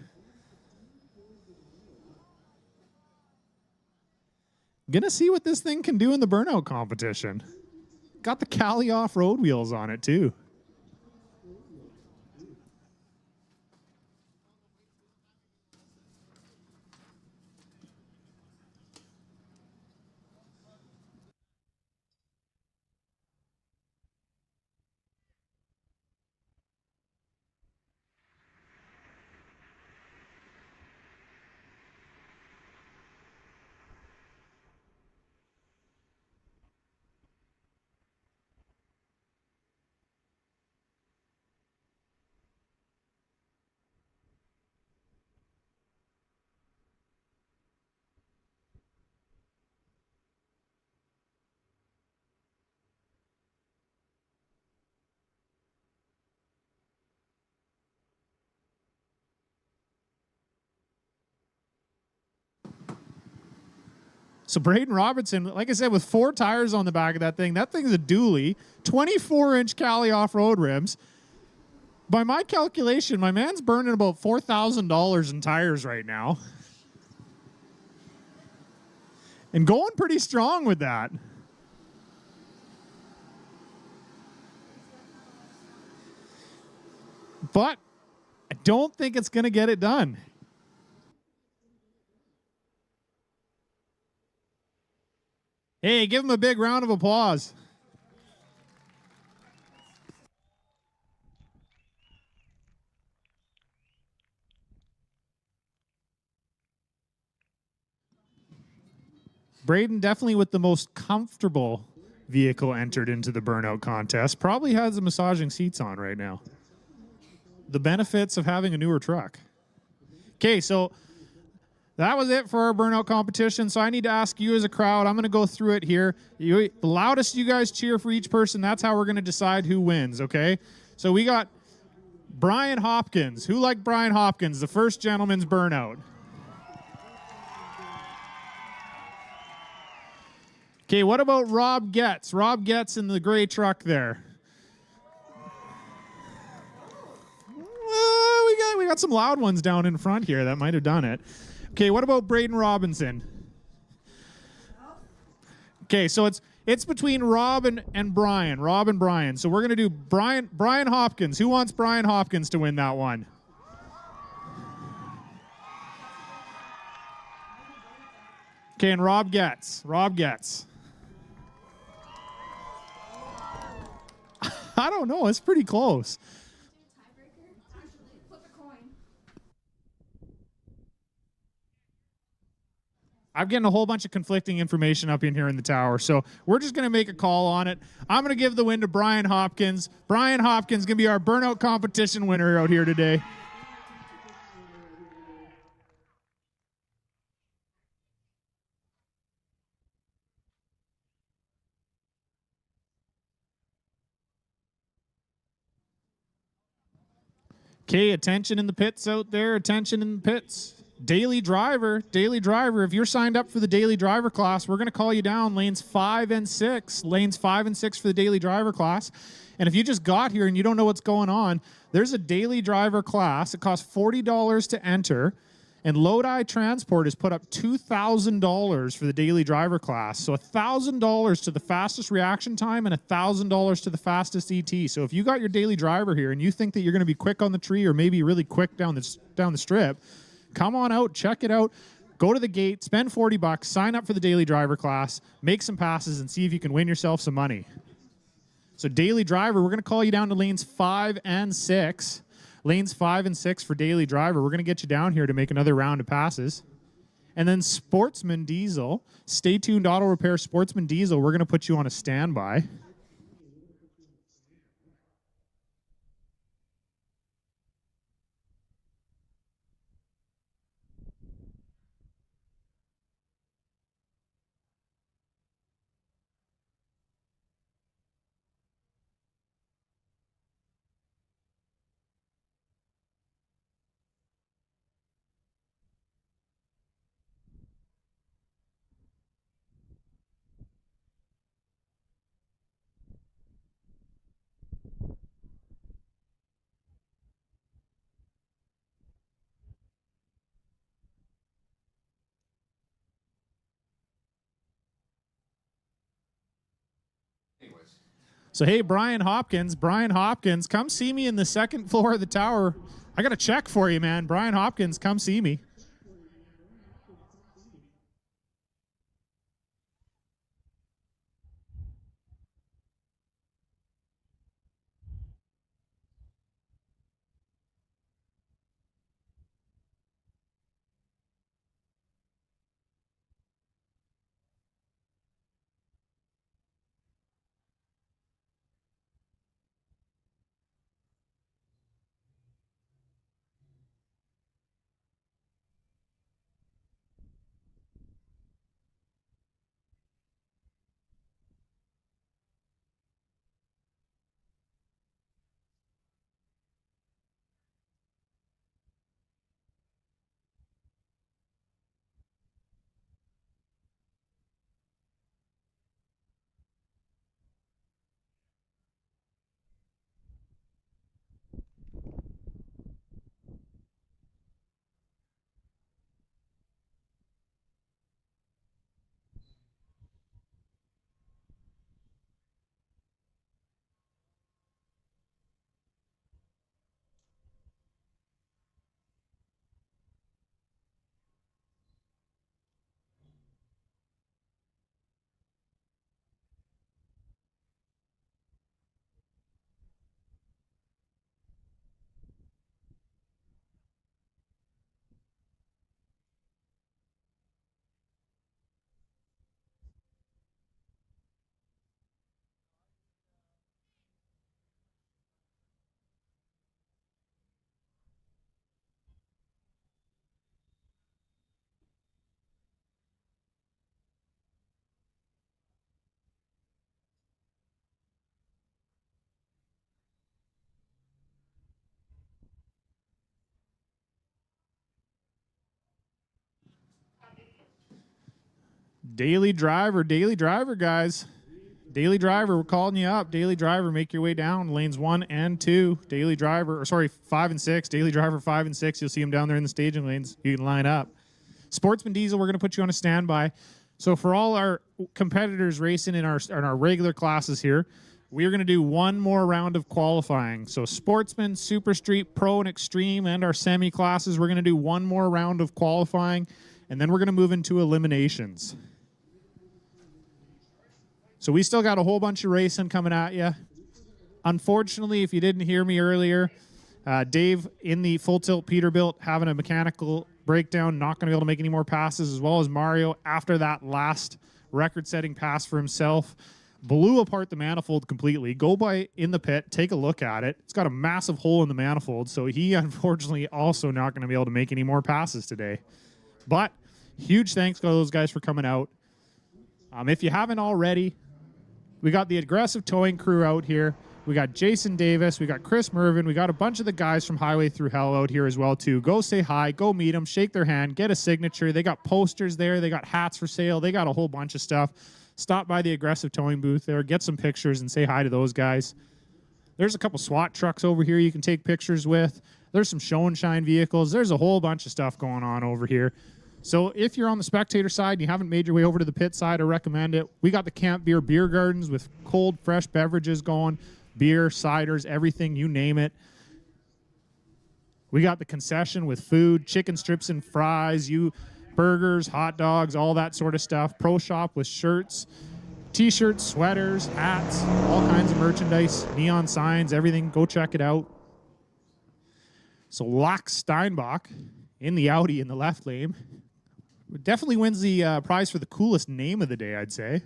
Gonna see what this thing can do in the burnout competition. Got the Cali off-road wheels on it too. So Braden Robertson, like I said, with 4 tires on the back of that thing's a dually, 24-inch Cali off-road rims. By my calculation, my man's burning about $4,000 in tires right now. And going pretty strong with that. But I don't think it's going to get it done. Hey, give him a big round of applause. Braden definitely with the most comfortable vehicle entered into the burnout contest. Probably has the massaging seats on right now. The benefits of having a newer truck. Okay, so that was it for our burnout competition. So I need to ask you as a crowd, I'm going to go through it here. The loudest you guys cheer for each person, that's how we're going to decide who wins, okay? So we got Brian Hopkins. Who liked Brian Hopkins, the first gentleman's burnout? Okay, what about Rob Getz? Rob Getz in the gray truck there. We got some loud ones down in front here that might have done it. Okay, what about Braden Robinson? Okay, so it's between Rob and Brian. Rob and Brian. So we're going to do Brian Hopkins. Who wants Brian Hopkins to win that one? Okay, and Rob Getz. Rob Getz. I don't know. It's pretty close. I'm getting a whole bunch of conflicting information up in here in the tower, so we're just going to make a call on it. I'm going to give the win to Brian Hopkins. Brian Hopkins going to be our burnout competition winner out here today. Okay, attention in the pits out there. Attention in the pits. Daily driver, if you're signed up for the daily driver class, we're going to call you down lanes 5 and 6. Lanes 5 and 6 for the daily driver class. And if you just got here and you don't know what's going on, there's a daily driver class. It costs $40 to enter. And Lodi Transport has put up $2,000 for the daily driver class. So $1,000 to the fastest reaction time and $1,000 to the fastest ET. So if you got your daily driver here and you think that you're going to be quick on the tree or maybe really quick down the strip, come on out, check it out, go to the gate, spend $40, sign up for the daily driver class, make some passes, and see if you can win yourself some money. So daily driver, we're going to call you down to lanes 5 and 6. Lanes 5 and 6 for daily driver. We're going to get you down here to make another round of passes. And then Sportsman Diesel, stay tuned, auto repair Sportsman Diesel, we're going to put you on a standby. So, hey, Brian Hopkins, come see me in the second floor of the tower. I got a check for you, man. Brian Hopkins, come see me. Daily driver, guys. Daily driver, we're calling you up. Daily driver, make your way down lanes 1 and 2. Daily driver, or sorry, 5 and 6. Daily driver 5 and 6. You'll see them down there in the staging lanes. You can line up. Sportsman Diesel, we're going to put you on a standby. So for all our competitors racing in our regular classes here, we are going to do one more round of qualifying. So Sportsman, Super Street, Pro and Extreme, and our semi classes, we're going to do one more round of qualifying, and then we're going to move into eliminations. So we still got a whole bunch of racing coming at you. Unfortunately, if you didn't hear me earlier, Dave in the Full Tilt Peterbilt having a mechanical breakdown, not going to be able to make any more passes, as well as Mario after that last record-setting pass for himself. Blew apart the manifold completely. Go by in the pit, take a look at it. It's got a massive hole in the manifold, so he unfortunately also not going to be able to make any more passes today. But huge thanks to those guys for coming out. If you haven't already, we got the aggressive towing crew out here. We got Jason Davis. We got Chris Mervin. We got a bunch of the guys from Highway Through Hell out here as well, too. Go say hi. Go meet them. Shake their hand. Get a signature. They got posters there. They got hats for sale. They got a whole bunch of stuff. Stop by the aggressive towing booth there. Get some pictures and say hi to those guys. There's a couple SWAT trucks over here you can take pictures with. There's some show and shine vehicles. There's a whole bunch of stuff going on over here. So if you're on the spectator side and you haven't made your way over to the pit side, I recommend it. We got the Camp Beer beer gardens with cold, fresh beverages going, beer, ciders, everything, you name it. We got the concession with food, chicken strips and fries, burgers, hot dogs, all that sort of stuff. Pro shop with shirts, t-shirts, sweaters, hats, all kinds of merchandise, neon signs, everything. Go check it out. So Lach Steinbach in the Audi in the left lane definitely wins the prize for the coolest name of the day, I'd say.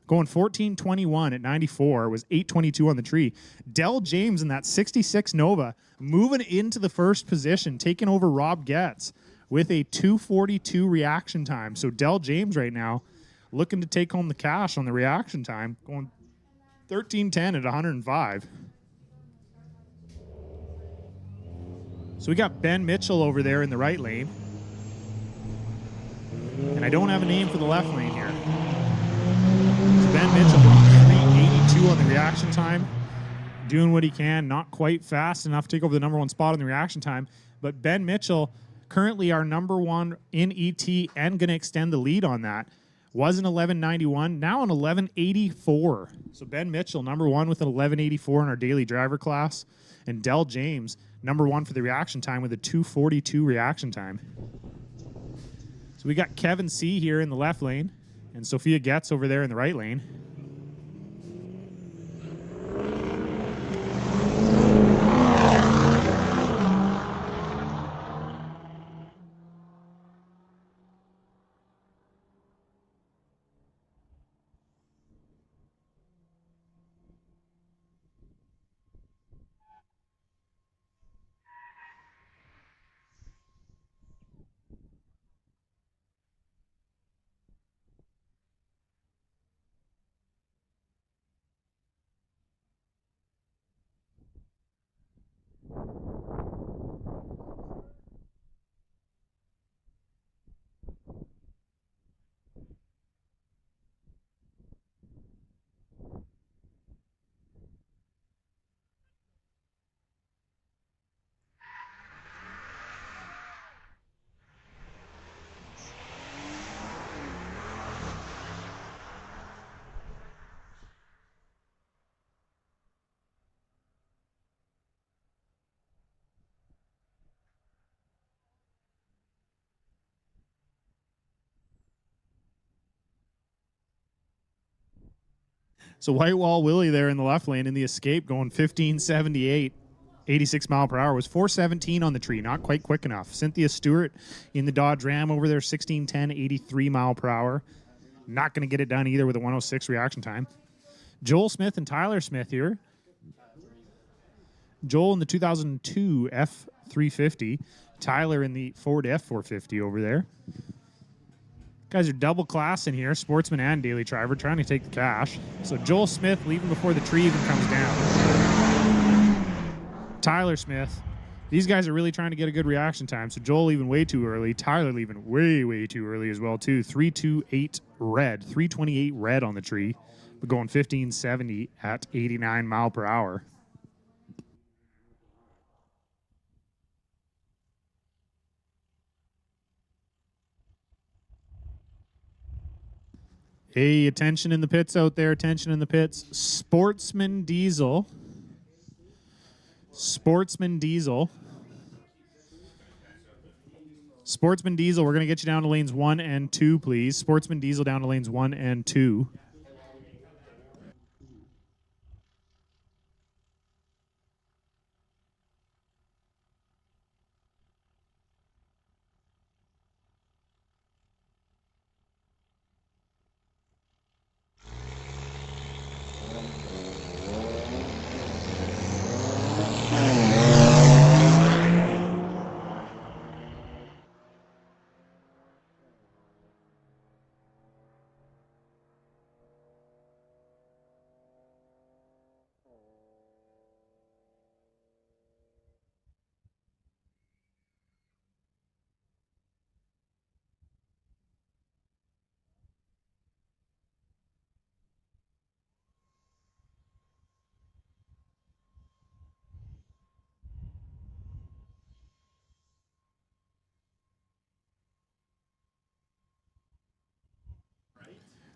Going 14:21 at 94, was 8:22 on the tree. Del James in that 66 Nova, moving into the first position, taking over Rob Getz with a 2:42 reaction time. So Del James right now looking to take home the cash on the reaction time, going 13:10 at 105. So we got Ben Mitchell over there in the right lane. And I don't have a name for the left lane here. So Ben Mitchell going 3:82 on the reaction time. Doing what he can, not quite fast enough to take over the number one spot on the reaction time. But Ben Mitchell, currently our number one in ET and going to extend the lead on that. Was an 1191, now an 1184. So Ben Mitchell, number one with an 1184 in our daily driver class. And Del James, number one for the reaction time with a 242 reaction time. So we got Kevin C here in the left lane and Sophia Getz over there in the right lane. So Whitewall Willie there in the left lane in the Escape going 1578. 86 mile per hour was 417 on the tree, not quite quick enough. Cynthia Stewart in the Dodge Ram over there, 1610, 83 mile per hour. Not going to get it done either with a 106 reaction time. Joel Smith and Tyler Smith here. Joel in the 2002 F350. Tyler in the Ford F450 over there. Guys are double class in here, Sportsman and Daily Driver, trying to take the cash. So Joel Smith leaving before the tree even comes down. Tyler Smith. These guys are really trying to get a good reaction time. So Joel leaving way too early. Tyler leaving way, way too early as well, too. 328 red. 328 red on the tree. But going 1570 at 89 mile per hour. Hey, attention in the pits out there. Attention in the pits. Sportsman Diesel. Sportsman Diesel. Sportsman Diesel, we're going to get you down to lanes 1 and 2, please. Sportsman Diesel down to lanes 1 and 2.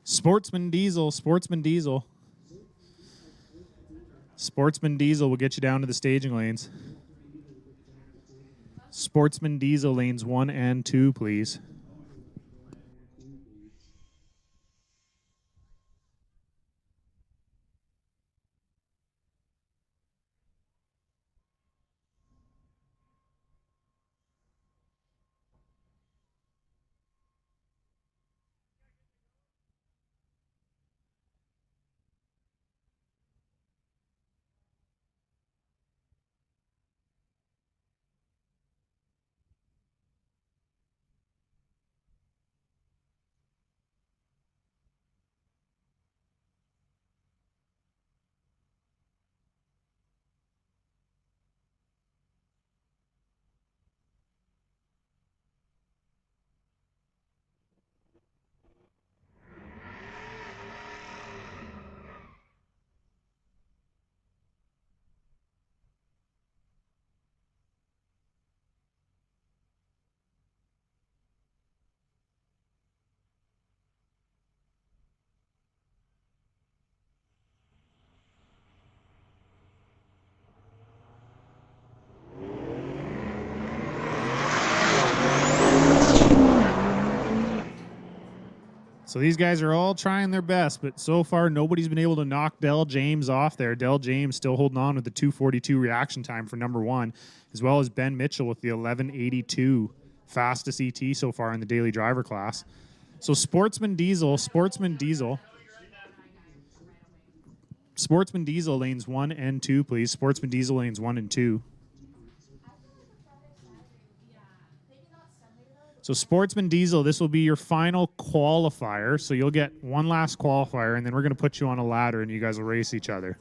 Sportsman Diesel, Sportsman Diesel. Sportsman Diesel will get you down to the staging lanes. Sportsman Diesel lanes 1 and 2, please. So these guys are all trying their best, but so far nobody's been able to knock Dell James off there. Dell James still holding on with the 2:42 reaction time for number 1, as well as Ben Mitchell with the 11:82 fastest ET so far in the daily driver class. So Sportsman Diesel lanes 1 and 2, please. Sportsman Diesel lanes 1 and 2. So Sportsman Diesel, this will be your final qualifier. So you'll get one last qualifier, and then we're going to put you on a ladder, and you guys will race each other.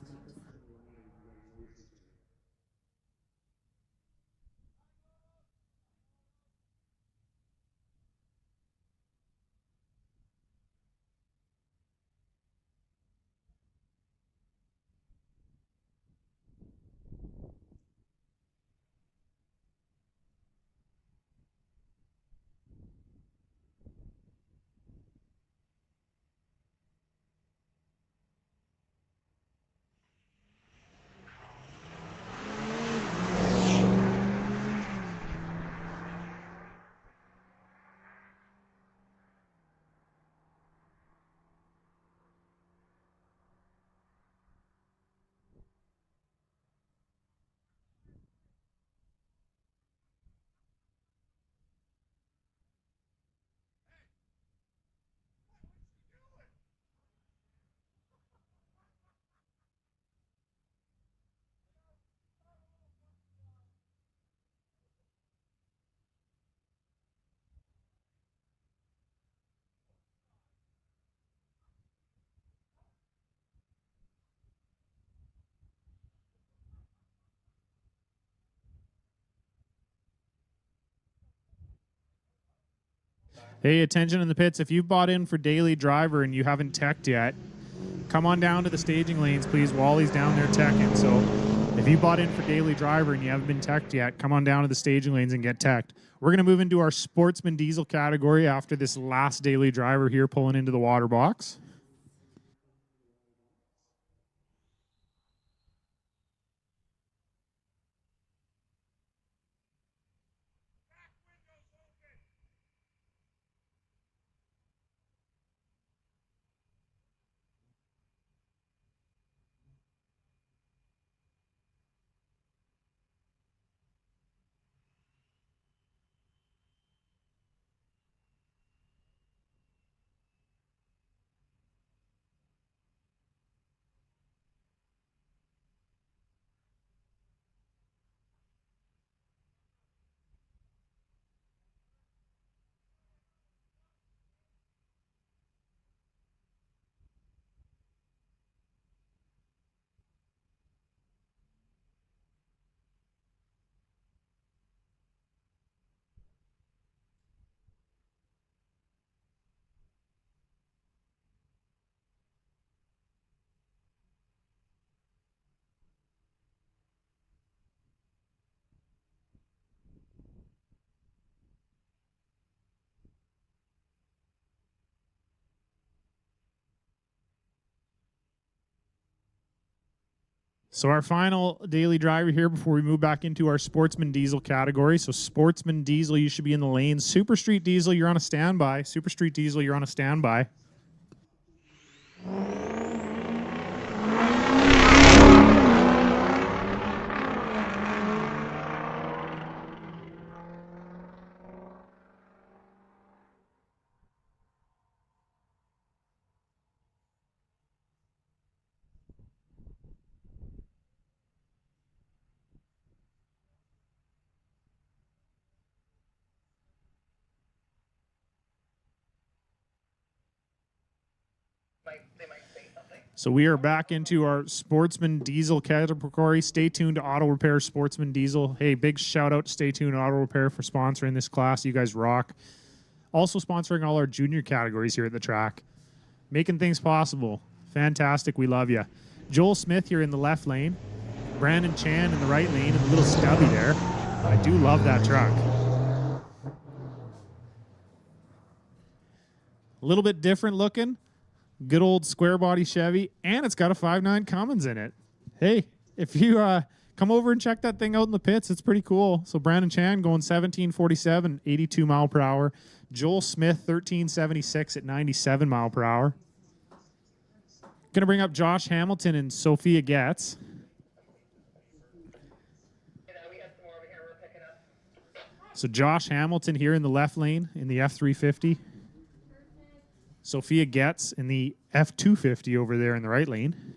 Hey, attention in the pits. If you've bought in for daily driver and you haven't teched yet, come on down to the staging lanes, please. Wally's down there teching. So if you bought in for daily driver and you haven't been teched yet, come on down to the staging lanes and get teched. We're going to move into our Sportsman Diesel category after this last daily driver here pulling into the water box. So our final daily driver here before we move back into our Sportsman Diesel category. So Sportsman Diesel, you should be in the lane. Super Street Diesel, you're on a standby. Super Street Diesel, you're on a standby. So we are back into our Sportsman Diesel category. Stay tuned to Auto Repair Sportsman Diesel. Hey, big shout out to Stay Tuned to Auto Repair for sponsoring this class. You guys rock. Also sponsoring all our junior categories here at the track. Making things possible. Fantastic. We love you. Joel Smith here in the left lane. Brandon Chan in the right lane and a little stubby there. I do love that truck. A little bit different looking. Good old square body Chevy, and it's got a 5.9 Cummins in it. Hey, if you come over and check that thing out in the pits, it's pretty cool. So Brandon Chan going 1747, 82 mile per hour. Joel Smith, 1376 at 97 mile per hour. Going to bring up Josh Hamilton and Sophia Getz. So Josh Hamilton here in the left lane in the F350. Sophia Getz in the F250 over there in the right lane.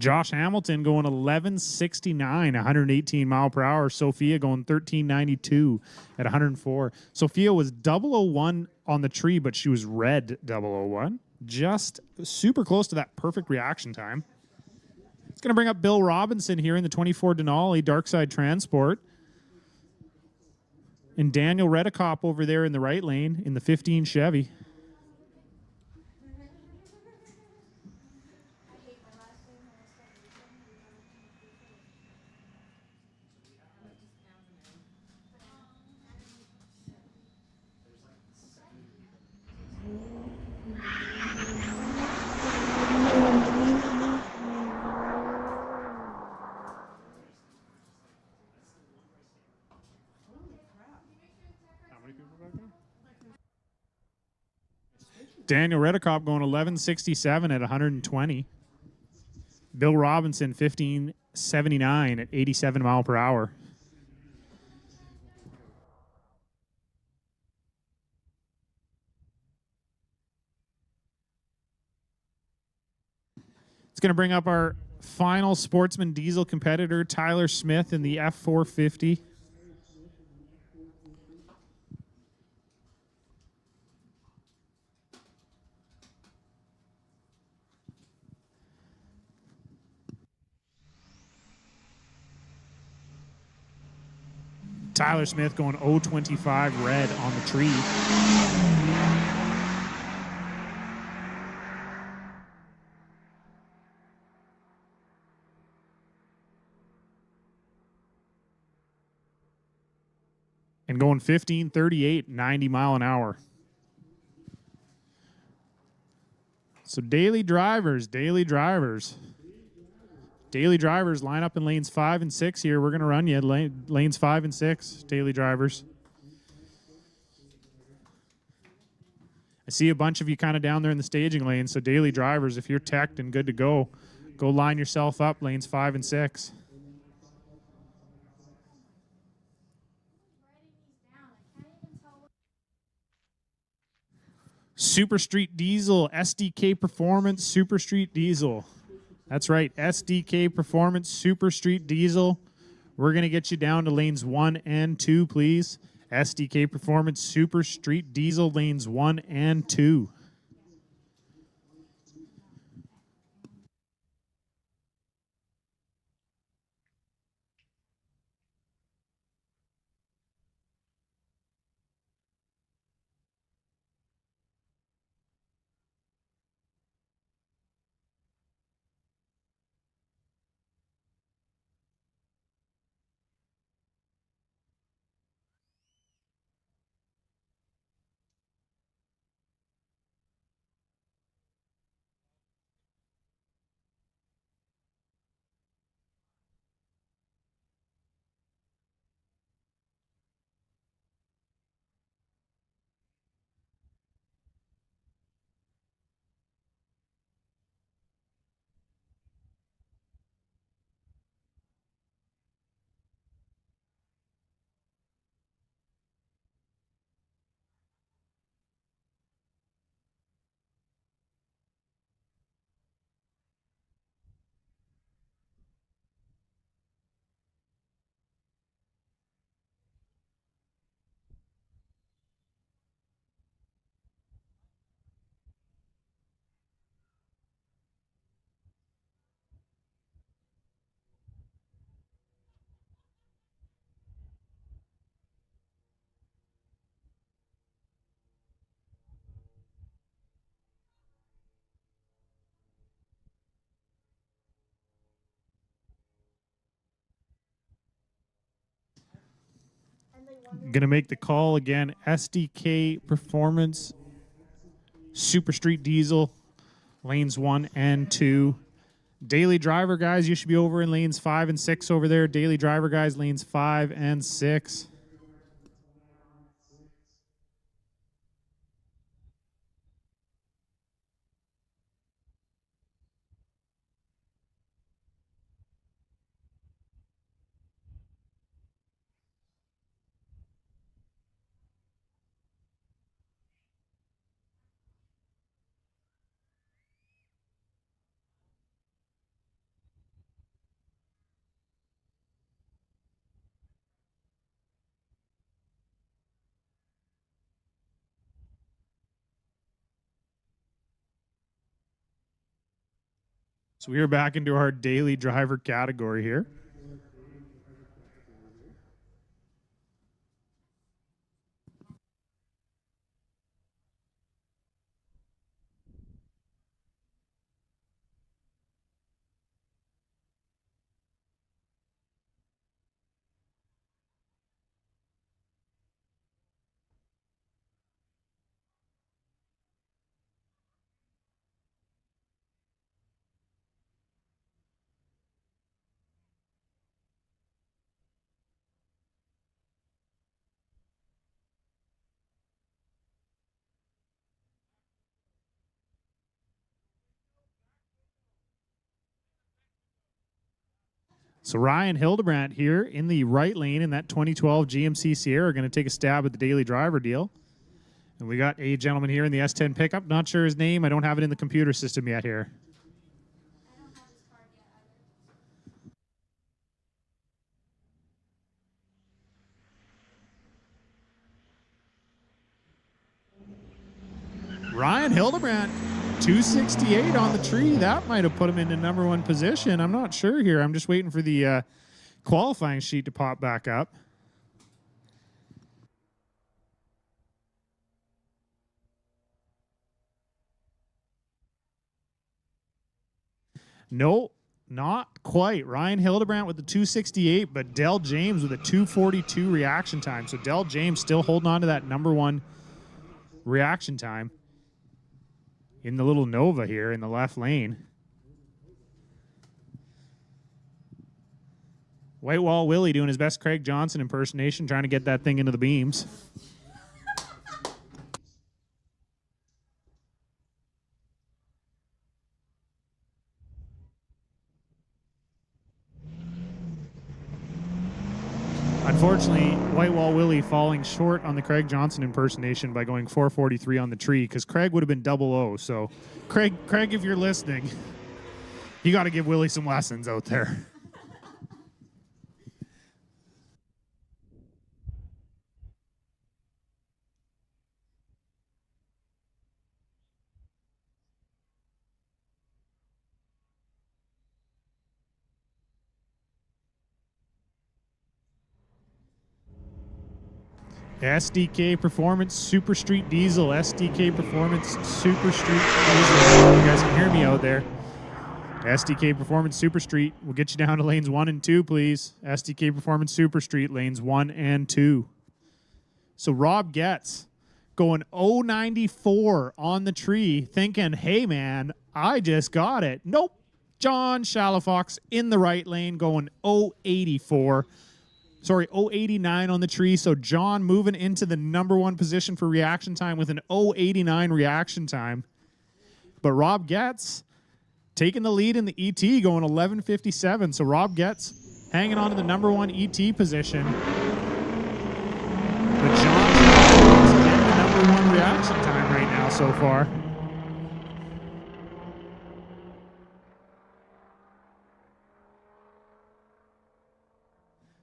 Josh Hamilton going 1169, 118 mile per hour. Sophia going 1392 at 104. Sophia was 001 on the tree, but she was red 001. Just super close to that perfect reaction time. It's going to bring up Bill Robinson here in the 24 Denali Darkside Transport. And Daniel Redekop over there in the right lane in the 15 Chevy. Daniel Redekop going 1167 at 120. Bill Robinson 1579 at 87 mile per hour. It's going to bring up our final Sportsman diesel competitor, Tyler Smith in the F450. Tyler Smith going 025 red on the tree. And going 1538, 90 mile an hour. So daily drivers line up in lanes 5 and 6 here. We're going to run you lanes 5 and 6, daily drivers. I see a bunch of you kind of down there in the staging lane. So daily drivers, if you're teched and good to go, go line yourself up lanes 5 and 6. Super Street Diesel, SDK Performance, Super Street Diesel. That's right, SDK Performance, Super Street Diesel. We're going to get you down to lanes 1 and 2, please. SDK Performance, Super Street Diesel, lanes 1 and 2. Gonna make the call again. SDK Performance Super Street Diesel, lanes 1 and 2. Daily driver guys, you should be over in lanes 5 and 6 over there. Daily driver guys, lanes 5 and 6. So we are back into our daily driver category here. So Ryan Hildebrandt here in the right lane in that 2012 GMC Sierra going to take a stab at the daily driver deal. And we got a gentleman here in the S10 pickup. Not sure his name. I don't have it in the computer system yet here. I don't have his card yet either. Ryan Hildebrandt, 268 on the tree. That might have put him into number 1 position. I'm not sure here. I'm just waiting for the qualifying sheet to pop back up. No, not quite. Ryan Hildebrandt with the 268, but Del James with a 242 reaction time. So Del James still holding on to that number 1 reaction time in the little Nova here in the left lane. Whitewall Willie doing his best Craig Johnson impersonation, trying to get that thing into the beams. Unfortunately, Whitewall Willie falling short on the Craig Johnson impersonation by going 443 on the tree, because Craig would have been 00. So, Craig, if you're listening, you got to give Willie some lessons out there. SDK Performance Super Street Diesel. SDK Performance Super Street Diesel. You guys can hear me out there. SDK Performance Super Street. We'll get you down to lanes 1 and 2, please. SDK Performance Super Street, lanes 1 and 2. So Rob Getz going 094 on the tree, thinking, hey, man, I just got it. Nope. John Shalafox in the right lane going 084. Sorry, 089 on the tree. So John moving into the number 1 position for reaction time with an 089 reaction time. But Rob Getz taking the lead in the ET, going 1157. So Rob Getz hanging on to the number 1 ET position. But John's getting the number 1 reaction time right now so far.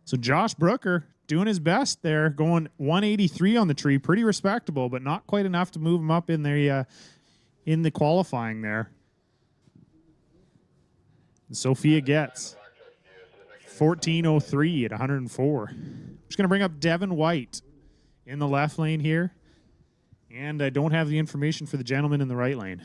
So Josh Brooker doing his best there, going 183 on the tree, pretty respectable, but not quite enough to move him up in the qualifying there. And Sophia gets 1403 at 104. I'm just going to bring up Devin White in the left lane here, and I don't have the information for the gentleman in the right lane.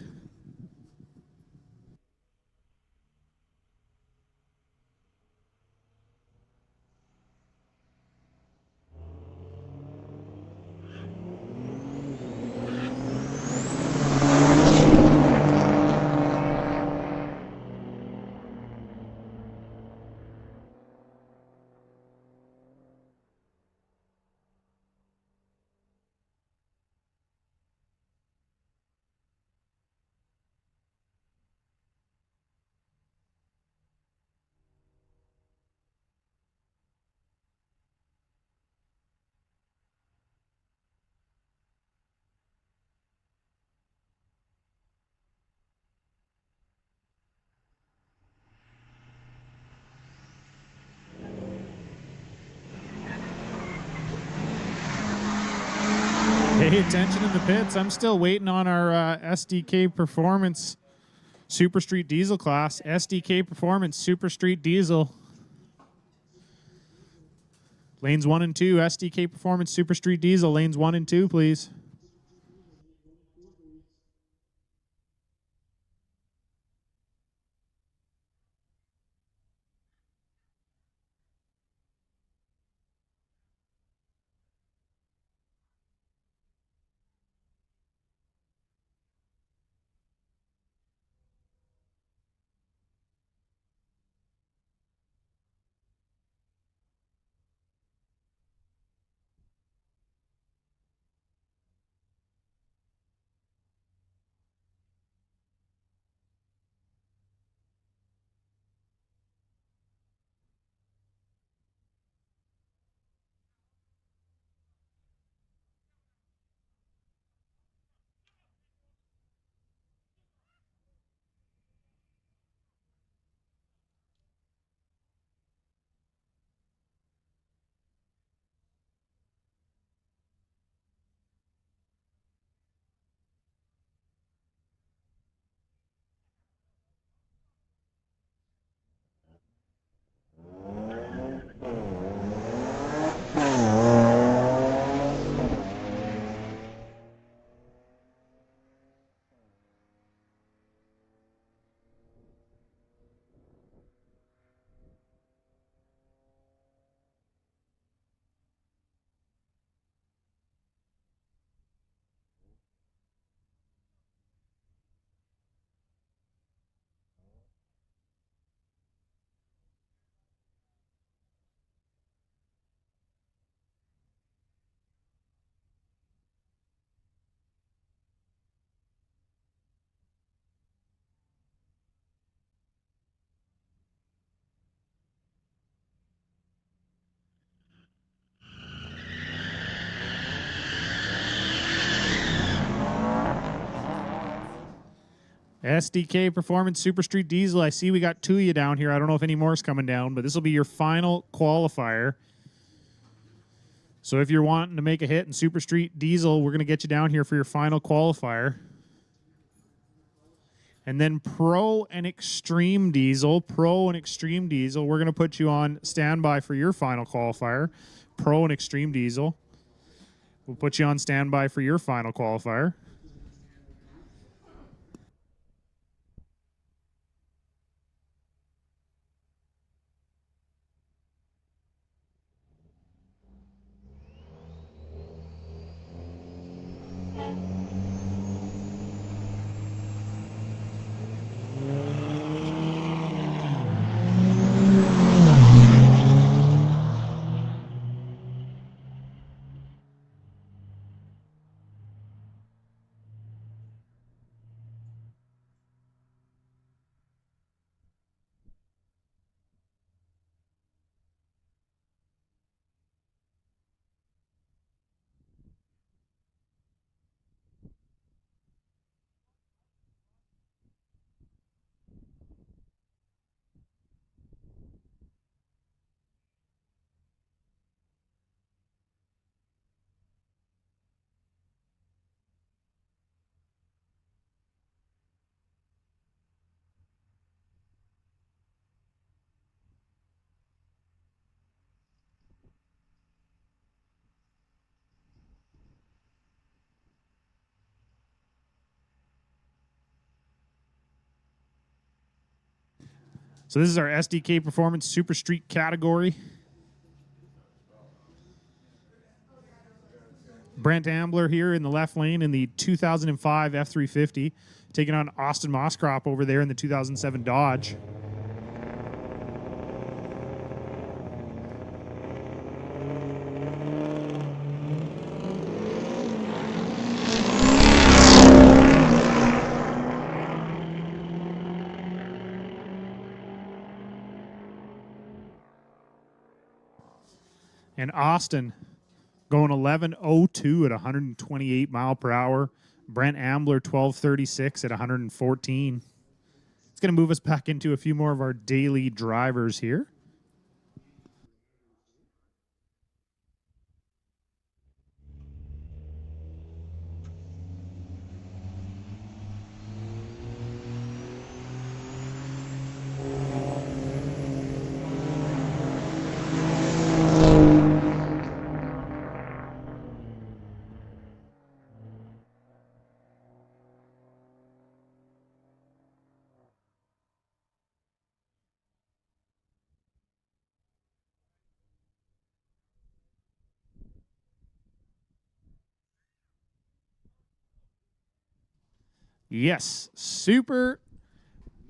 Hey, attention in the pits. I'm still waiting on our SDK Performance Super Street Diesel class. SDK Performance Super Street Diesel. Lanes 1 and 2, SDK Performance Super Street Diesel. Lanes 1 and 2, please. SDK Performance Super Street Diesel. I see we got 2 of you down here. I don't know if any more is coming down, but this will be your final qualifier. So if you're wanting to make a hit in Super Street Diesel, we're going to get you down here for your final qualifier. And then Pro and Extreme Diesel. Pro and Extreme Diesel. We're going to put you on standby for your final qualifier. Pro and Extreme Diesel. We'll put you on standby for your final qualifier. So this is our SDK Performance Super Street category. Brent Ambler here in the left lane in the 2005 F350, taking on Austin Moscrop over there in the 2007 Dodge. And Austin going 11:02 at 128 mile per hour. Brent Ambler 12:36 at 114. It's going to move us back into a few more of our daily drivers here. Yes, super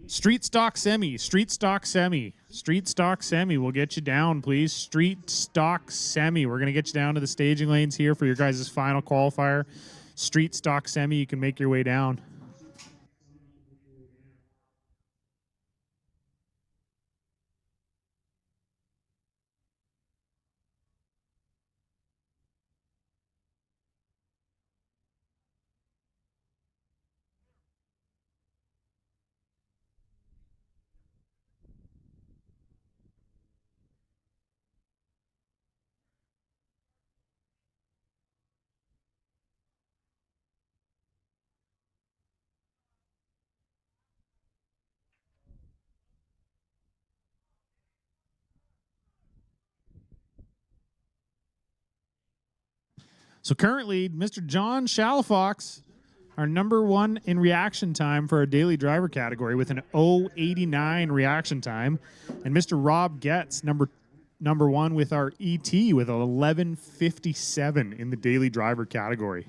street stock semi. Street stock semi. Street stock semi. We'll get you down, please. Street stock semi. We're going to get you down to the staging lanes here for your guys' final qualifier. Street stock semi. You can make your way down. So currently, Mr. John Shalafox, our number one in reaction time for our daily driver category with an 089 reaction time. And Mr. Rob Getz, number one with our ET with an 1157 in the daily driver category.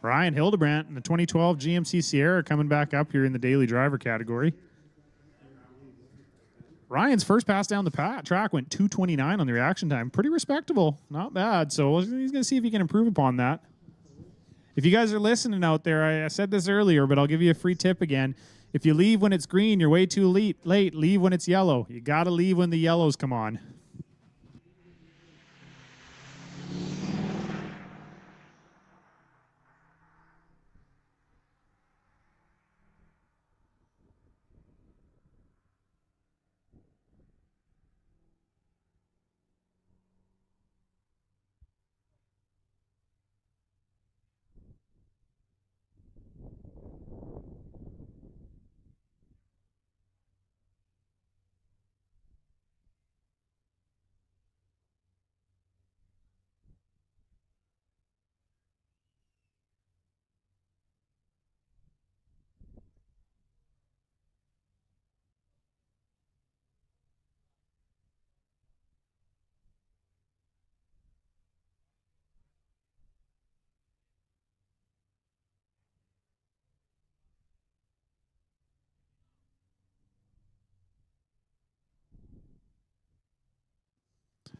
Ryan Hildebrandt in the 2012 GMC Sierra coming back up here in the daily driver category. Ryan's first pass down the track went 2:29 on the reaction time. Pretty respectable. Not bad. So he's going to see if he can improve upon that. If you guys are listening out there, I said this earlier, but I'll give you a free tip again. If you leave when it's green, you're way too late. Leave when it's yellow. You got to leave when the yellows come on.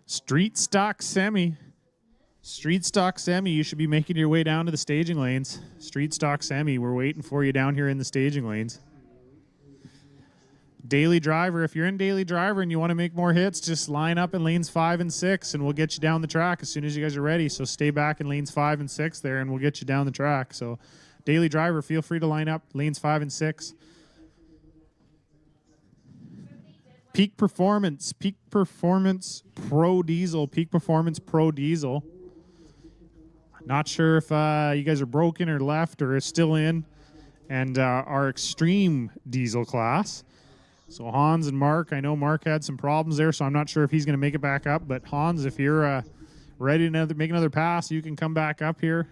Street stock semi. Street stock semi. You should be making your way down to the staging lanes. Street stock semi. We're waiting for you down here in the staging lanes. Daily driver. If you're in daily driver and you want to make more hits, just line up in lanes 5 and 6 and we'll get you down the track as soon as you guys are ready. So stay back in lanes 5 and 6 there and we'll get you down the track. So daily driver, feel free to line up lanes 5 and 6. Peak Performance Pro Diesel. Peak Performance Pro Diesel. Not sure if you guys are broken or left or still in. And our Extreme Diesel class. So Hans and Mark, I know Mark had some problems there, so I'm not sure if he's going to make it back up. But Hans, if you're ready to make another pass, you can come back up here.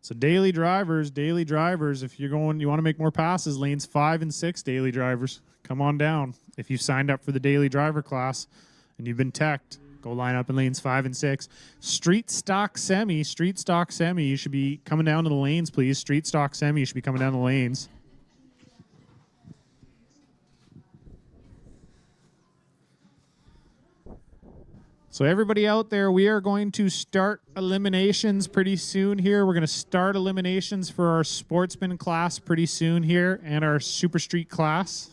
So daily drivers, if you're going, you want to make more passes, lanes 5 and 6 daily drivers, come on down. If you signed up for the daily driver class and you've been teched, go line up in lanes 5 and 6. Street stock semi, you should be coming down to the lanes, please. Street stock semi, you should be coming down the lanes. So everybody out there, we are going to start eliminations pretty soon here. We're going to start eliminations for our Sportsman class pretty soon here and our Super Street class.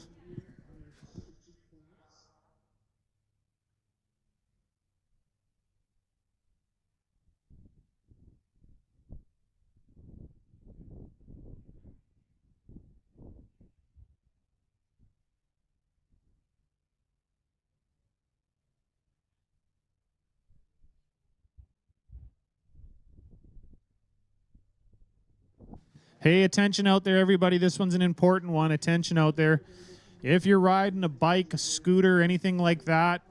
Hey, attention out there, everybody. This one's an important one. Attention out there. If you're riding a bike, a scooter, anything like that,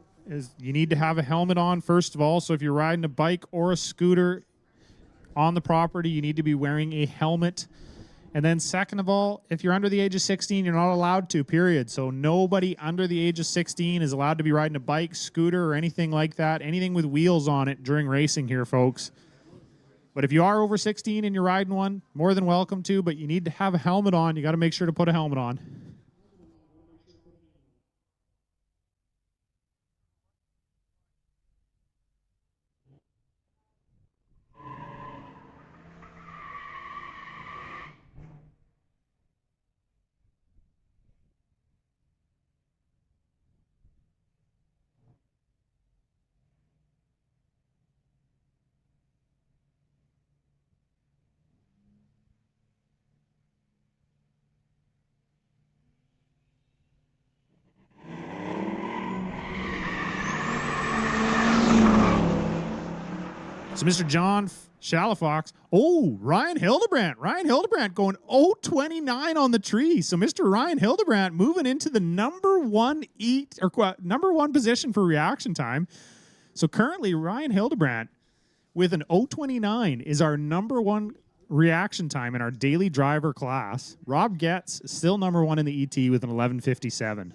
you need to have a helmet on, first of all. So if you're riding a bike or a scooter on the property, you need to be wearing a helmet. And then second of all, if you're under the age of 16, you're not allowed to, period. So nobody under the age of 16 is allowed to be riding a bike, scooter, or anything like that, anything with wheels on it during racing here, folks. But if you are over 16 and you're riding one, more than welcome to, but you need to have a helmet on. You got to make sure to put a helmet on. So Mr. John Shalafox. Oh, Ryan Hildebrandt. Ryan Hildebrandt going 0.29 on the tree. So Mr. Ryan Hildebrandt moving into the number one position for reaction time. So currently Ryan Hildebrandt with an 0.29 is our number one reaction time in our daily driver class. Rob Getz still number one in the ET with an 11.57.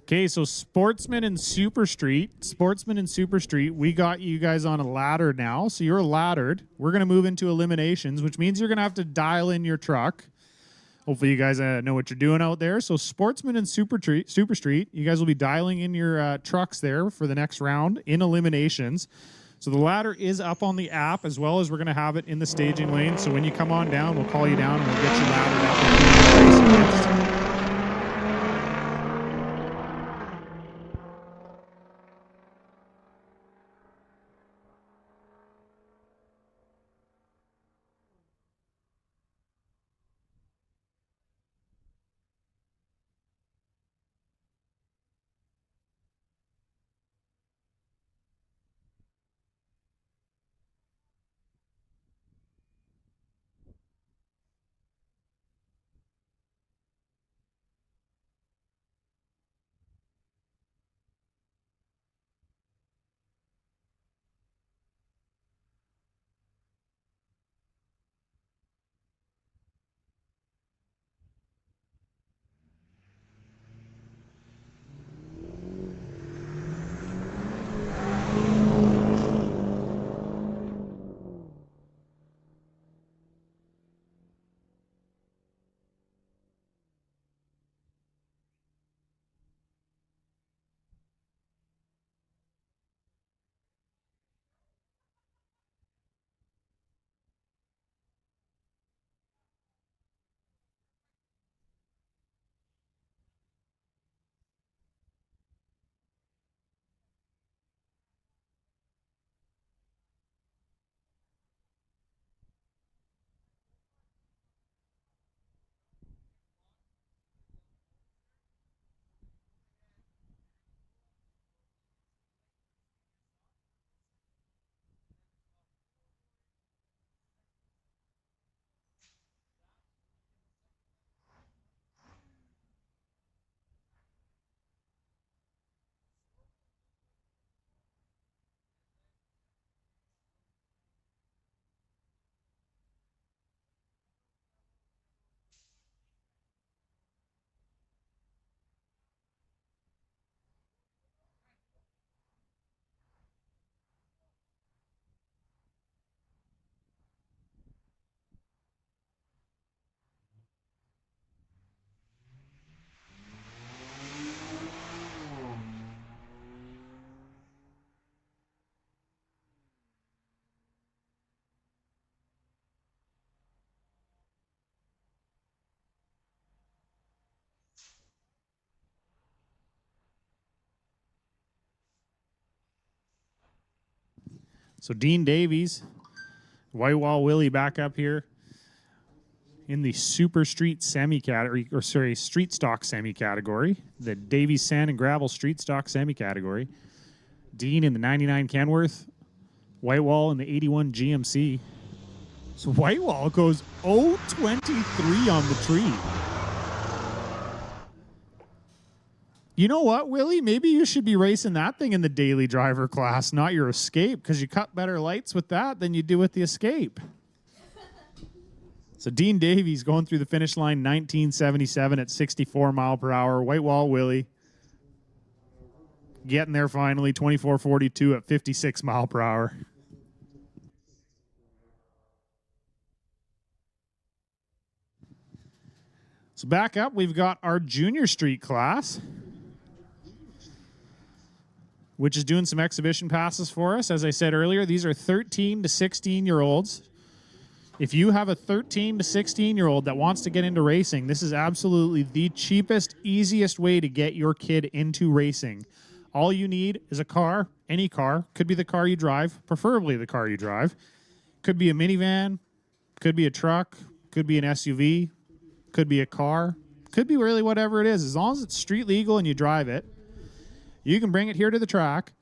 Okay, so Sportsman and Super Street, we got you guys on a ladder now. So you're laddered. We're going to move into eliminations, which means you're going to have to dial in your truck. Hopefully you guys know what you're doing out there. So Sportsman and Super Street, you guys will be dialing in your trucks there for the next round in eliminations. So the ladder is up on the app, as well as we're going to have it in the staging lane. So when you come on down, we'll call you down and we'll get you laddered up and race against. So Dean Davies, Whitewall Willie back up here in the super street semi category, or sorry, street stock semi category, the Davies Sand and Gravel street stock semi category. Dean in the 99 Kenworth, Whitewall in the 81 GMC. So Whitewall goes 0-23 on the tree. You know what, Willie? Maybe you should be racing that thing in the daily driver class, not your Escape, because you cut better lights with that than you do with the Escape. So Dean Davies going through the finish line 1977 at 64 mile per hour. Whitewall Willie getting there finally, 24:42 at 56 mile per hour. So back up, we've got our junior street class, which is doing some exhibition passes for us. As I said earlier, these are 13 to 16-year-olds. If you have a 13 to 16-year-old that wants to get into racing, this is absolutely the cheapest, easiest way to get your kid into racing. All you need is a car, any car. Could be the car you drive, preferably the car you drive. Could be a minivan, could be a truck, could be an SUV, could be a car, could be really whatever it is. As long as it's street legal and you drive it, you can bring it here to the track,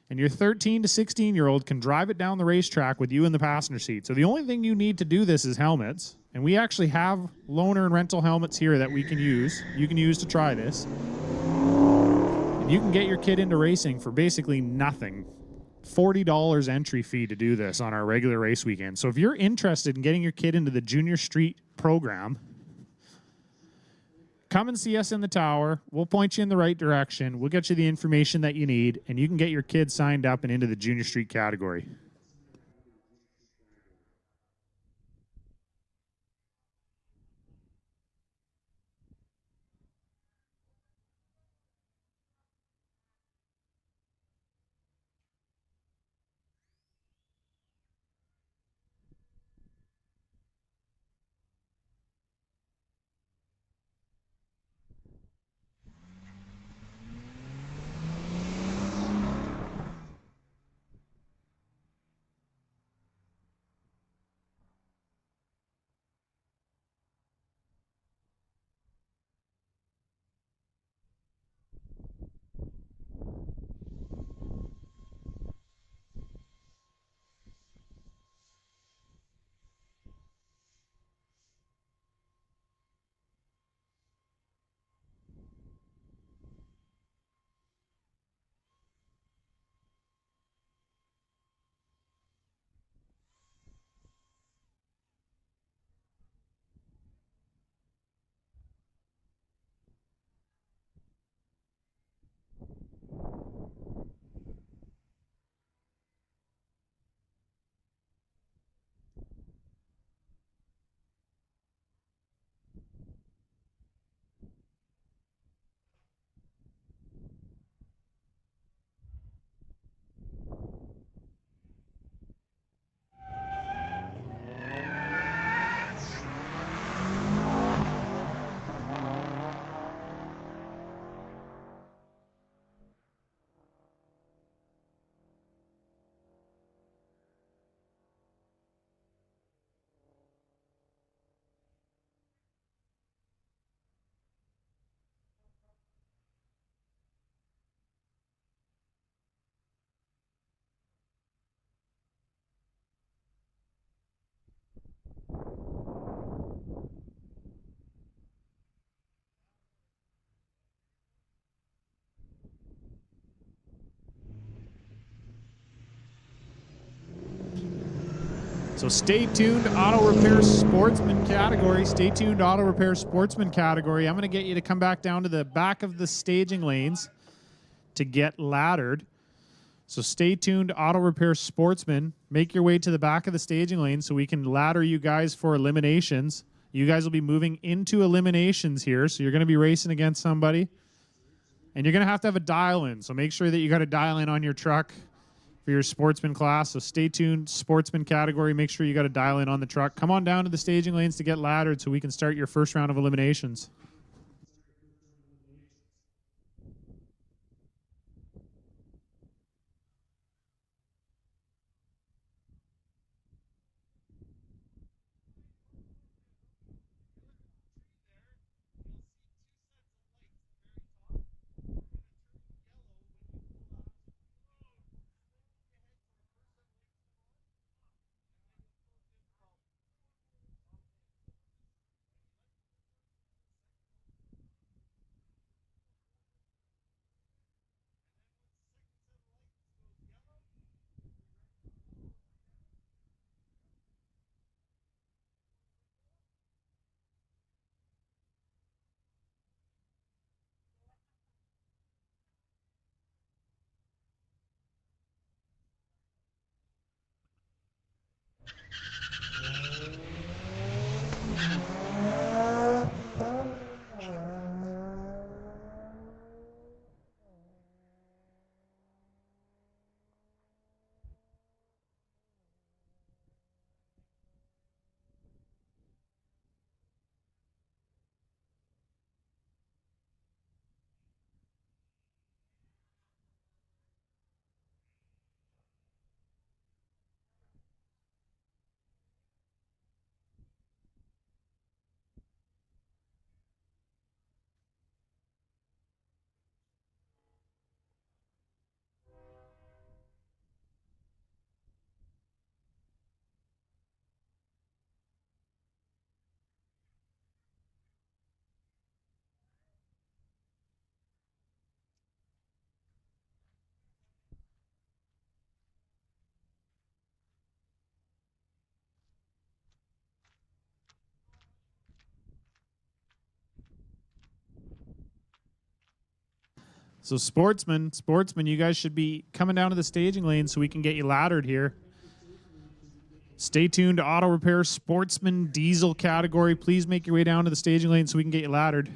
and your 13 to 16-year-old can drive it down the racetrack with you in the passenger seat. So the only thing you need to do this is helmets, and we actually have loaner and rental helmets here that we can use. You can use to try this. And you can get your kid into racing for basically nothing. $40 entry fee to do this on our regular race weekend. So if you're interested in getting your kid into the junior street program, come and see us in the tower. We'll point you in the right direction. We'll get you the information that you need, and you can get your kids signed up and into the junior street category. So stay tuned, Auto Repair Sportsman category. Stay tuned, Auto Repair Sportsman category. I'm going to get you to come back down to the back of the staging lanes to get laddered. So stay tuned, Auto Repair Sportsman. Make your way to the back of the staging lane so we can ladder you guys for eliminations. You guys will be moving into eliminations here, so you're going to be racing against somebody. And you're going to have a dial-in, so make sure that you got a dial-in on your truck for your sportsman class. So stay tuned, sportsman category. Make sure you got a dial-in on the truck. Come on down to the staging lanes to get laddered so we can start your first round of eliminations. So Sportsman, you guys should be coming down to the staging lane so we can get you laddered here. Stay tuned to Auto Repair Sportsman Diesel category. Please make your way down to the staging lane so we can get you laddered.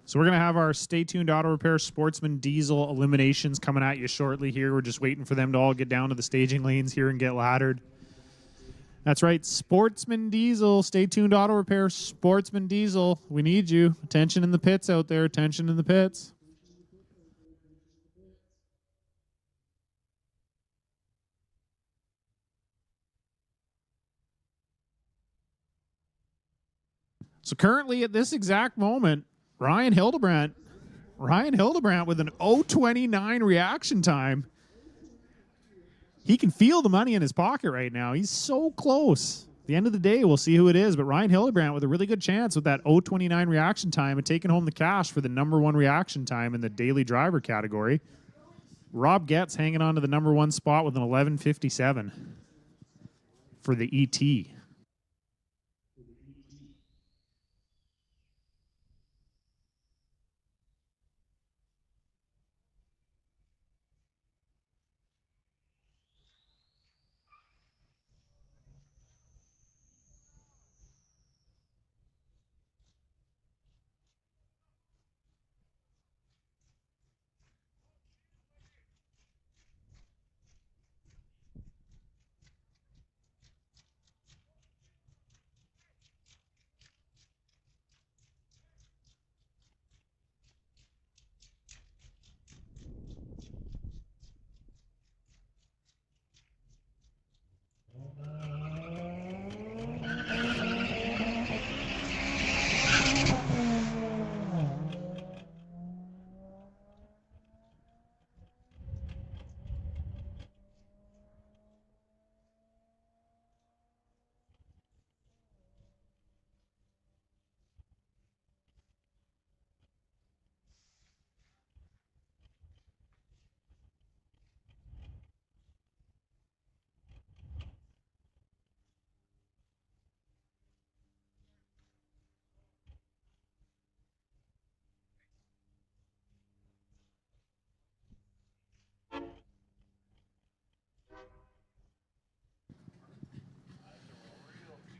So we're going to have our Stay Tuned Auto Repair Sportsman Diesel eliminations coming at you shortly here. We're just waiting for them to all get down to the staging lanes here and get laddered. That's right, Sportsman Diesel, Stay Tuned Auto Repair Sportsman Diesel. We need you. Attention in the pits out there. Attention in the pits. So currently at this exact moment, Ryan Hildebrandt with an 0.29 reaction time. He can feel the money in his pocket right now. He's so close. At the end of the day, we'll see who it is. But Ryan Hildebrandt with a really good chance with that 0.29 reaction time and taking home the cash for the #1 reaction time in the daily driver category. Rob Getz hanging on to the #1 spot with an 11.57 for the ET.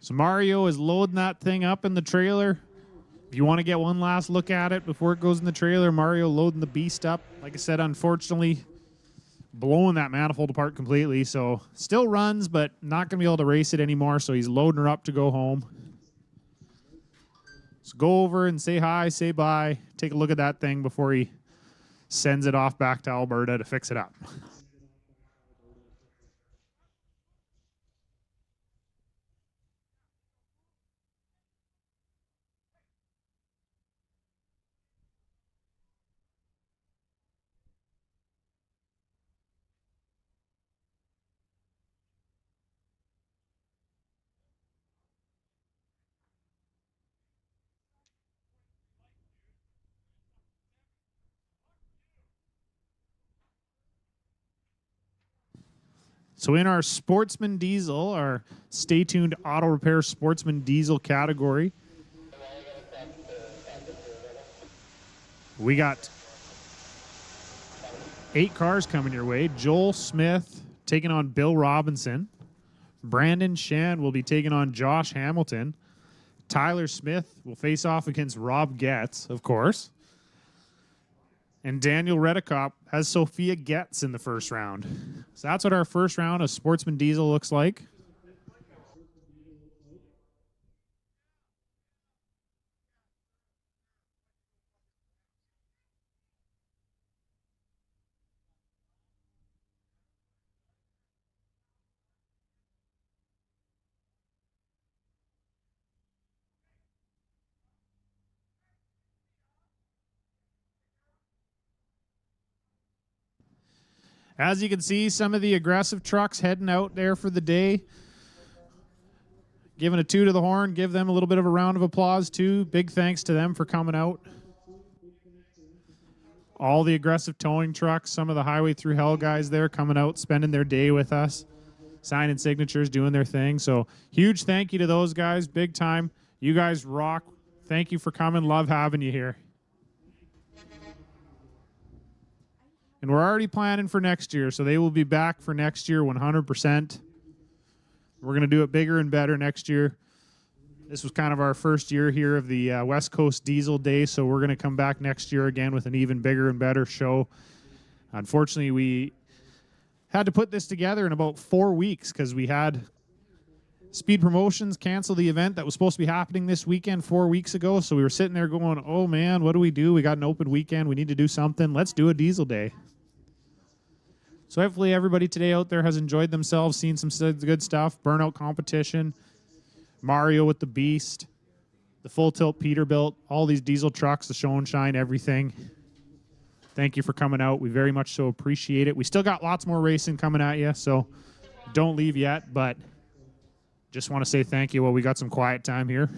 So Mario is loading that thing up in the trailer. If you want to get one last look at it before it goes in the trailer, Mario loading the beast up. Like I said, unfortunately, blowing that manifold apart completely. So still runs, but not going to be able to race it anymore. So he's loading her up to go home. So go over and say hi, say bye. Take a look at that thing before he sends it off back to Alberta to fix it up. So in our Sportsman Diesel, our Stay Tuned Auto Repair Sportsman Diesel category, we got 8 cars coming your way. Joel Smith taking on Bill Robinson. Brandon Shan will be taking on Josh Hamilton. Tyler Smith will face off against Rob Getz, of course. And Daniel Redekop has Sophia Getz in the first round. So that's what our first round of Sportsman Diesel looks like. As you can see, some of the aggressive trucks heading out there for the day. Giving a 2 to the horn. Give them a little bit of a round of applause, too. Big thanks to them for coming out. All the aggressive towing trucks, some of the Highway Through Hell guys there coming out, spending their day with us, signing signatures, doing their thing. So huge thank you to those guys. Big time. You guys rock. Thank you for coming. Love having you here. And we're already planning for next year, so they will be back for next year 100%. We're going to do it bigger and better next year. This was kind of our first year here of the West Coast Diesel Day, so we're going to come back next year again with an even bigger and better show. Unfortunately, we had to put this together in about 4 weeks because we had Speed Promotions cancel the event that was supposed to be happening this weekend 4 weeks ago. So we were sitting there going, oh man, what do? We got an open weekend. We need to do something. Let's do a Diesel Day. So hopefully everybody today out there has enjoyed themselves, seen some good stuff. Burnout competition, Mario with the Beast, the Full Tilt Peterbilt, all these diesel trucks, the show and shine, everything. Thank you for coming out. We very much so appreciate it. We still got lots more racing coming at you, so don't leave yet, but just want to say thank you while we got some quiet time here.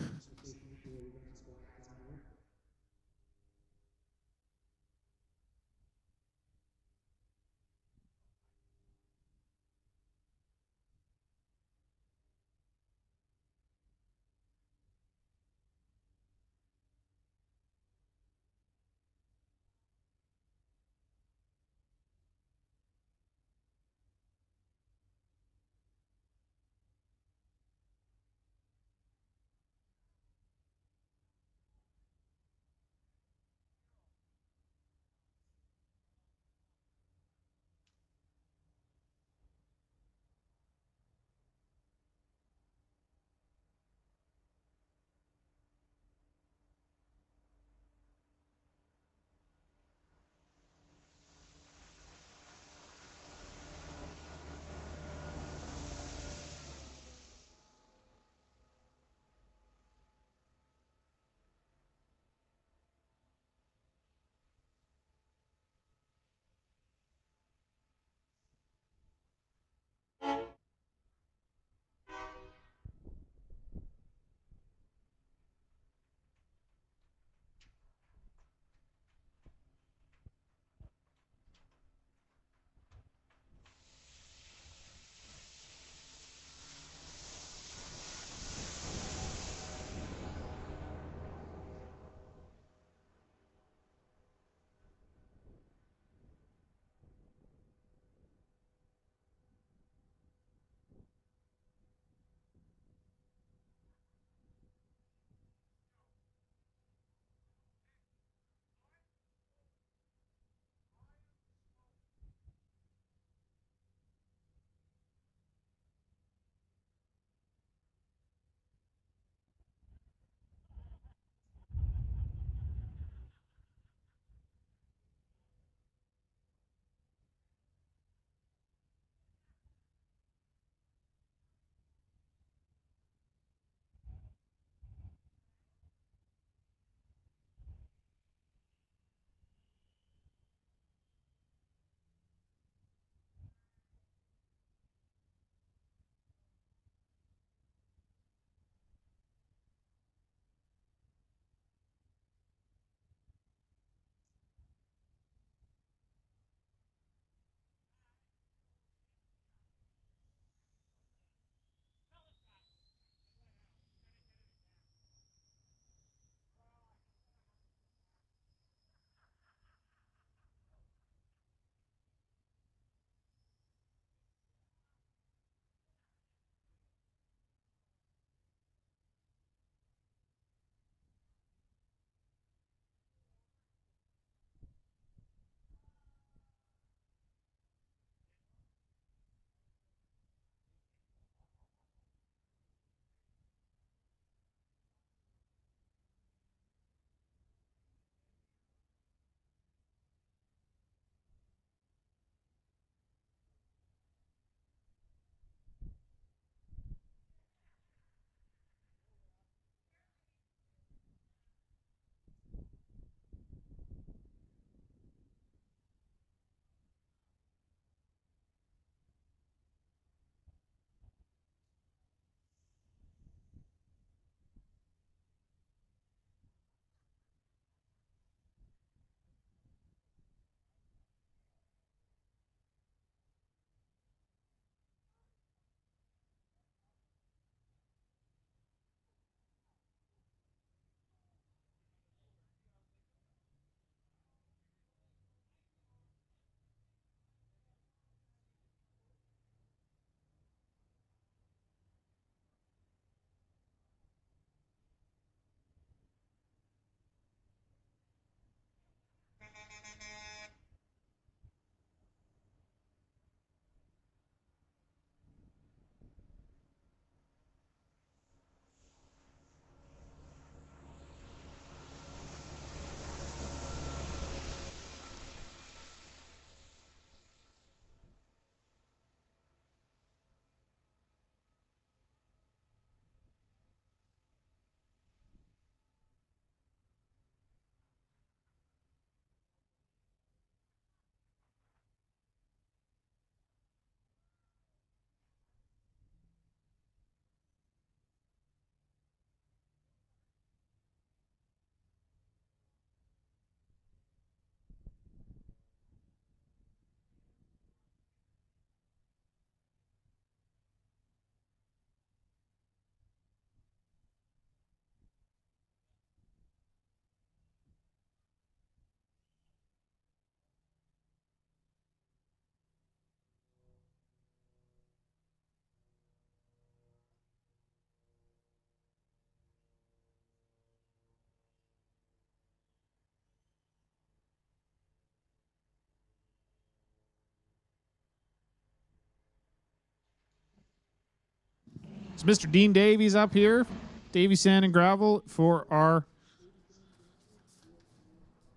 So Mr. Dean Davies up here, Davey Sand and Gravel for our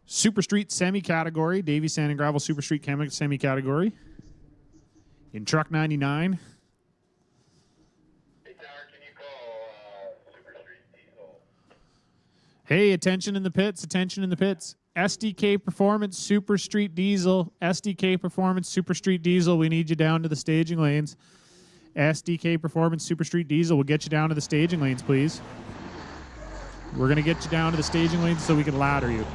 Super Street Semi category, Davey Sand and Gravel Super Street Semi category in truck 99. Hey, Tower, can you call Super Street Diesel? Hey, attention in the pits, attention in the pits. SDK Performance Super Street Diesel, SDK Performance Super Street Diesel, we need you down to the staging lanes. SDK Performance Super Street Diesel will get you down to the staging lanes, please. We're going to get you down to the staging lanes so we can ladder you.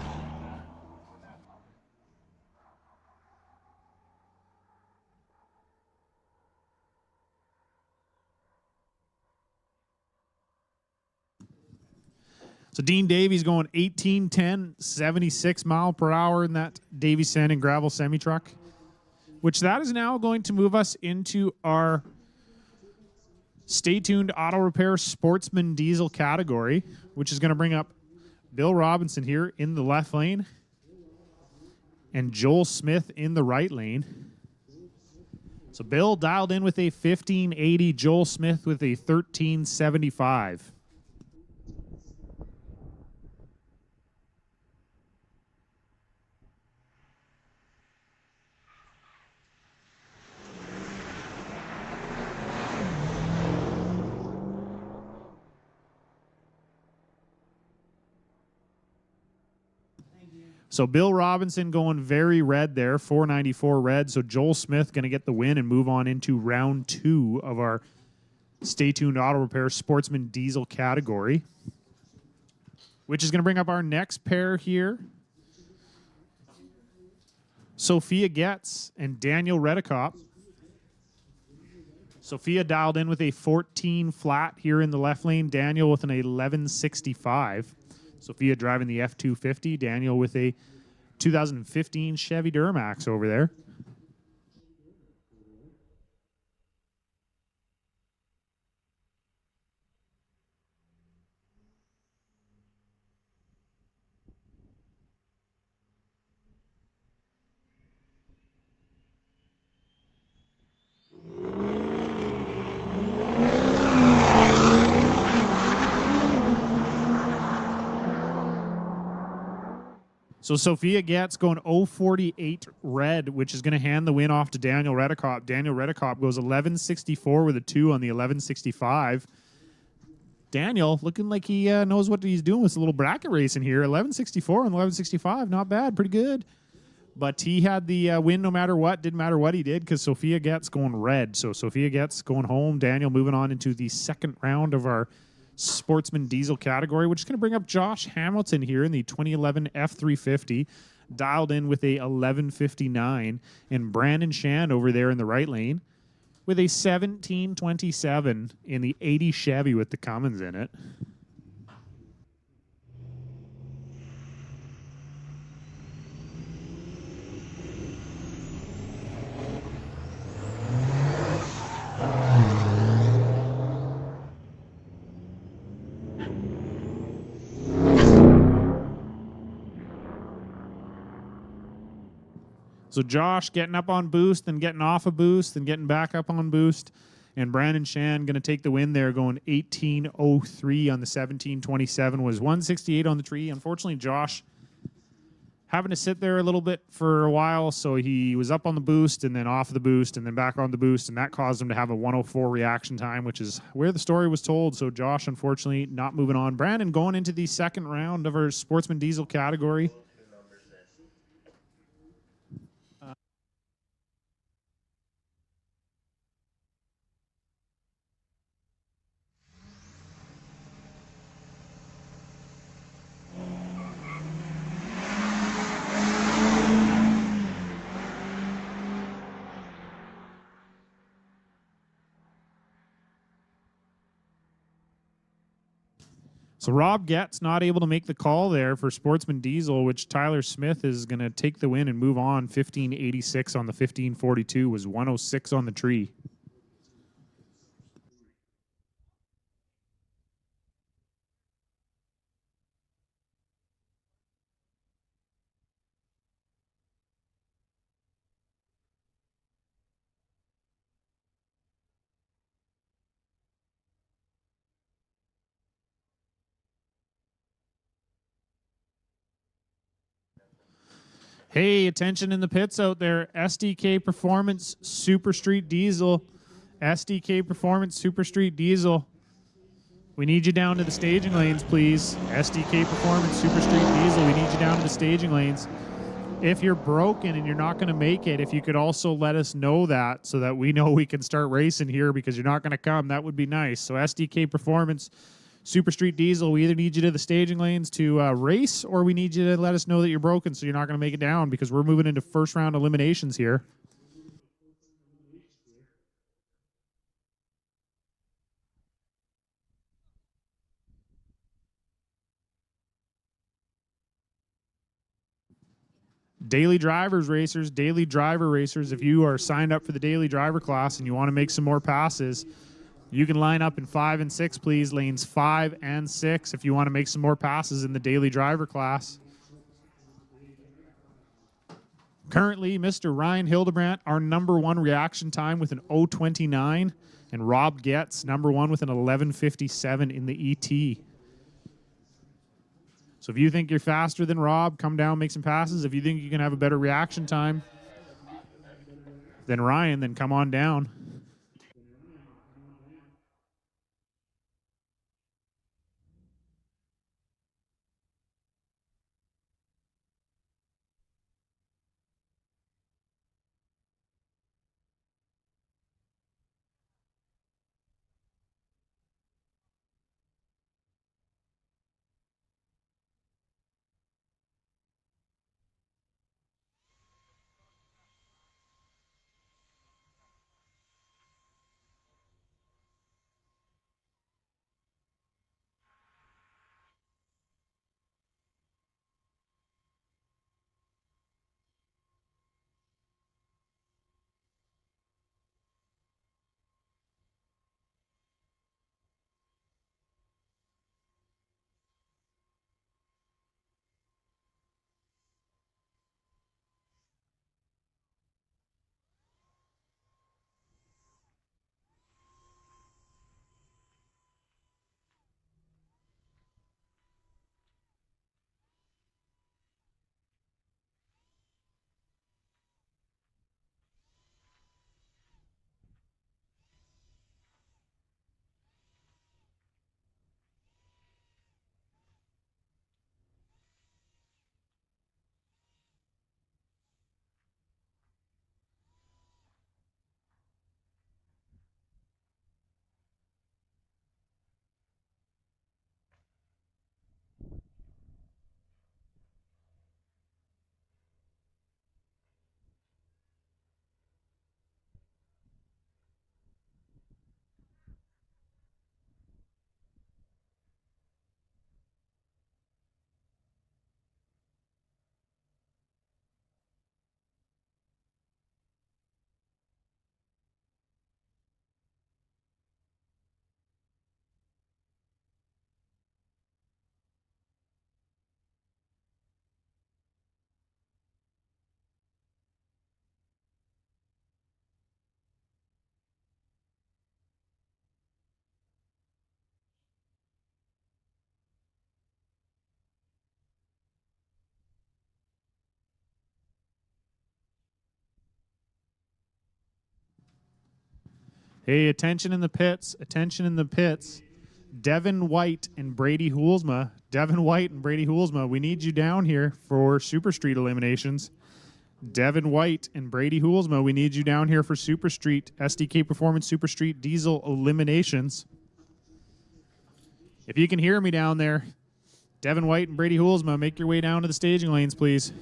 So Dean Davies going 18, 10, 76 mile per hour in that Davies Sand and Gravel semi truck, which that is now going to move us into our Stay Tuned Auto Repair Sportsman Diesel category, which is going to bring up Bill Robinson here in the left lane and Joel Smith in the right lane. So Bill dialed in with a 1580, Joel Smith with a 1375. So Bill Robinson going very red there, 494 red. So Joel Smith going to get the win and move on into round 2 of our Stay Tuned Auto Repair Sportsman Diesel category, which is going to bring up our next pair here. Sophia Getz and Daniel Redekop. Sophia dialed in with a 14 flat here in the left lane. Daniel with an 1165. Sophia driving the F250. Daniel with a 2015 Chevy Duramax over there. So Sophia Getz going 048 red, which is going to hand the win off to Daniel Redekop. Daniel Redekop goes 1164 with a 2 on the 1165. Daniel looking like he knows what he's doing with a little bracket racing here. 1164 and 1165, not bad, pretty good. But he had the win no matter what. Didn't matter what he did because Sophia Getz going red. So Sophia Getz going home. Daniel moving on into the second round of our Sportsman Diesel category, which is going to bring up Josh Hamilton here in the 2011 F350, dialed in with a 1159, and Brandon Shand over there in the right lane with a 1727 in the 80 Chevy with the Cummins in it. So Josh getting up on boost and getting off a boost and getting back up on boost. And Brandon Shand going to take the win there, going 1803 on the 1727, was 168 on the tree. Unfortunately, Josh having to sit there a little bit for a while, so he was up on the boost and then off the boost and then back on the boost, and that caused him to have a 104 reaction time, which is where the story was told. So Josh, unfortunately, not moving on. Brandon going into the second round of our Sportsman Diesel category. So Rob Getz not able to make the call there for Sportsman Diesel, which Tyler Smith is going to take the win and move on. 1586 on the 1542 was 106 on the tree. Hey, attention in the pits out there. SDK Performance Super Street Diesel. SDK Performance Super Street Diesel. We need you down to the staging lanes, please. SDK Performance Super Street Diesel. We need you down to the staging lanes. If you're broken and you're not going to make it, if you could also let us know that so that we know we can start racing here because you're not going to come, that would be nice. So SDK Performance Super Street Diesel, we either need you to the staging lanes to race, or we need you to let us know that you're broken so you're not going to make it down, because we're moving into first round eliminations here. Daily drivers racers, daily driver racers, if you are signed up for the daily driver class and you want to make some more passes, you can line up in 5 and 6, please. Lanes 5 and 6 if you want to make some more passes in the daily driver class. Currently, Mr. Ryan Hildebrandt, our number one reaction time with an 0:29, and Rob Getz, number one with an 11:57 in the ET. So if you think you're faster than Rob, come down, make some passes. If you think you can have a better reaction time than Ryan, then come on down. Hey, attention in the pits. Attention in the pits. Devin White and Brady Hoolsma. Devin White and Brady Hoolsma, we need you down here for Super Street eliminations. Devin White and Brady Hoolsma, we need you down here for Super Street, SDK Performance Super Street Diesel eliminations. If you can hear me down there, Devin White and Brady Hoolsma, make your way down to the staging lanes, please.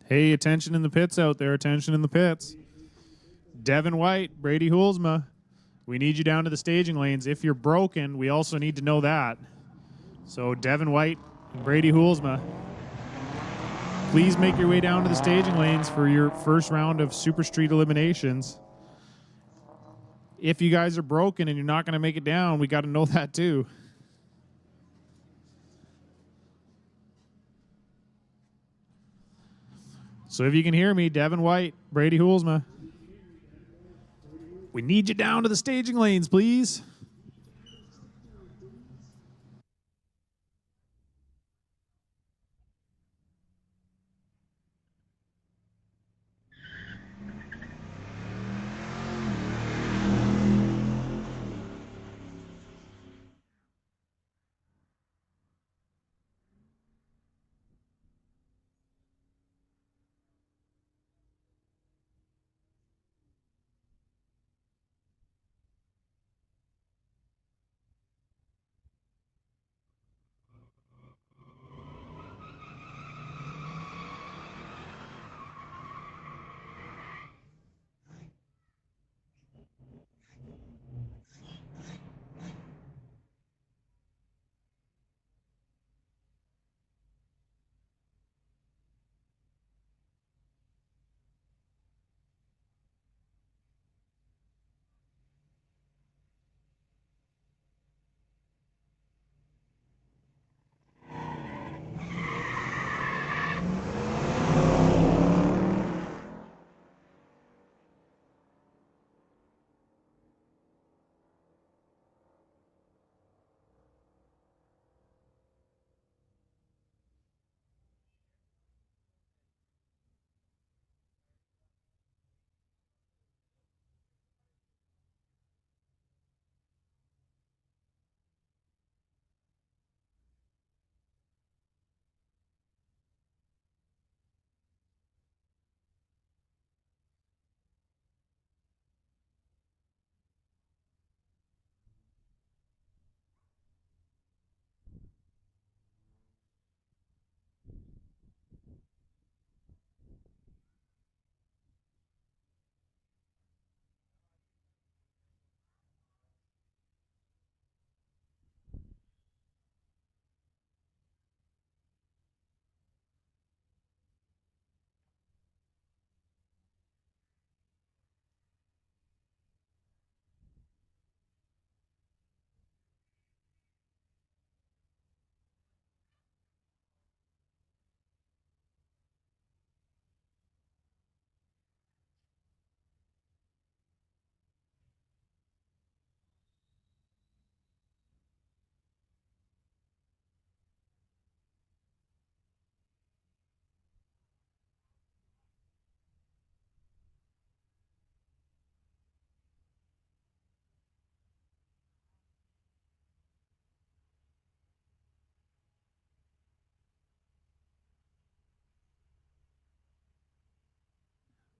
Hey, attention in the pits out there. Attention in the pits. Devin White, Brady Hulsma. We need you down to the staging lanes. If you're broken, we also need to know that. So Devin White and Brady Hulsma, please make your way down to the staging lanes for your first round of Super Street eliminations. If you guys are broken and you're not going to make it down, we got to know that too. So if you can hear me, Devin White, Brady Hulsma, we need you down to the staging lanes, please.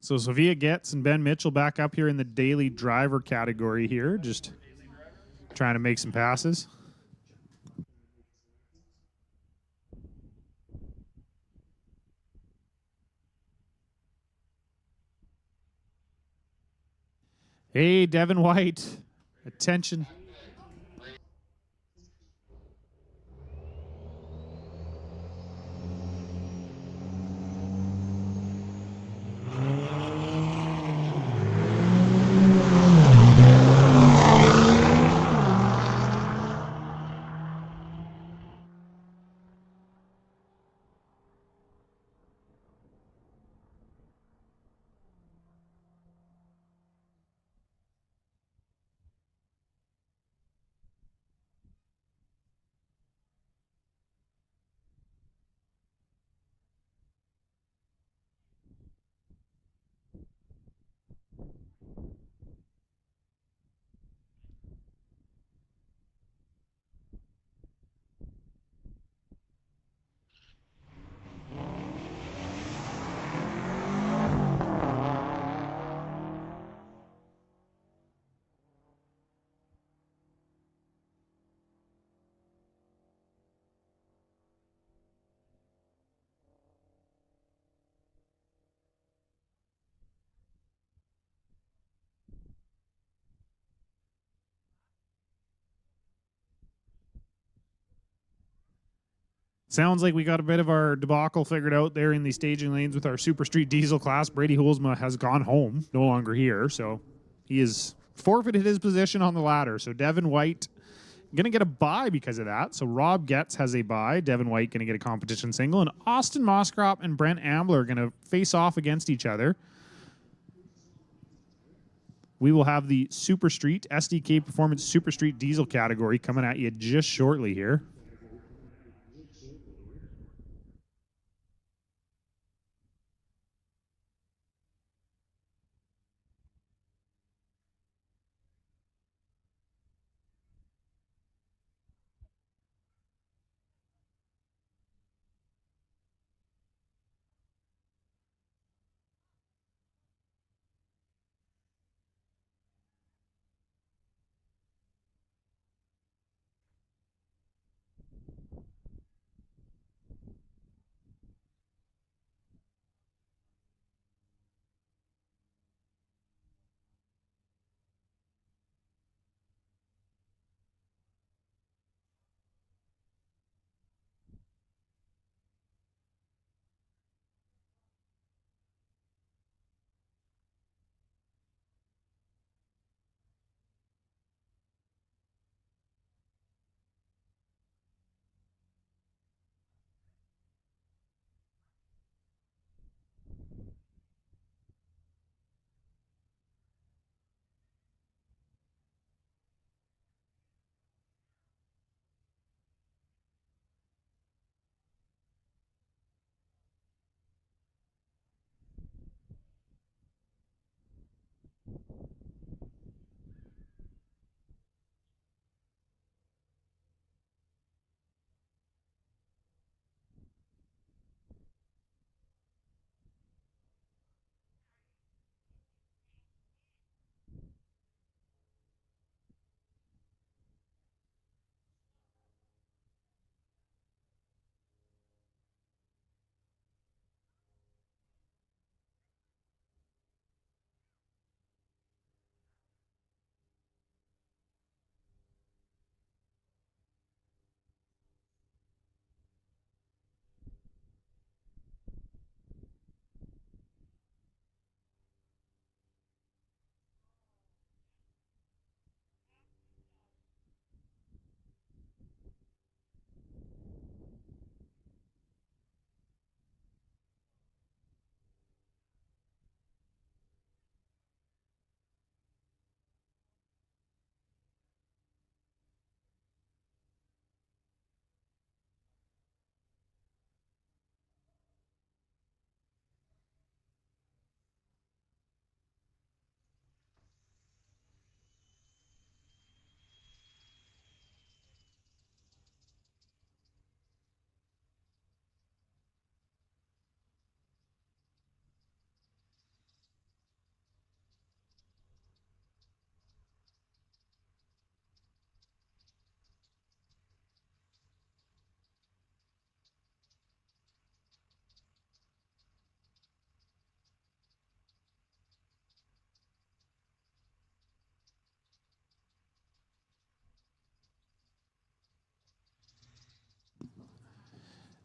So Sophia Getz and Ben Mitchell back up here in the daily driver category here, just trying to make some passes. Hey, Devin White, attention. Sounds like we got a bit of our debacle figured out there in the staging lanes with our Super Street Diesel class. Brady Hoolsma has gone home, no longer here, so he has forfeited his position on the ladder. So Devin White going to get a bye because of that. So Rob Getz has a bye. Devin White going to get a competition single. And Austin Moskrop and Brent Ambler are going to face off against each other. We will have the Super Street SDK Performance Super Street Diesel category coming at you just shortly here.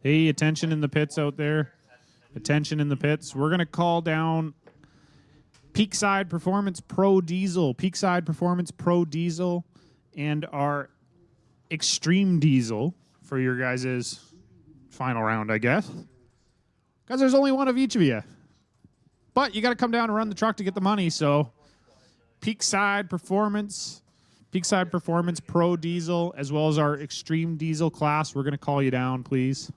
Hey, attention in the pits out there. Attention in the pits. We're going to call down Peakside Performance Pro Diesel, Peakside Performance Pro Diesel, and our Extreme Diesel for your guys' final round, I guess. Because there's only one of each of you. But you got to come down and run the truck to get the money, so Peakside Performance Pro Diesel, as well as our Extreme Diesel class. We're going to call you down, please.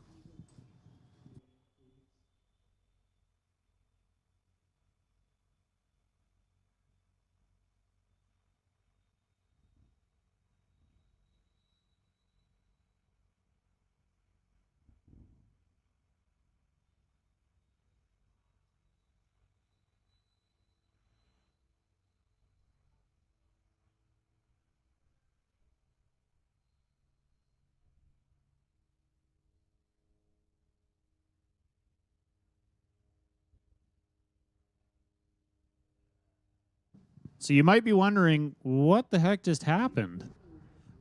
So you might be wondering, what the heck just happened?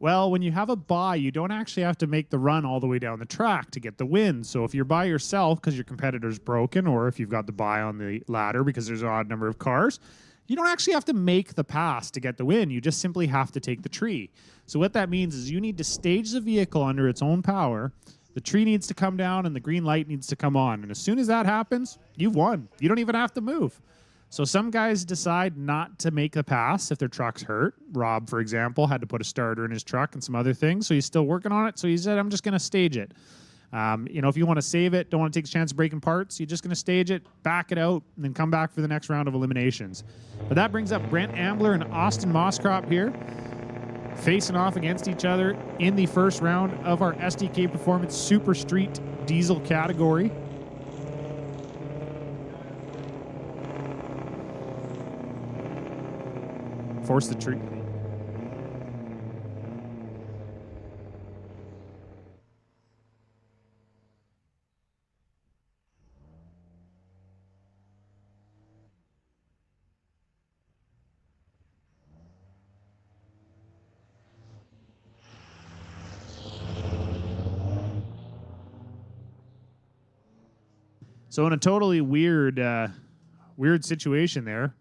Well, when you have a bye, you don't actually have to make the run all the way down the track to get the win. So if you're by yourself because your competitor's broken, or if you've got the bye on the ladder because there's an odd number of cars, you don't actually have to make the pass to get the win. You just simply have to take the tree. So what that means is you need to stage the vehicle under its own power. The tree needs to come down and the green light needs to come on. And as soon as that happens, you've won. You don't even have to move. So some guys decide not to make the pass if their truck's hurt. Rob, for example, had to put a starter in his truck and some other things. So he's still working on it. So he said, I'm just going to stage it. If you want to save it, don't want to take a chance of breaking parts, you're just going to stage it, back it out, and then come back for the next round of eliminations. But that brings up Brent Ambler and Austin Moscrop here, facing off against each other in the first round of our SDK Performance Super Street Diesel category. Force the tree. So in a totally weird situation there,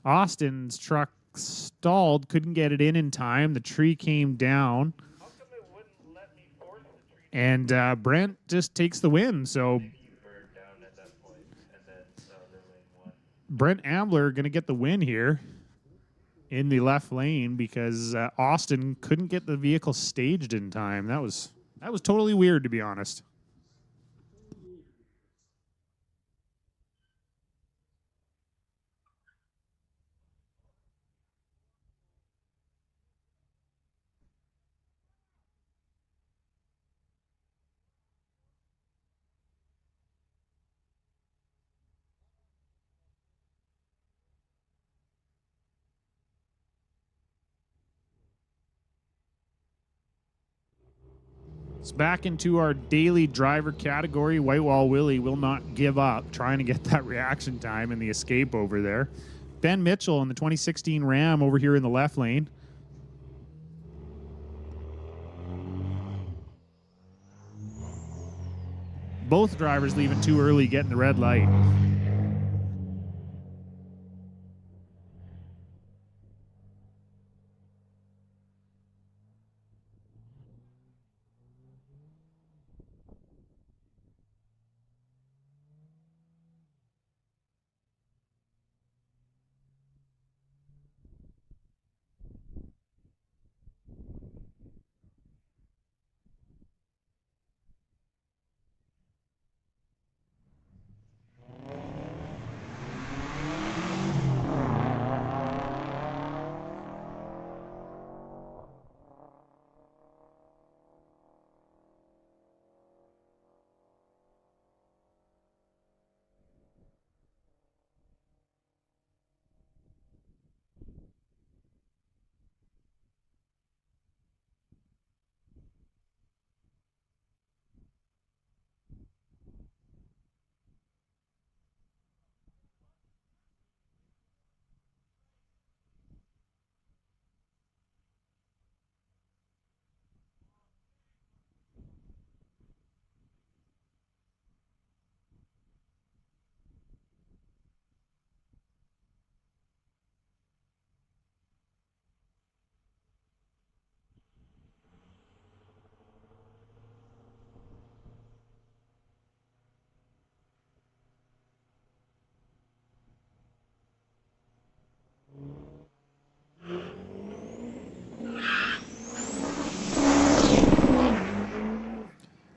Austin's truck stalled, couldn't get it in time. The tree came down. How come it wouldn't let me force the tree? And Brent just takes the win. So Maybe you burned down at that point, and then the other lane won. Brent Ambler going to get the win here in the left lane because Austin couldn't get the vehicle staged in time. That was totally weird, to be honest. It's back into our daily driver category. Whitewall Willie will not give up, trying to get that reaction time in the escape over there. Ben Mitchell in the 2016 Ram over here in the left lane. Both drivers leaving too early, getting the red light.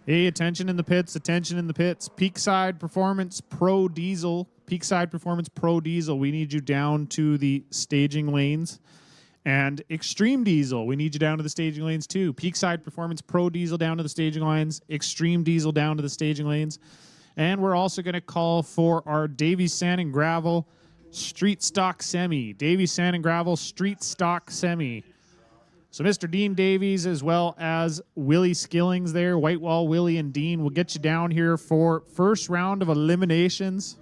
Hey, attention in the pits, attention in the pits. Peakside Performance Pro Diesel. Peakside Performance Pro Diesel, we need you down to the staging lanes. And Extreme Diesel, we need you down to the staging lanes too. Peakside Performance Pro Diesel down to the staging lines. Extreme Diesel down to the staging lanes. And we're also going to call for our Davies Sand and Gravel Street Stock Semi. Davies Sand and Gravel Street Stock Semi. So Mr. Dean Davies as well as Willie Skillings there, Whitewall Willie and Dean will get you down here for first round of eliminations.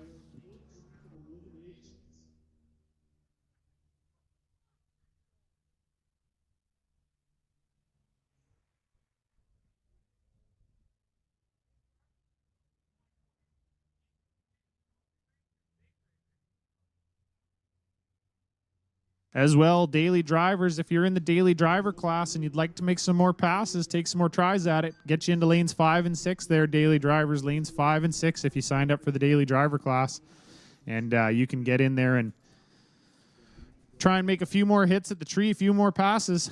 As well, daily drivers, if you're in the daily driver class and you'd like to make some more passes, take some more tries at it, get you into lanes 5 and 6 there, daily drivers, lanes 5 and 6 if you signed up for the daily driver class. And you can get in there and try and make a few more hits at the tree, a few more passes.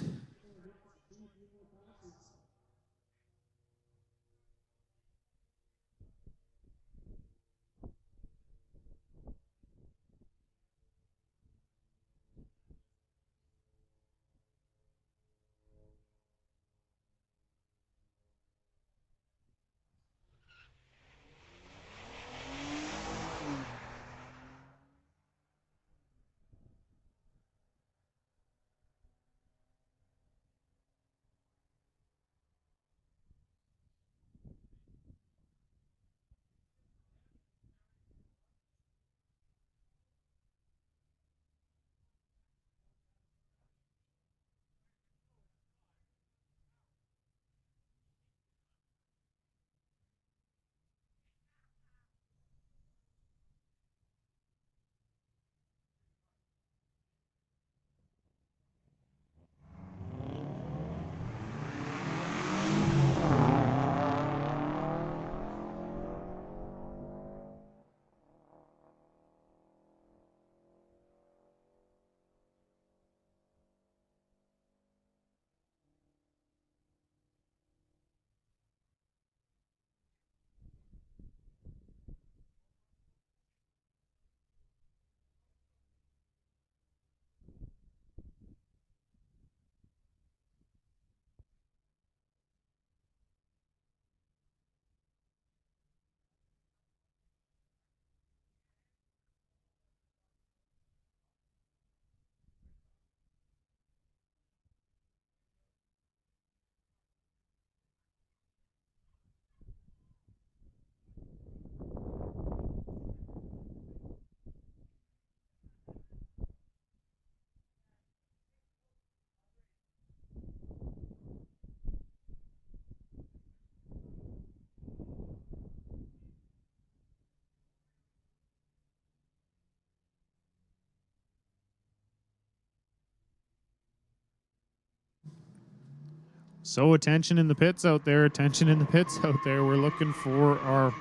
So attention in the pits out there, attention in the pits out there. We're looking for our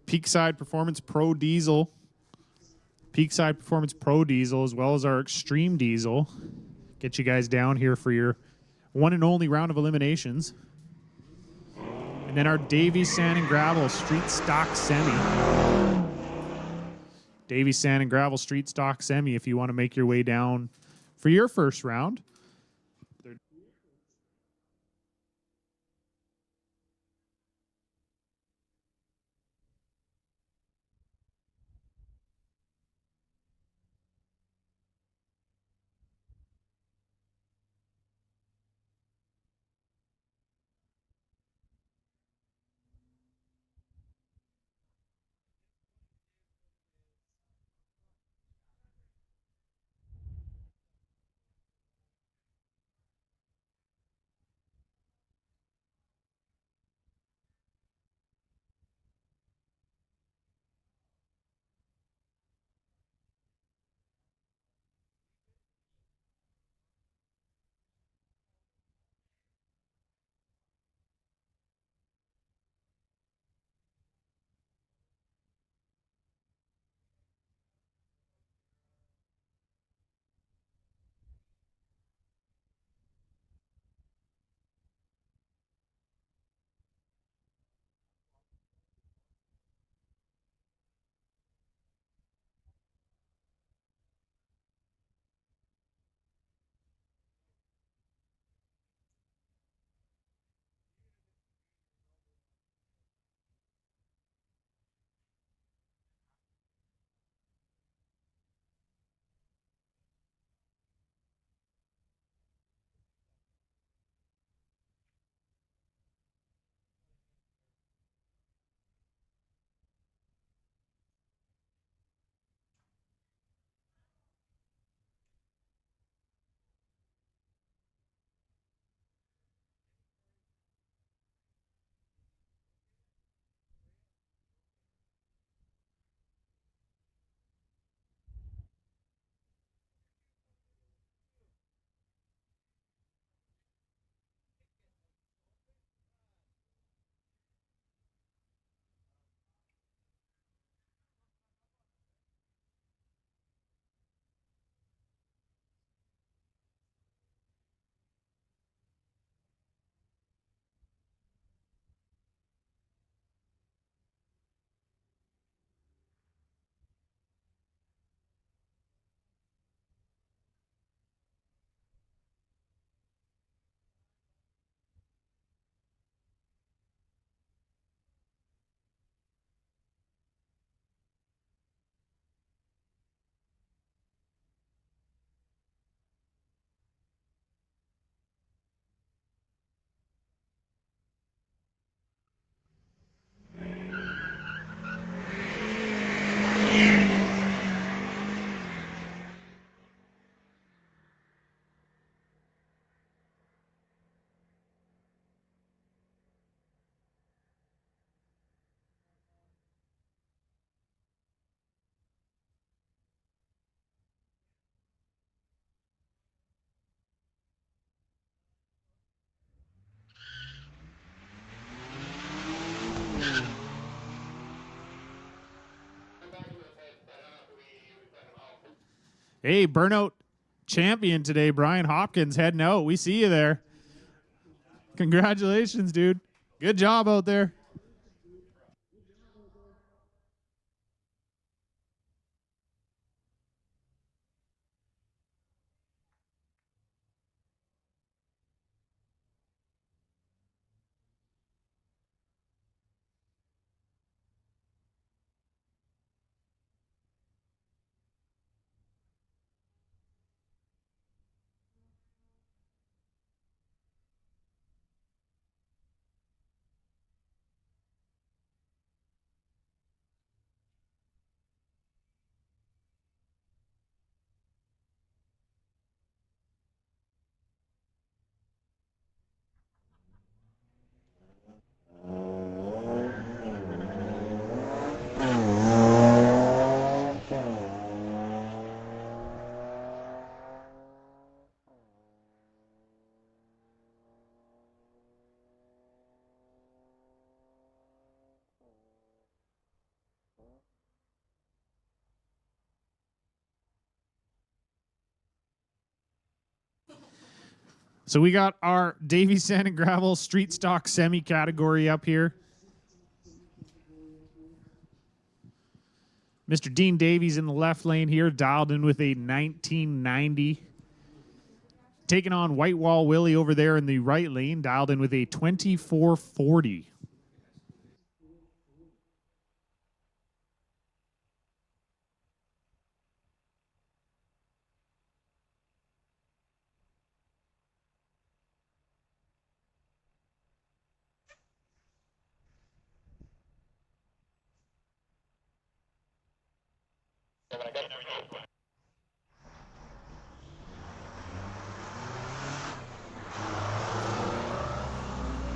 Peakside Performance Pro Diesel, Peakside Performance Pro Diesel, as well as our Extreme Diesel. Get you guys down here for your one and only round of eliminations. And then our Davey Sand and Gravel Street Stock Semi. Davey Sand and Gravel Street Stock Semi if you want to make your way down for your first round. Hey, Burnout champion today, Brian Hopkins, heading out. We see you there. Congratulations, dude. Good job out there. So we got our Davey Sand and Gravel Street Stock Semi category up here. Mr. Dean Davies in the left lane here, dialed in with a 1990. Taking on White Wall Willie over there in the right lane, dialed in with a 2440.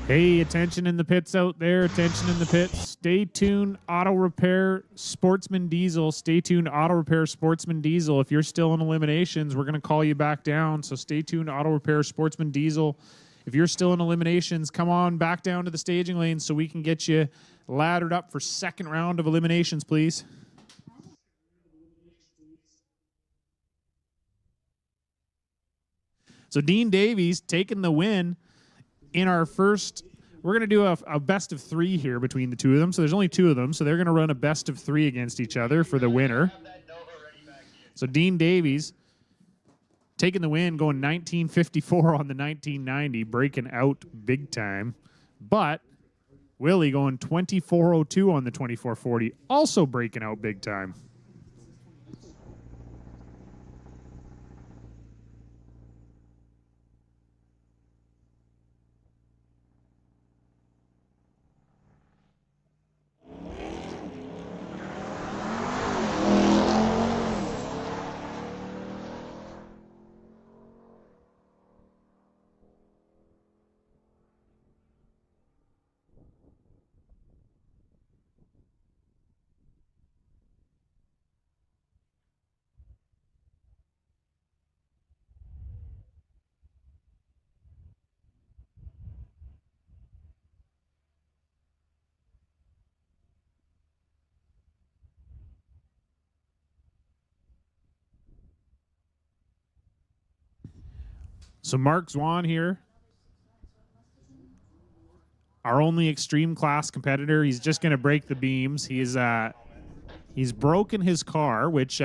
Hey, attention in the pits out there. Attention in the pits. Stay tuned, Auto Repair Sportsman Diesel. Stay tuned, Auto Repair Sportsman Diesel. If you're still in eliminations, we're going to call you back down. So stay tuned, Auto Repair Sportsman Diesel. If you're still in eliminations, come on back down to the staging lane so we can get you laddered up for second round of eliminations, please. So Dean Davies taking the win in our first. We're going to do a best of three here between the two of them. So there's only two of them. So they're going to run a best of three against each other for the winner. So Dean Davies taking the win, going 1954 on the 1990, breaking out big time. But Willie going 2402 on the 2440, also breaking out big time. So Mark Zwan here, our only extreme class competitor. He's just going to break the beams. He's broken his car, which,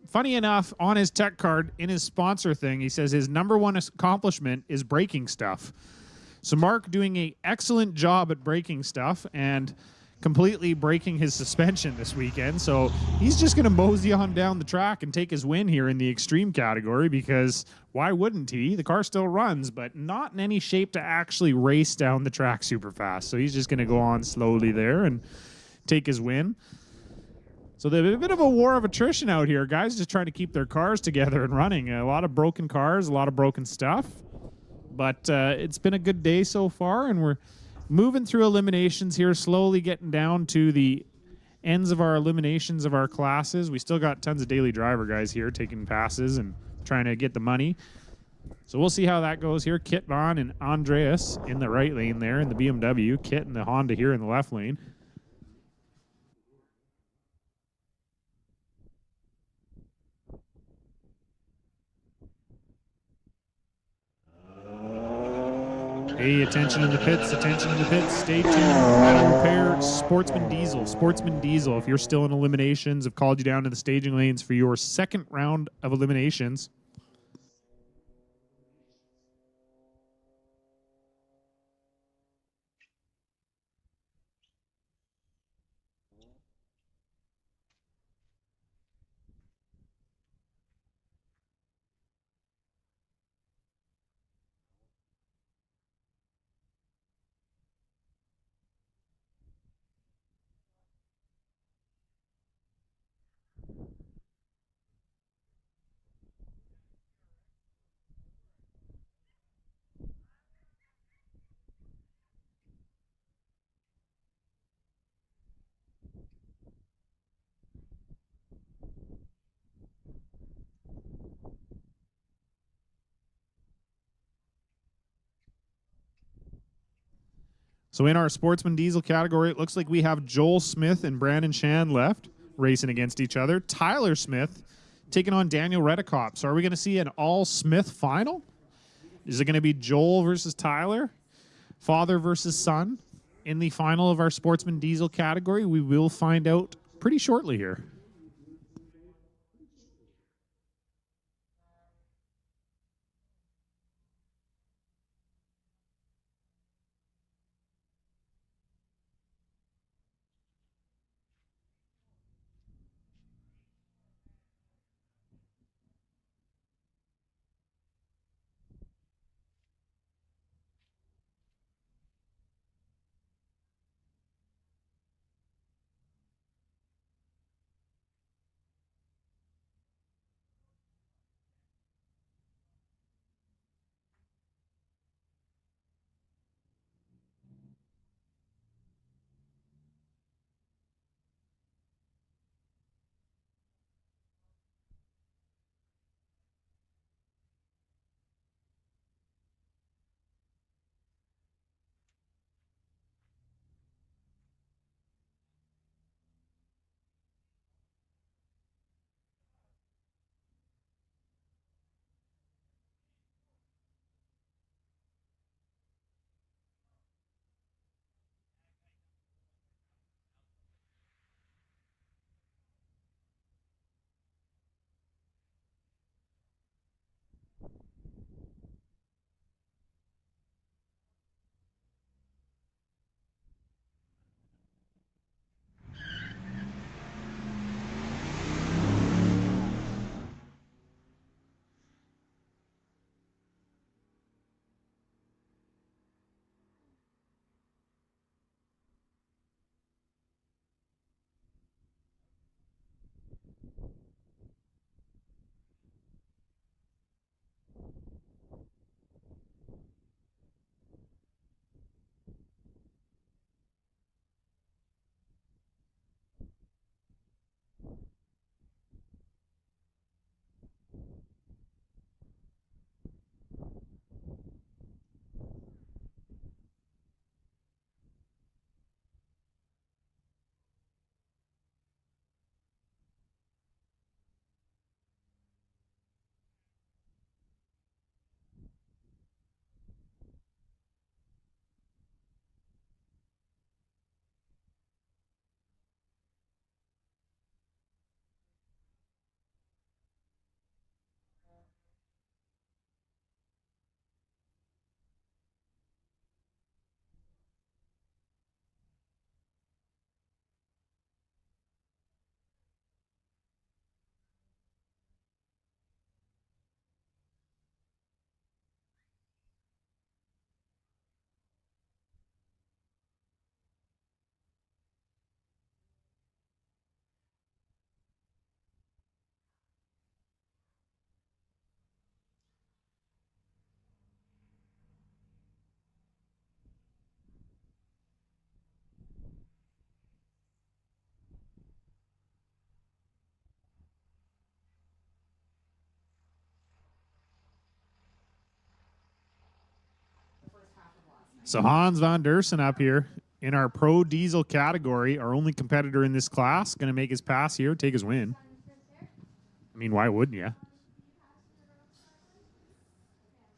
funny enough, on his tech card in his sponsor thing, he says his number one accomplishment is breaking stuff. So Mark doing an excellent job at breaking stuff and completely breaking his suspension this weekend. So he's just going to mosey on down the track and take his win here in the extreme category, because why wouldn't he? The car still runs, but not in any shape to actually race down the track super fast. So he's just going to go on slowly there and take his win. So there's a bit of a war of attrition out here. Guys just trying to keep their cars together and running. A lot of broken cars, a lot of broken stuff. But it's been a good day so far, and we're moving through eliminations here, slowly getting down to the ends of our eliminations of our classes. We still got tons of daily driver guys here taking passes and trying to get the money. So we'll see how that goes here. Kit Vaughn and Andreas in the right lane there in the BMW. Kit and the Honda here in the left lane. Hey, attention in the pits, attention in the pits. Stay tuned. Auto repair, Sportsman Diesel. Sportsman Diesel, if you're still in eliminations, have called you down to the staging lanes for your second round of eliminations. So in our Sportsman Diesel category, it looks like we have Joel Smith and Brandon Shan left racing against each other. Tyler Smith taking on Daniel Redekop. So are we going to see an all-Smith final? Is it going to be Joel versus Tyler? Father versus son? In the final of our Sportsman Diesel category, we will find out pretty shortly here. So Hans van Dersen up here in our Pro Diesel category, our only competitor in this class, going to make his pass here, take his win. I mean, why wouldn't you?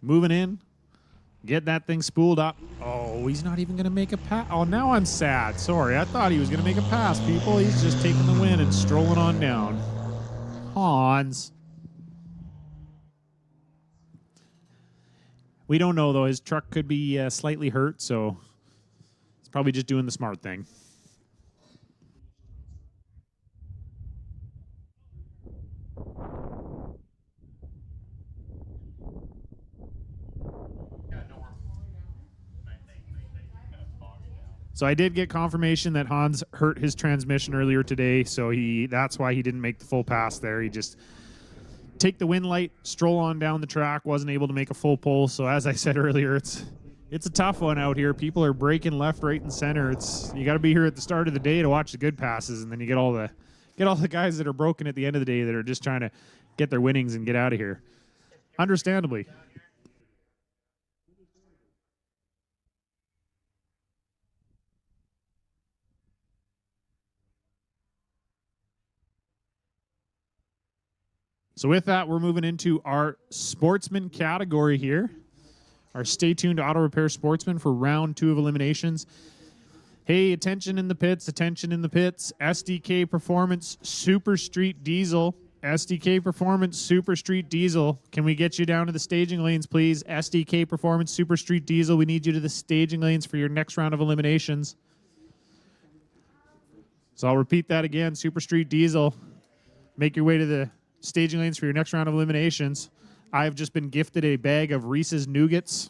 Moving in, Get that thing spooled up. Oh, he's not even going to make a pass. Oh, now I'm sad. Sorry, I thought he was going to make a pass, people. He's just taking the win and strolling on down. Hans. We don't know, though. His truck could be slightly hurt, so he's probably just doing the smart thing. So I did get confirmation that Hans hurt his transmission earlier today, so that's why he didn't make the full pass there. He just take the wind light, stroll on down the track, wasn't able to make a full pull. So as I said earlier, it's a tough one out here. People are braking left, right, and center. You got to be here at the start of the day to watch the good passes, and then you get all the guys that are broken at the end of the day that are just trying to get their winnings and get out of here. Understandably. So with that, we're moving into our Sportsman category here. Our Stay Tuned Auto Repair Sportsman for round 2 of eliminations. Hey, attention in the pits, attention in the pits. SDK Performance Super Street Diesel. SDK Performance Super Street Diesel. Can we get you down to the staging lanes, please? SDK Performance Super Street Diesel. We need you to the staging lanes for your next round of eliminations. So I'll repeat that again. Super Street Diesel. Make your way to the staging lanes for your next round of eliminations. I've just been gifted a bag of Reese's Nougats.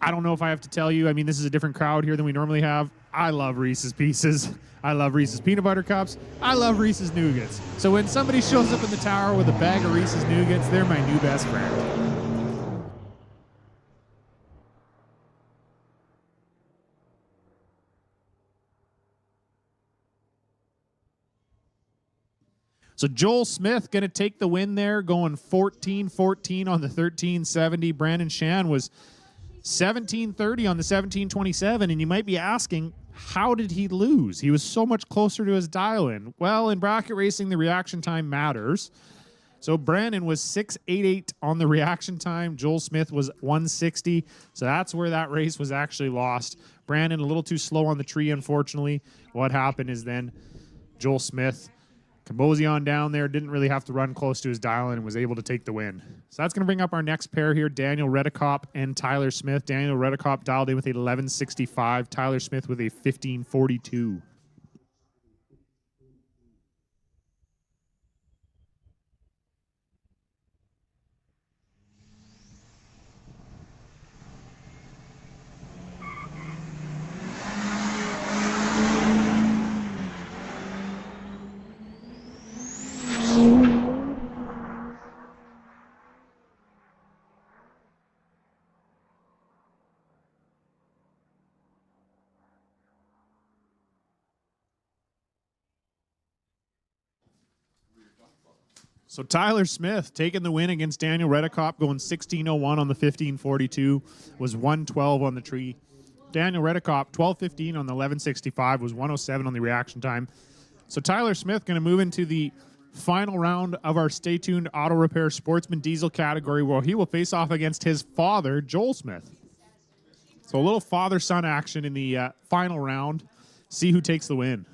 I don't know if I have to tell you. I mean, this is a different crowd here than we normally have. I love Reese's Pieces. I love Reese's Peanut Butter Cups. I love Reese's Nougats. So when somebody shows up in the tower with a bag of Reese's Nougats, they're my new best friend. So Joel Smith going to take the win there, going 14-14 on the 1370. Brandon Shan was 17-30 on the 1727, and you might be asking, how did he lose? He was so much closer to his dial-in. Well, in bracket racing, the reaction time matters. So Brandon was 6.88 on the reaction time. Joel Smith was 160. So that's where that race was actually lost. Brandon a little too slow on the tree, unfortunately. What happened is then Joel Smith Cambosi on down there, didn't really have to run close to his dial-in and was able to take the win. So that's going to bring up our next pair here, Daniel Redekop and Tyler Smith. Daniel Redekop dialed in with a 1165, Tyler Smith with a 1542. So Tyler Smith taking the win against Daniel Redekop, going 16:01 on the 15:42, was 112 on the tree. Daniel Redekop, 12:15 on the 11:65, was 107 on the reaction time. So Tyler Smith going to move into the final round of our Stay Tuned Auto Repair Sportsman Diesel category, where he will face off against his father, Joel Smith. So a little father-son action in the final round. See who takes the win.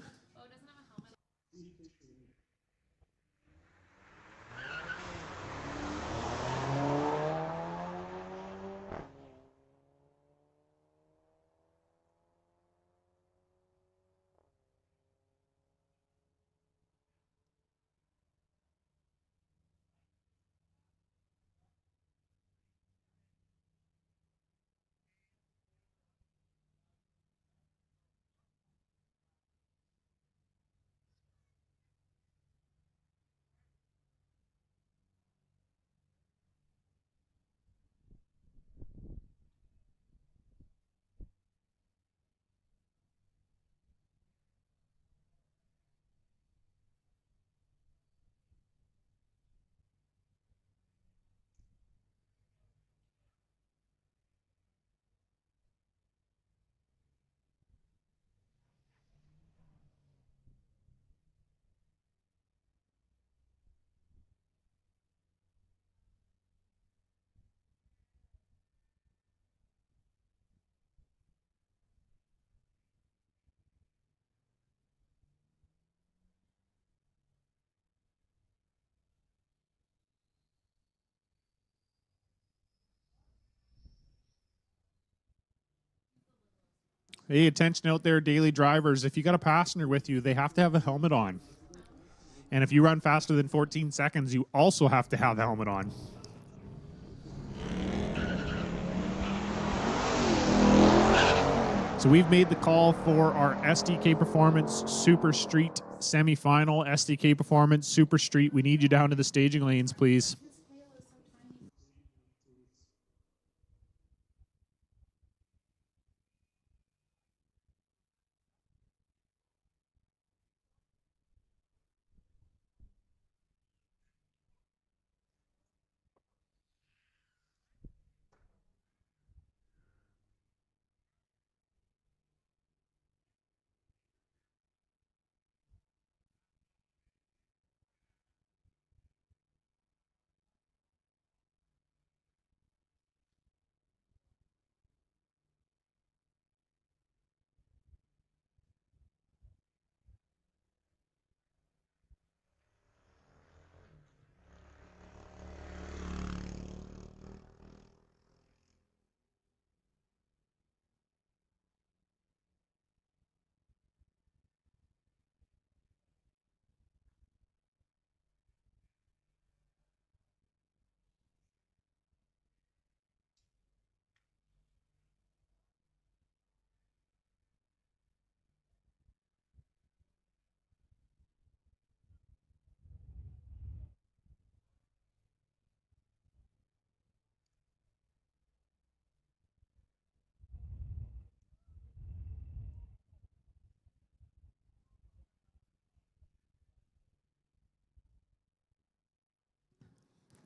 Hey, attention out there, daily drivers. If you got a passenger with you, they have to have a helmet on. And if you run faster than 14 seconds, you also have to have a helmet on. So we've made the call for our SDK Performance Super Street semifinal. SDK Performance Super Street, we need you down to the staging lanes, please.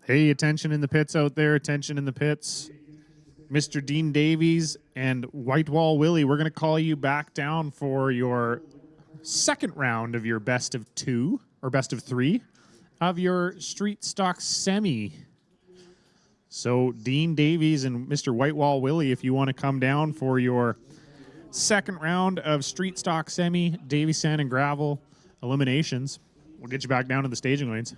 Hey, attention in the pits out there, attention in the pits. Mr. Dean Davies and Whitewall Willie, we're going to call you back down for your second round of your best of two, or best of three, of your street stock semi. So Dean Davies and Mr. Whitewall Willie, if you want to come down for your second round of street stock semi, Davy Sand and Gravel eliminations, we'll get you back down to the staging lanes.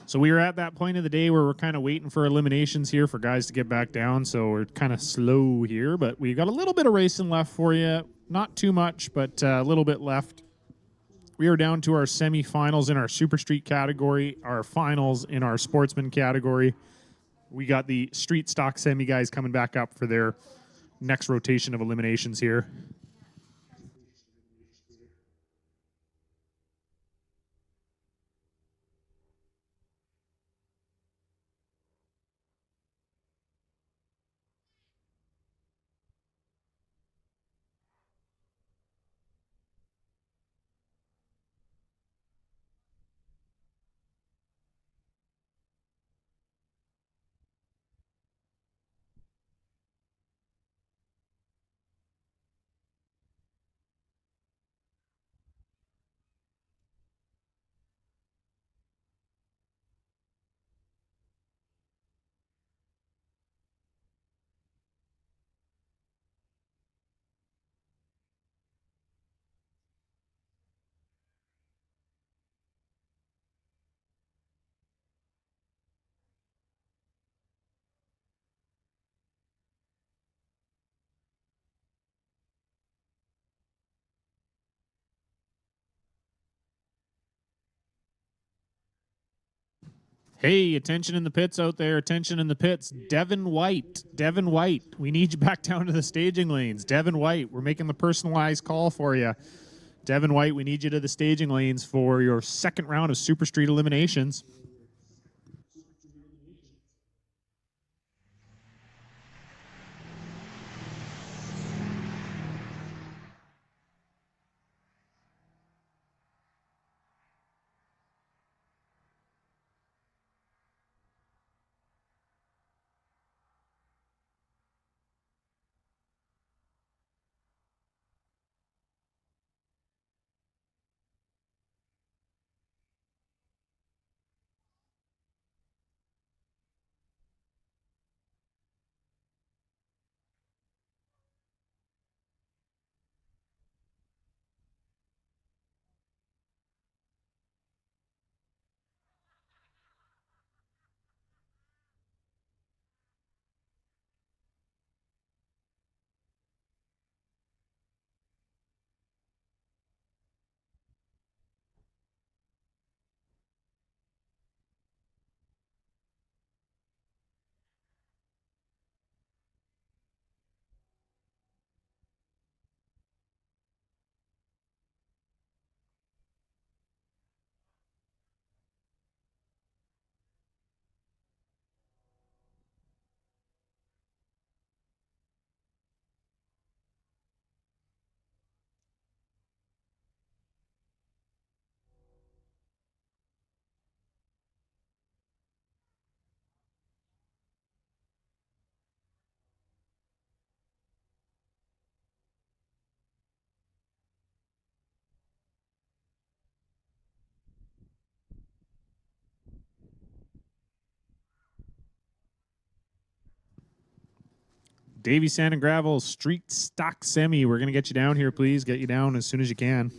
So we are at that point of the day where we're kind of waiting for eliminations here for guys to get back down. So we're kind of slow here, but we got a little bit of racing left for you. Not too much, but a little bit left. We are down to our semifinals in our Super Street category, our finals in our Sportsman category. We got the Street Stock semi guys coming back up for their next rotation of eliminations here. Hey, attention in the pits out there. Attention in the pits. Devin White. Devin White. We need you back down to the staging lanes. Devin White. We're making the personalized call for you. Devin White, we need you to the staging lanes for your second round of Super Street eliminations. Davey Sand and Gravel, Street Stock Semi. We're going to get you down here, please. Get you down as soon as you can.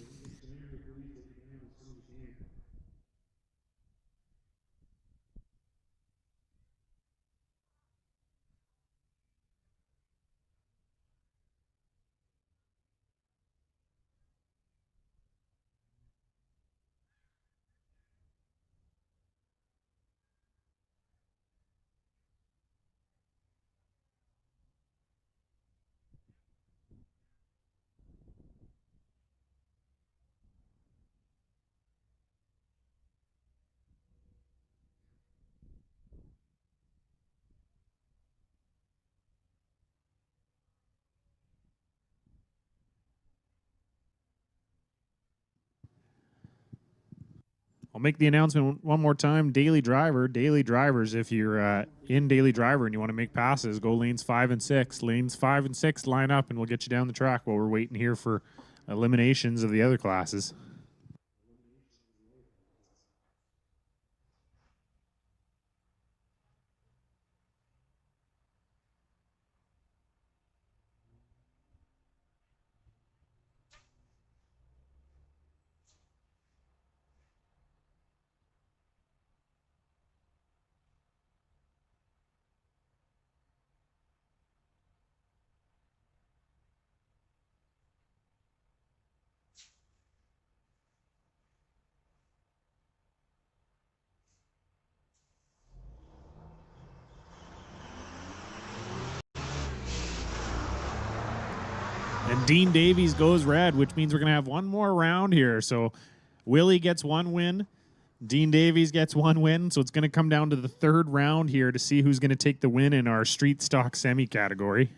I'll make the announcement one more time. Daily drivers, if you're in Daily Driver and you want to make passes, go lanes 5 and 6. Lanes 5 and 6 line up and we'll get you down the track while we're waiting here for eliminations of the other classes. Dean Davies goes red, which means we're going to have one more round here. So Willie gets one win. Dean Davies gets one win. So it's going to come down to the third round here to see who's going to take the win in our street stock semi category.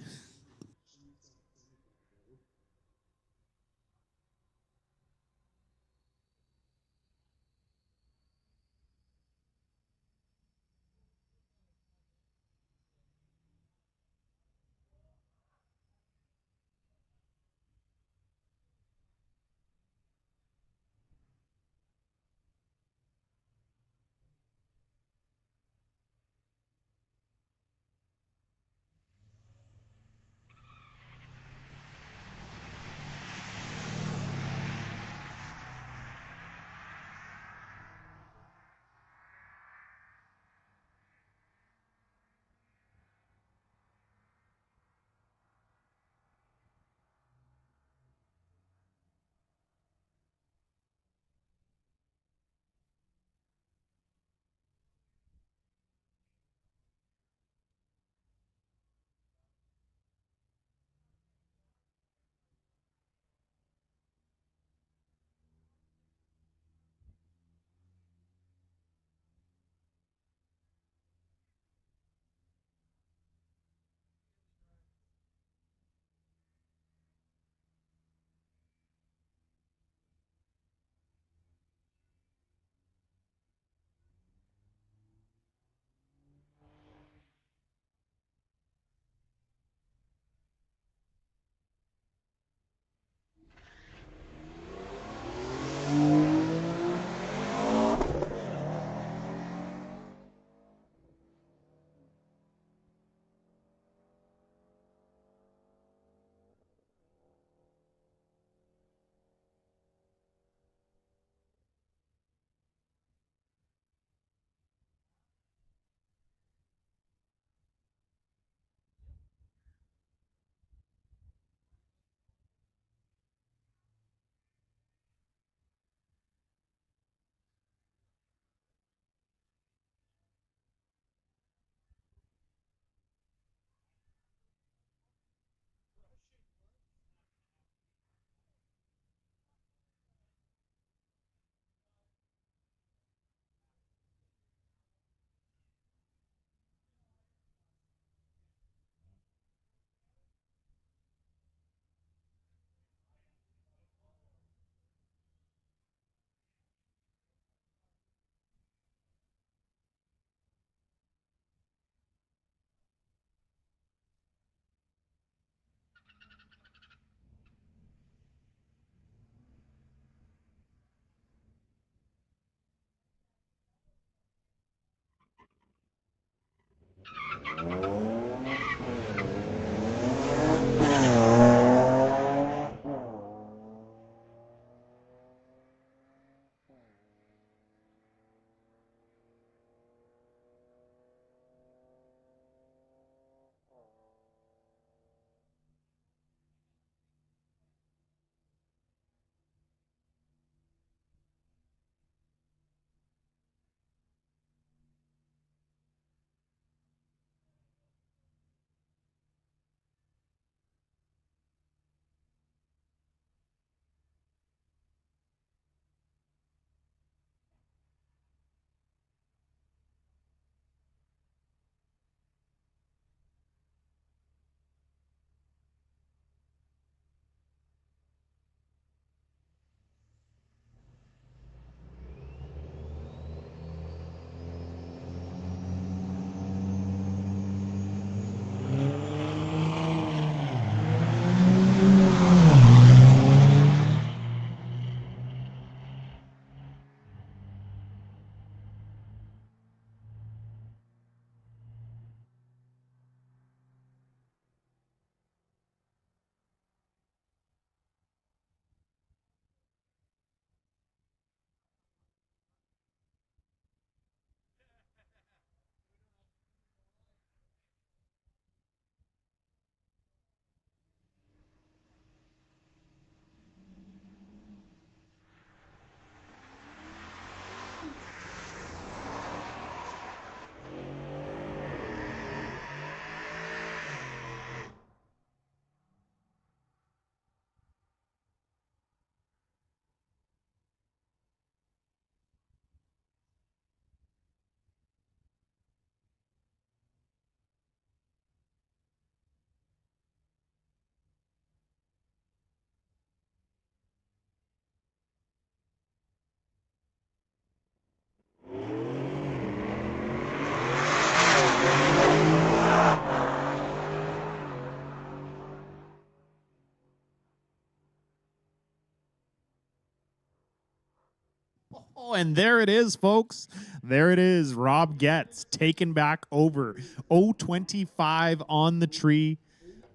Oh, and there it is, folks. There it is. Rob Getz taken back over 025 on the tree.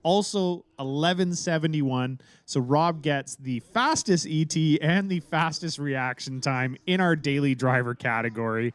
Also 1171. So Rob gets the fastest ET and the fastest reaction time in our daily driver category.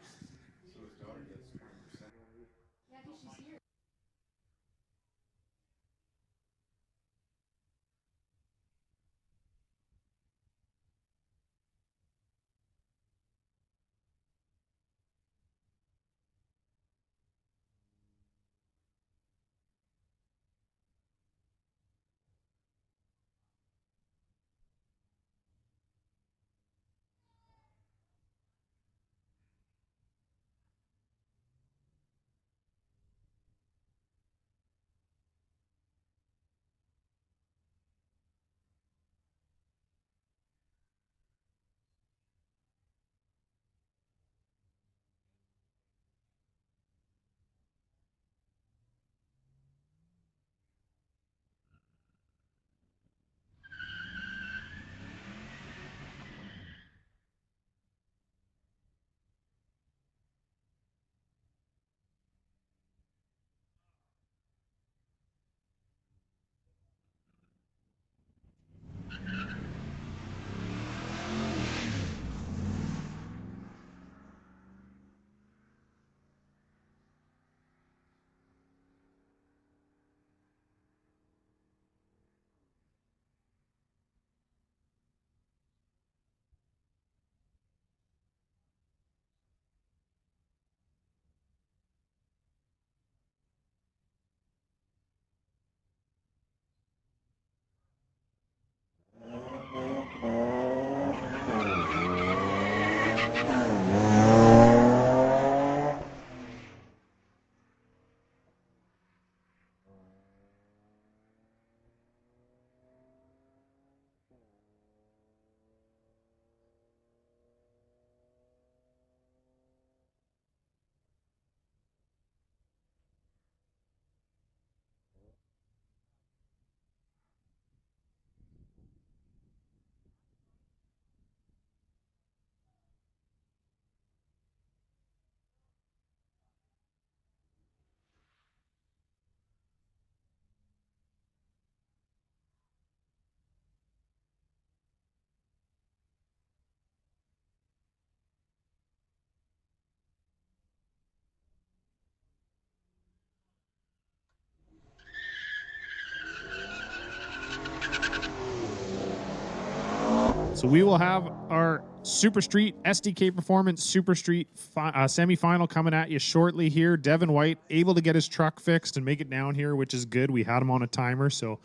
So we will have our Super Street SDK Performance Super Street semifinal coming at you shortly here. Devin White able to get his truck fixed and make it down here, which is good. We had him on a timer, so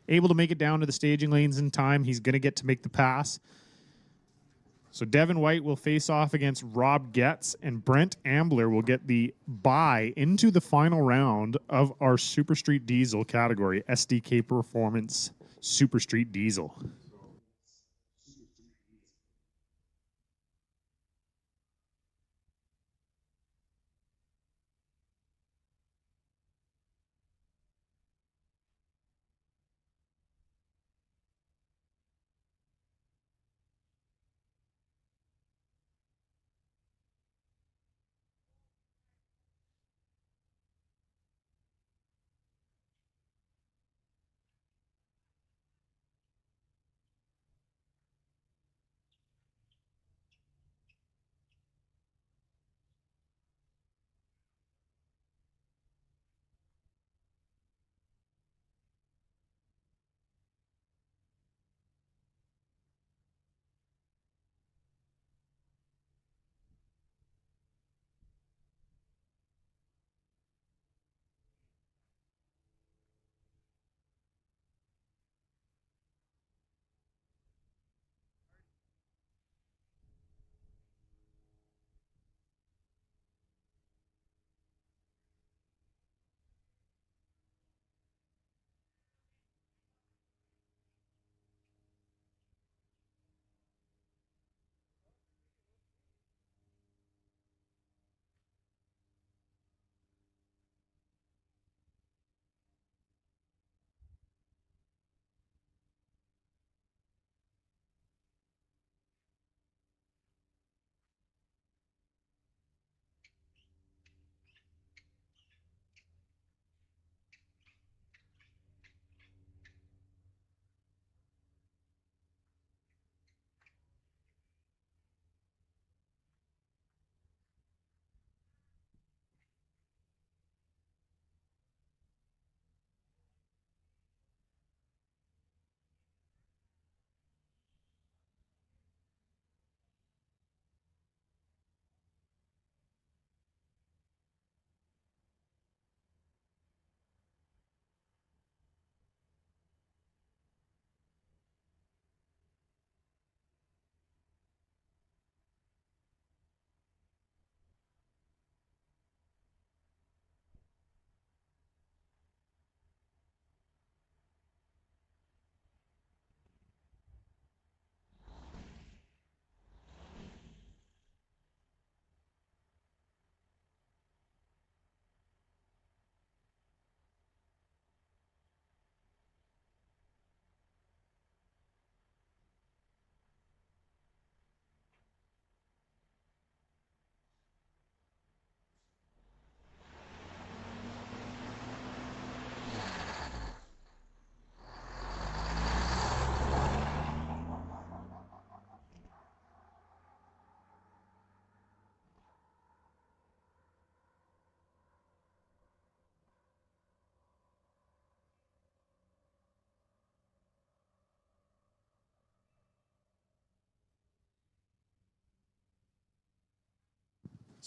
able to make it down to the staging lanes in time. He's going to get to make the pass. So Devin White will face off against Rob Getz, and Brent Ambler will get the bye into the final round of our Super Street Diesel category, SDK Performance Super Street Diesel.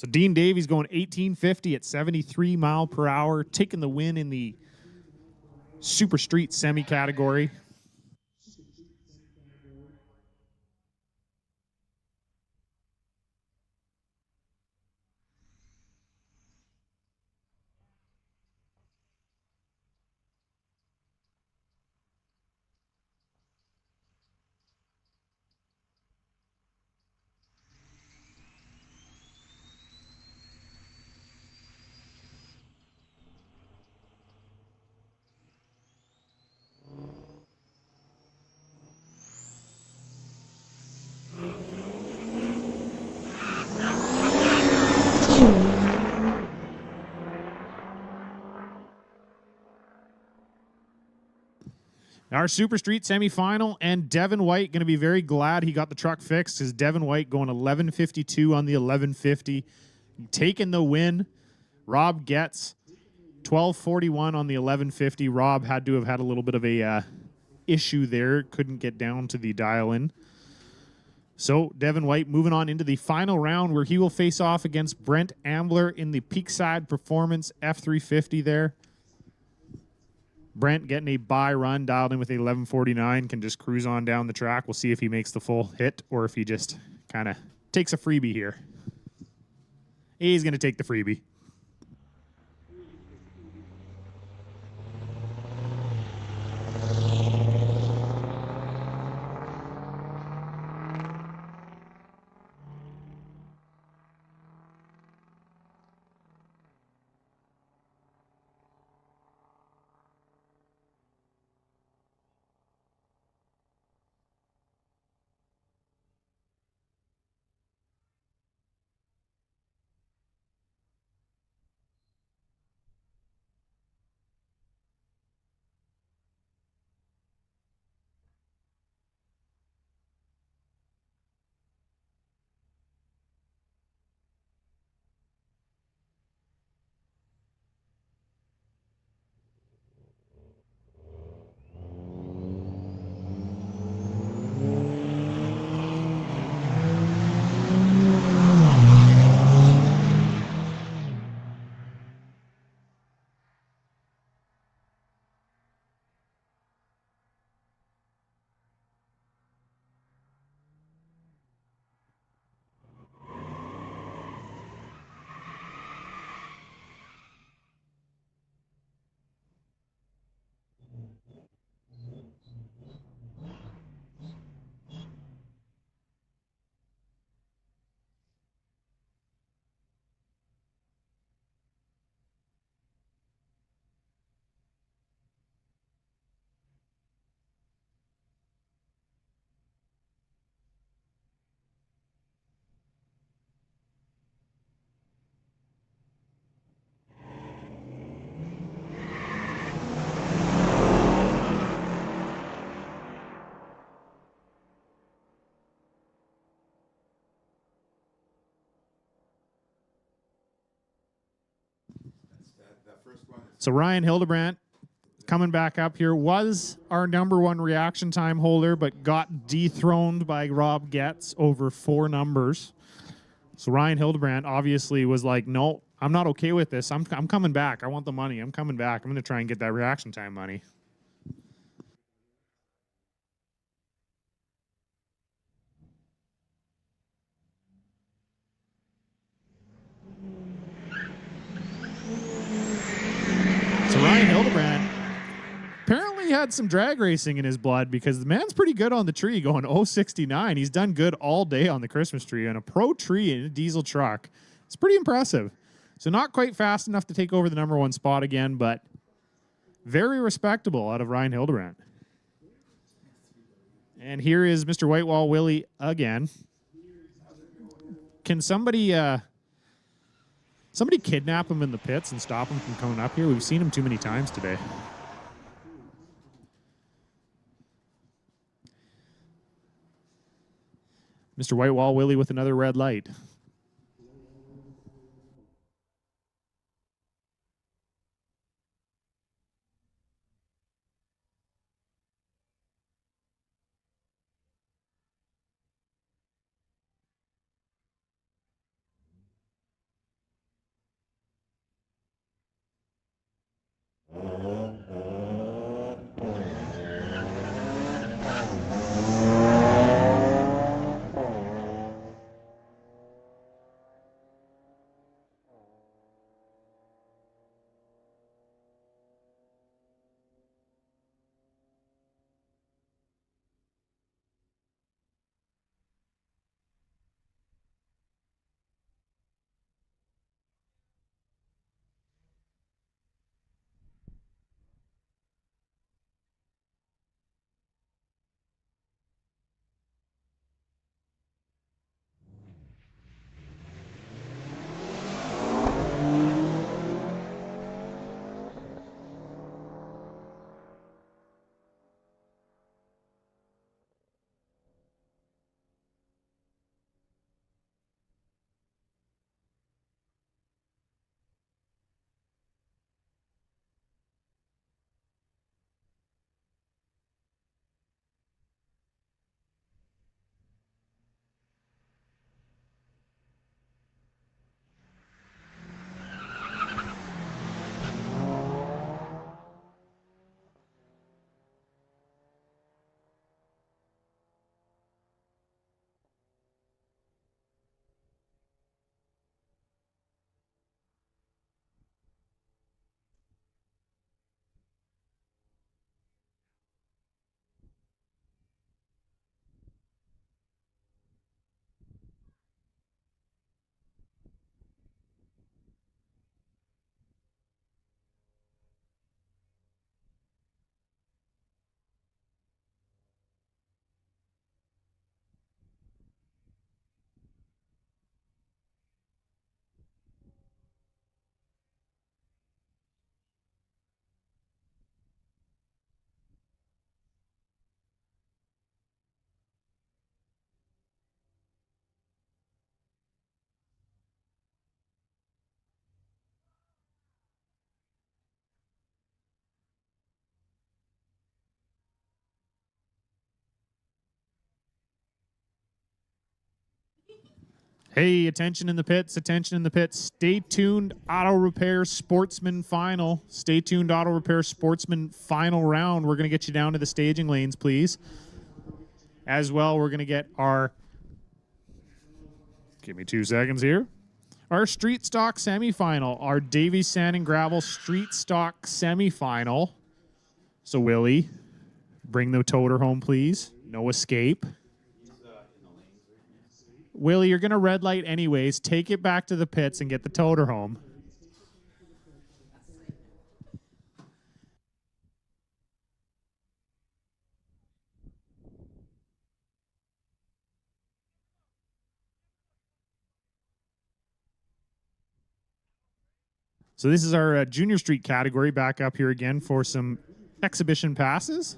So Dean Davies going 1850 at 73 mile per hour, taking the win in the Super Street semi category. Our Super Street semifinal, and Devin White going to be very glad he got the truck fixed because Devin White going 1152 on the 1150, taking the win. Rob gets 1241 on the 1150. Rob had to have had a little bit of a issue there, couldn't get down to the dial-in. So Devin White moving on into the final round where he will face off against Brent Ambler in the Peakside Performance F350 there. Brent getting a bye run, dialed in with a 1149, can just cruise on down the track. We'll see if he makes the full hit or if he just kind of takes a freebie here. He's going to take the freebie. So Ryan Hildebrandt coming back up here was our #1 reaction time holder, but got dethroned by Rob Getz over 4 numbers. So Ryan Hildebrandt obviously was like, no, I'm not okay with this. I'm coming back. I want the money. I'm coming back. I'm going to try and get that reaction time money. So Ryan Hildebrandt apparently had some drag racing in his blood because the man's pretty good on the tree going 069. He's done good all day on the Christmas tree and a pro tree in a diesel truck. It's pretty impressive. So not quite fast enough to take over the #1 spot again, but very respectable out of Ryan Hildebrandt. And here is Mr. Whitewall Willie again. Can somebody kidnap him in the pits and stop him from coming up here? We've seen him too many times today. Mr. Whitewall Willie with another red light. Hey, attention in the pits, attention in the pits. Stay tuned, Auto Repair Sportsman final. Stay tuned, Auto Repair Sportsman final round. We're going to get you down to the staging lanes, please. As well, we're going to get our, give me 2 seconds here, our street stock semifinal, our Davy Sand and Gravel street stock semifinal. So, Willie, bring the toter home, please. No escape. Willie, you're going to red light anyways. Take it back to the pits and get the toter home. So this is our junior street category back up here again for some exhibition passes.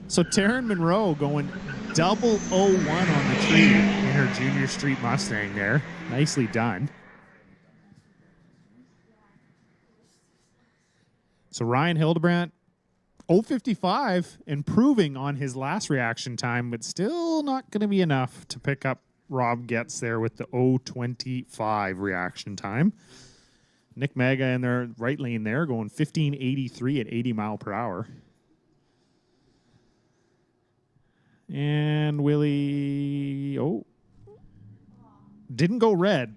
So Taryn Monroe going double 01 on the tree in her junior street Mustang there. Nicely done. So Ryan Hildebrandt, 055, improving on his last reaction time, but still not going to be enough to pick up Rob Getz there with the 025 reaction time. Nick Mega in their right lane there going 1583 at 80 mile per hour. And Willie, didn't go red.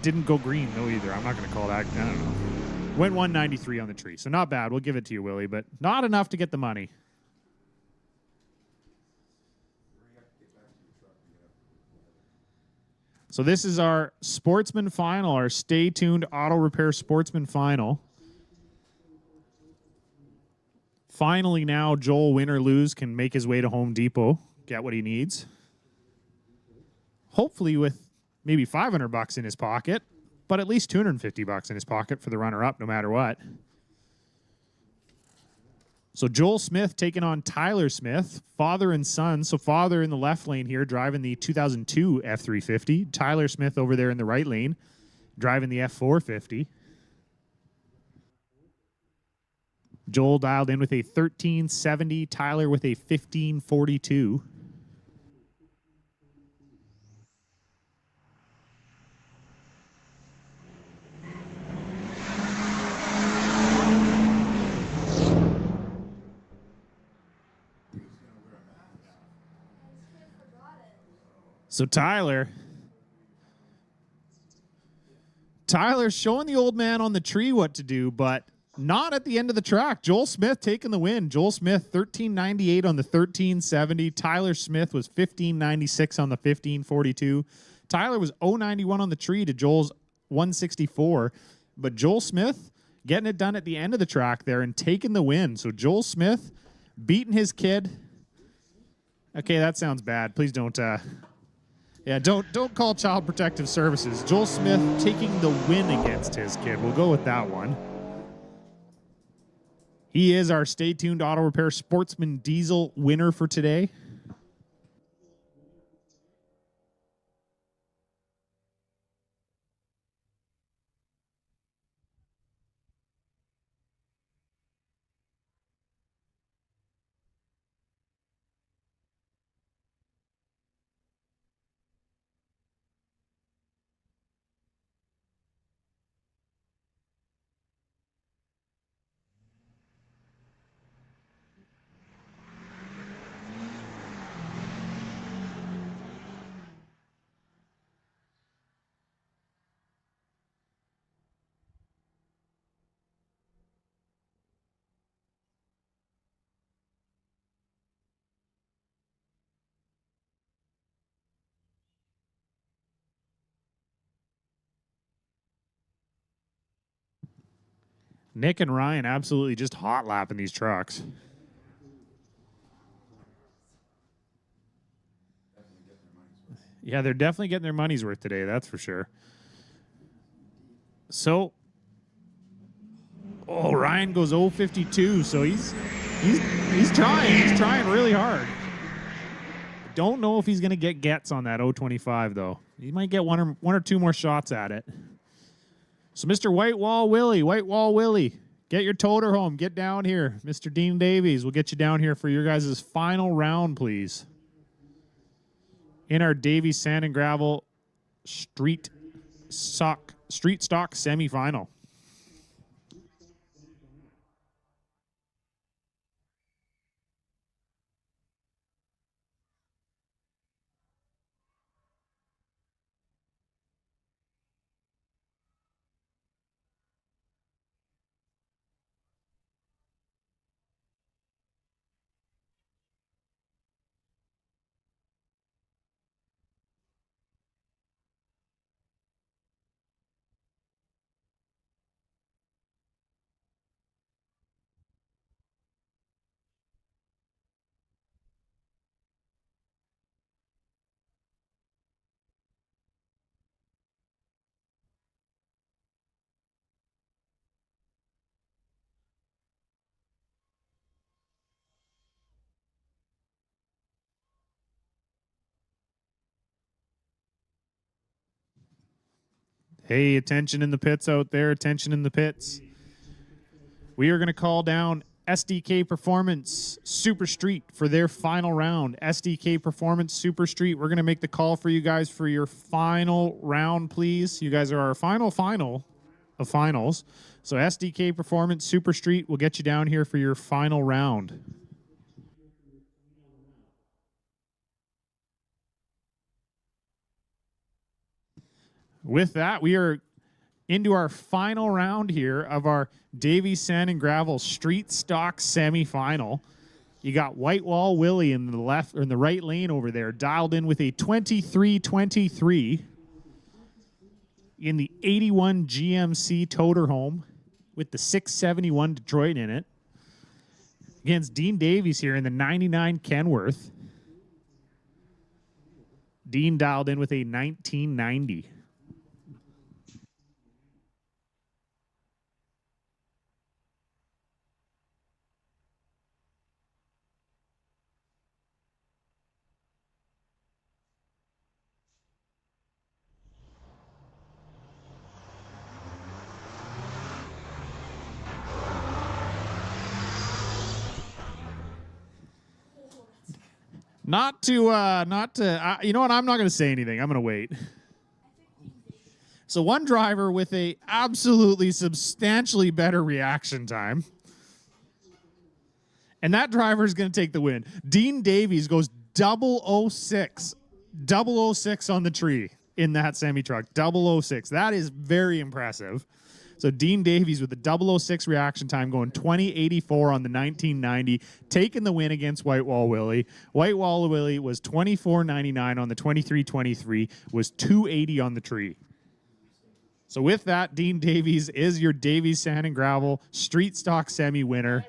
Didn't go green, though, either. I'm not going to call that. I don't know. Went 193 on the tree, so not bad. We'll give it to you, Willie, but not enough to get the money. So this is our Sportsman final, our Stay Tuned Auto Repair Sportsman final. Finally now, Joel, win or lose, can make his way to Home Depot, get what he needs. Hopefully with maybe $500 in his pocket, but at least $250 in his pocket for the runner-up, no matter what. So Joel Smith taking on Tyler Smith, father and son. So father in the left lane here, driving the 2002 F350. Tyler Smith over there in the right lane, driving the F450. Joel dialed in with a 1370, Tyler with a 1542. So Tyler's showing the old man on the tree what to do, but not at the end of the track. Joel Smith taking the win. Joel Smith 1398 on the 1370. Tyler Smith was 1596 on the 1542. Tyler was 091 on the tree to Joel's 164. But Joel Smith getting it done at the end of the track there and taking the win. So Joel Smith beating his kid. Okay, that sounds bad. Please don't yeah, don't call Child Protective Services. Joel Smith taking the win against his kid. We'll go with that one. He is our Stay Tuned Auto Repair Sportsman Diesel winner for today. Nick and Ryan absolutely just hot lapping these trucks. Yeah, they're definitely getting their money's worth today, that's for sure. So, Ryan goes 052, so he's trying. He's trying really hard. Don't know if he's going to get gets on that 025 though. He might get one or two more shots at it. So Mr. Whitewall Willie, get your toter home. Get down here. Mr. Dean Davies, we'll get you down here for your guys' final round, please. In our Davies Sand and Gravel Street Stock semifinal. Hey, attention in the pits out there. Attention in the pits. We are going to call down SDK Performance Super Street for their final round. SDK Performance Super Street. We're going to make the call for you guys for your final round, please. You guys are our final of finals. So SDK Performance Super Street will get you down here for your final round. With that, we are into our final round here of our Davies Sand and Gravel Street Stock semifinal. You got Whitewall Willie in the left or in the right lane over there, dialed in with a 23-23 in the 81 GMC Toter Home with the 671 Detroit in it. Against Dean Davies here in the 99 Kenworth. Dean dialed in with a 1990. Not to, you know what? I'm not going to say anything. I'm going to wait. So one driver with a absolutely substantially better reaction time. And that driver is going to take the win. Dean Davies goes 006 on the tree in that semi-truck. 006. That is very impressive. So Dean Davies with the 006 reaction time going 20.84 on the 1990, taking the win against Whitewall Willie. Whitewall Willie was 24.99 on the 23-23, was 280 on the tree. So with that, Dean Davies is your Davies Sand and Gravel Street Stock Semi winner.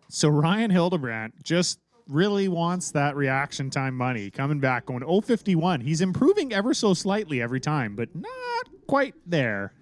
So Ryan Hildebrandt just really wants that reaction time money. Coming back, going 051. He's improving ever so slightly every time, but not quite there.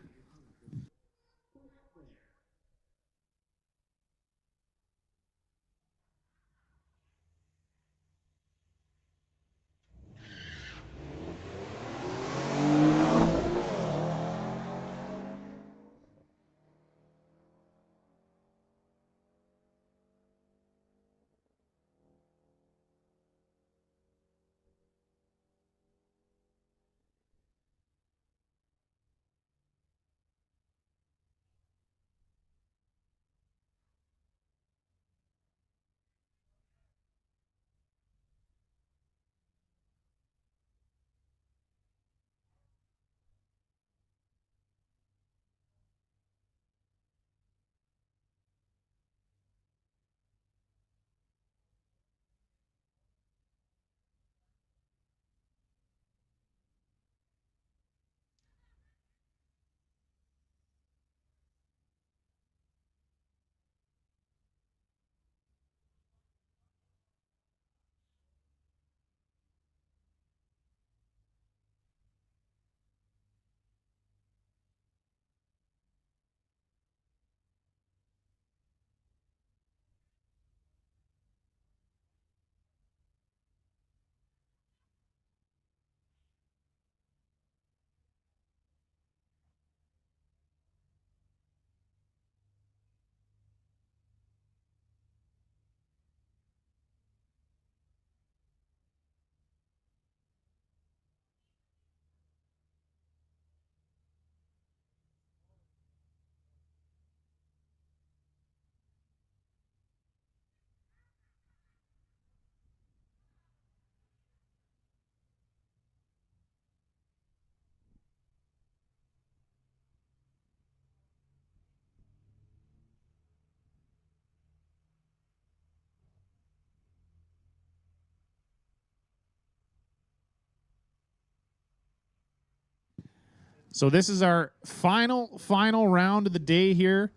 So this is our final round of the day here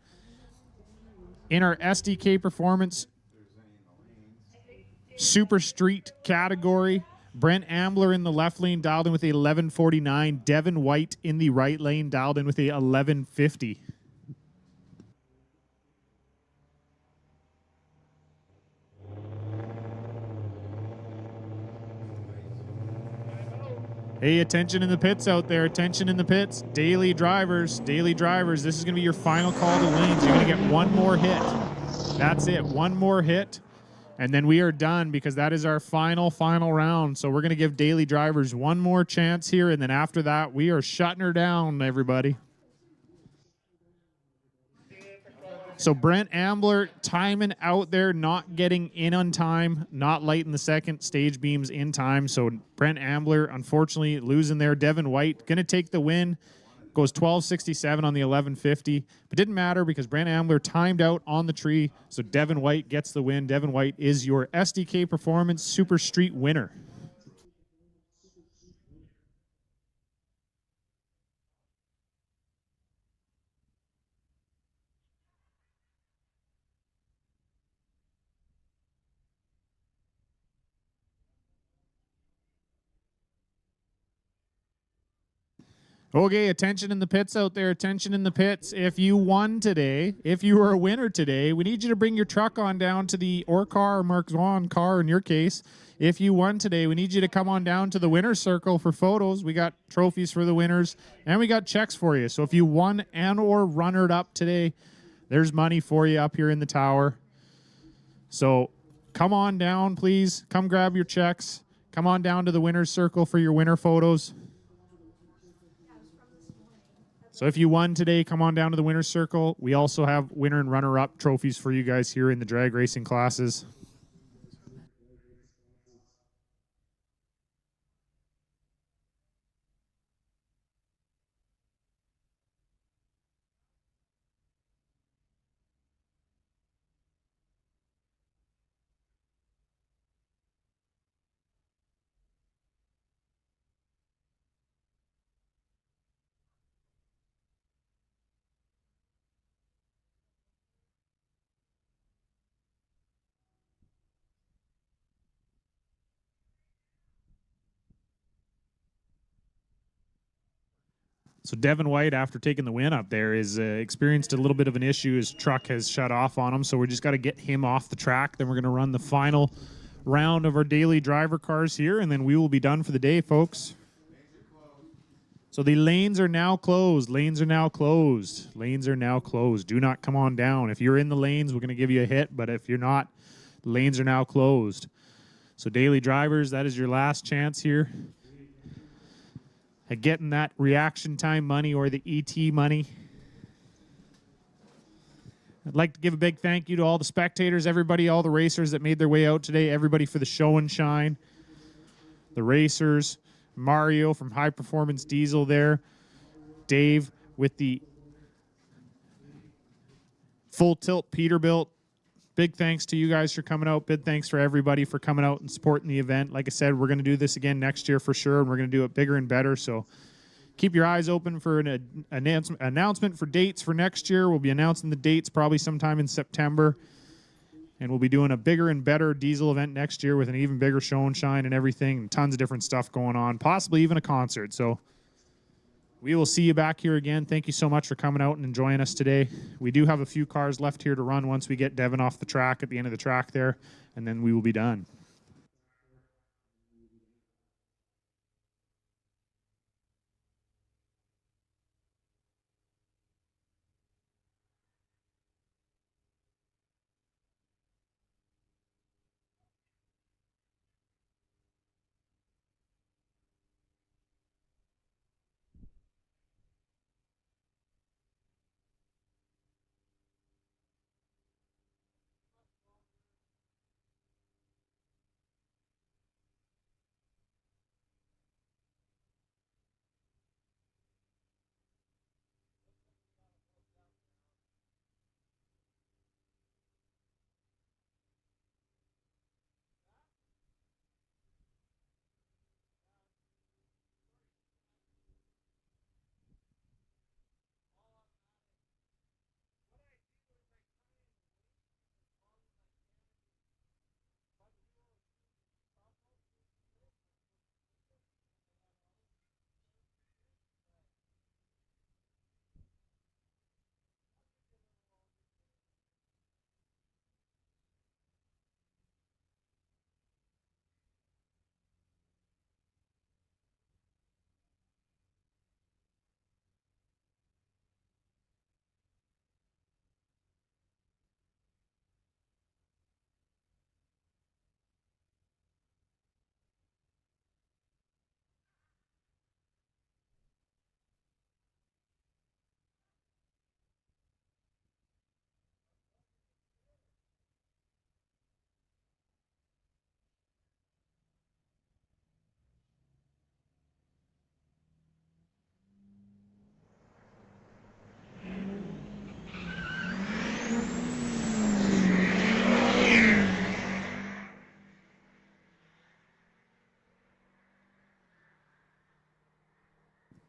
in our SDK Performance Super Street category. Brent Ambler in the left lane dialed in with a 1149. Devin White in the right lane dialed in with a 1150. Hey, attention in the pits out there. Attention in the pits. Daily drivers. This is going to be your final call to lanes. You're going to get one more hit. That's it. One more hit. And then we are done because that is our final round. So we're going to give daily drivers one more chance here. And then after that, we are shutting her down, everybody. So Brent Ambler timing out there, not getting in on time, not lighting the second stage beams in time. So Brent Ambler, unfortunately, losing there. Devin White going to take the win. Goes 12.67 on the 11.50. But didn't matter because Brent Ambler timed out on the tree. So Devin White gets the win. Devin White is your SDK Performance Super Street winner. Okay, attention in the pits out there. Attention in the pits. If you won today, if you were a winner today, we need you to bring your truck on down to the car or Mark Zwan car in your case. If you won today, we need you to come on down to the winner's circle for photos. We got trophies for the winners and we got checks for you. So if you won and or runnered up today, there's money for you up here in the tower. So come on down, please. Come grab your checks. Come on down to the winner's circle for your winner photos. So if you won today, come on down to the winner's circle. We also have winner and runner-up trophies for you guys here in the drag racing classes. So Devin White, after taking the win up there, is experienced a little bit of an issue. His truck has shut off on him, so we just got to get him off the track. Then we're going to run the final round of our daily driver cars here, and then we will be done for the day, folks. So the lanes are now closed. Lanes are now closed. Lanes are now closed. Do not come on down. If you're in the lanes, we're going to give you a hit, but if you're not, the lanes are now closed. So daily drivers, that is your last chance here at getting that reaction time money or the ET money. I'd like to give a big thank you to all the spectators, everybody, all the racers that made their way out today, everybody for the show and shine, the racers, Mario from High Performance Diesel there, Dave with the Full Tilt Peterbilt. Big thanks to you guys for coming out. Big thanks for everybody for coming out and supporting the event. Like I said, we're going to do this again next year for sure, and we're going to do it bigger and better. So keep your eyes open for an announcement for dates for next year. We'll be announcing the dates probably sometime in September, and we'll be doing a bigger and better diesel event next year with an even bigger show and shine and everything, and tons of different stuff going on, possibly even a concert. So we will see you back here again. Thank you so much for coming out and enjoying us today. We do have a few cars left here to run once we get Devin off the track at the end of the track there, and then we will be done.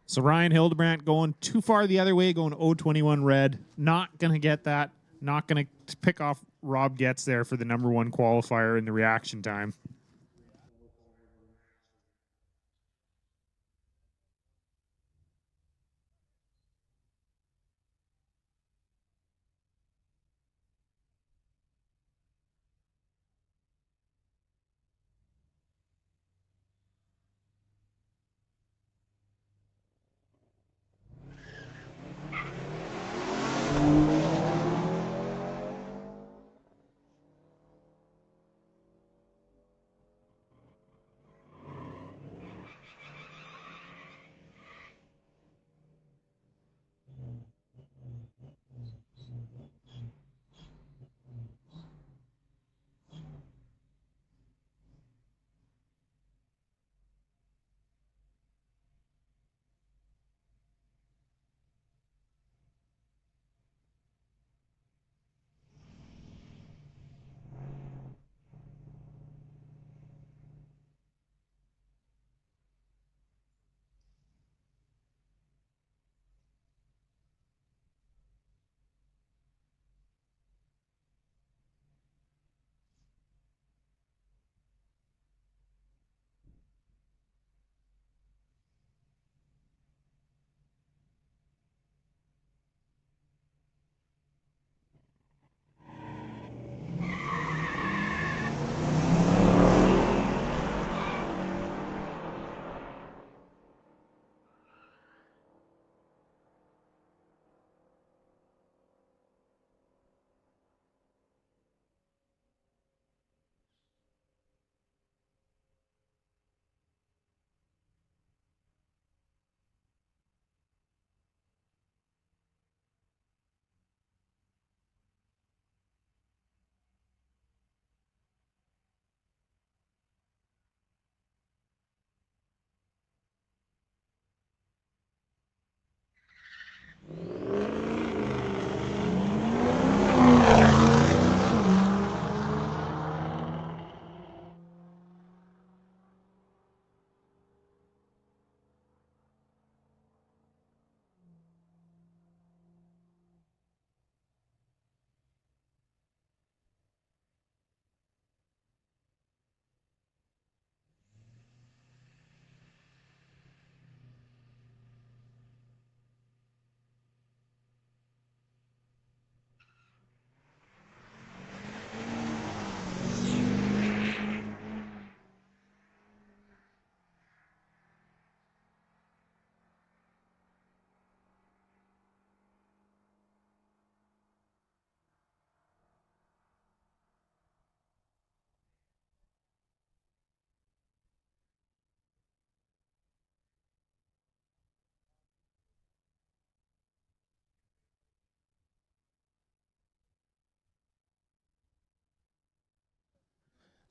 So Ryan Hildebrandt going too far the other way, going 021 red. Not going to get that. Not going to pick off Rob Getz there for the number one qualifier in the reaction time.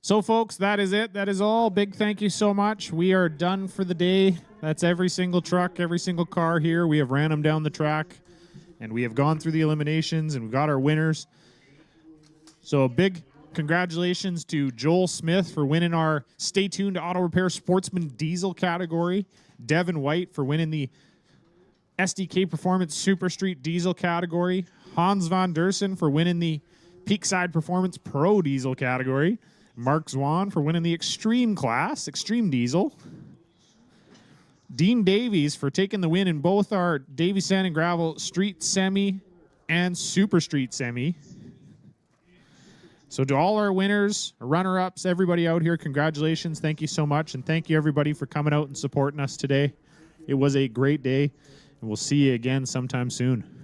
So, folks, that is it. That is all. Big thank you so much. We are done for the day. That's every single truck, every single car here. We have ran them down the track, and we have gone through the eliminations, and we got our winners. So a big congratulations to Joel Smith for winning our Stay Tuned Auto Repair Sportsman Diesel category. Devin White for winning the SDK Performance Super Street Diesel category. Hans van Dersen for winning the Peakside Performance Pro Diesel category. Mark Zwan for winning the Extreme class, Extreme Diesel. Dean Davies for taking the win in both our Davy Sand and Gravel Street Semi and Super Street Semi. So to all our winners, runner-ups, everybody out here, congratulations. Thank you so much, and thank you everybody for coming out and supporting us today. It was a great day, and we'll see you again sometime soon.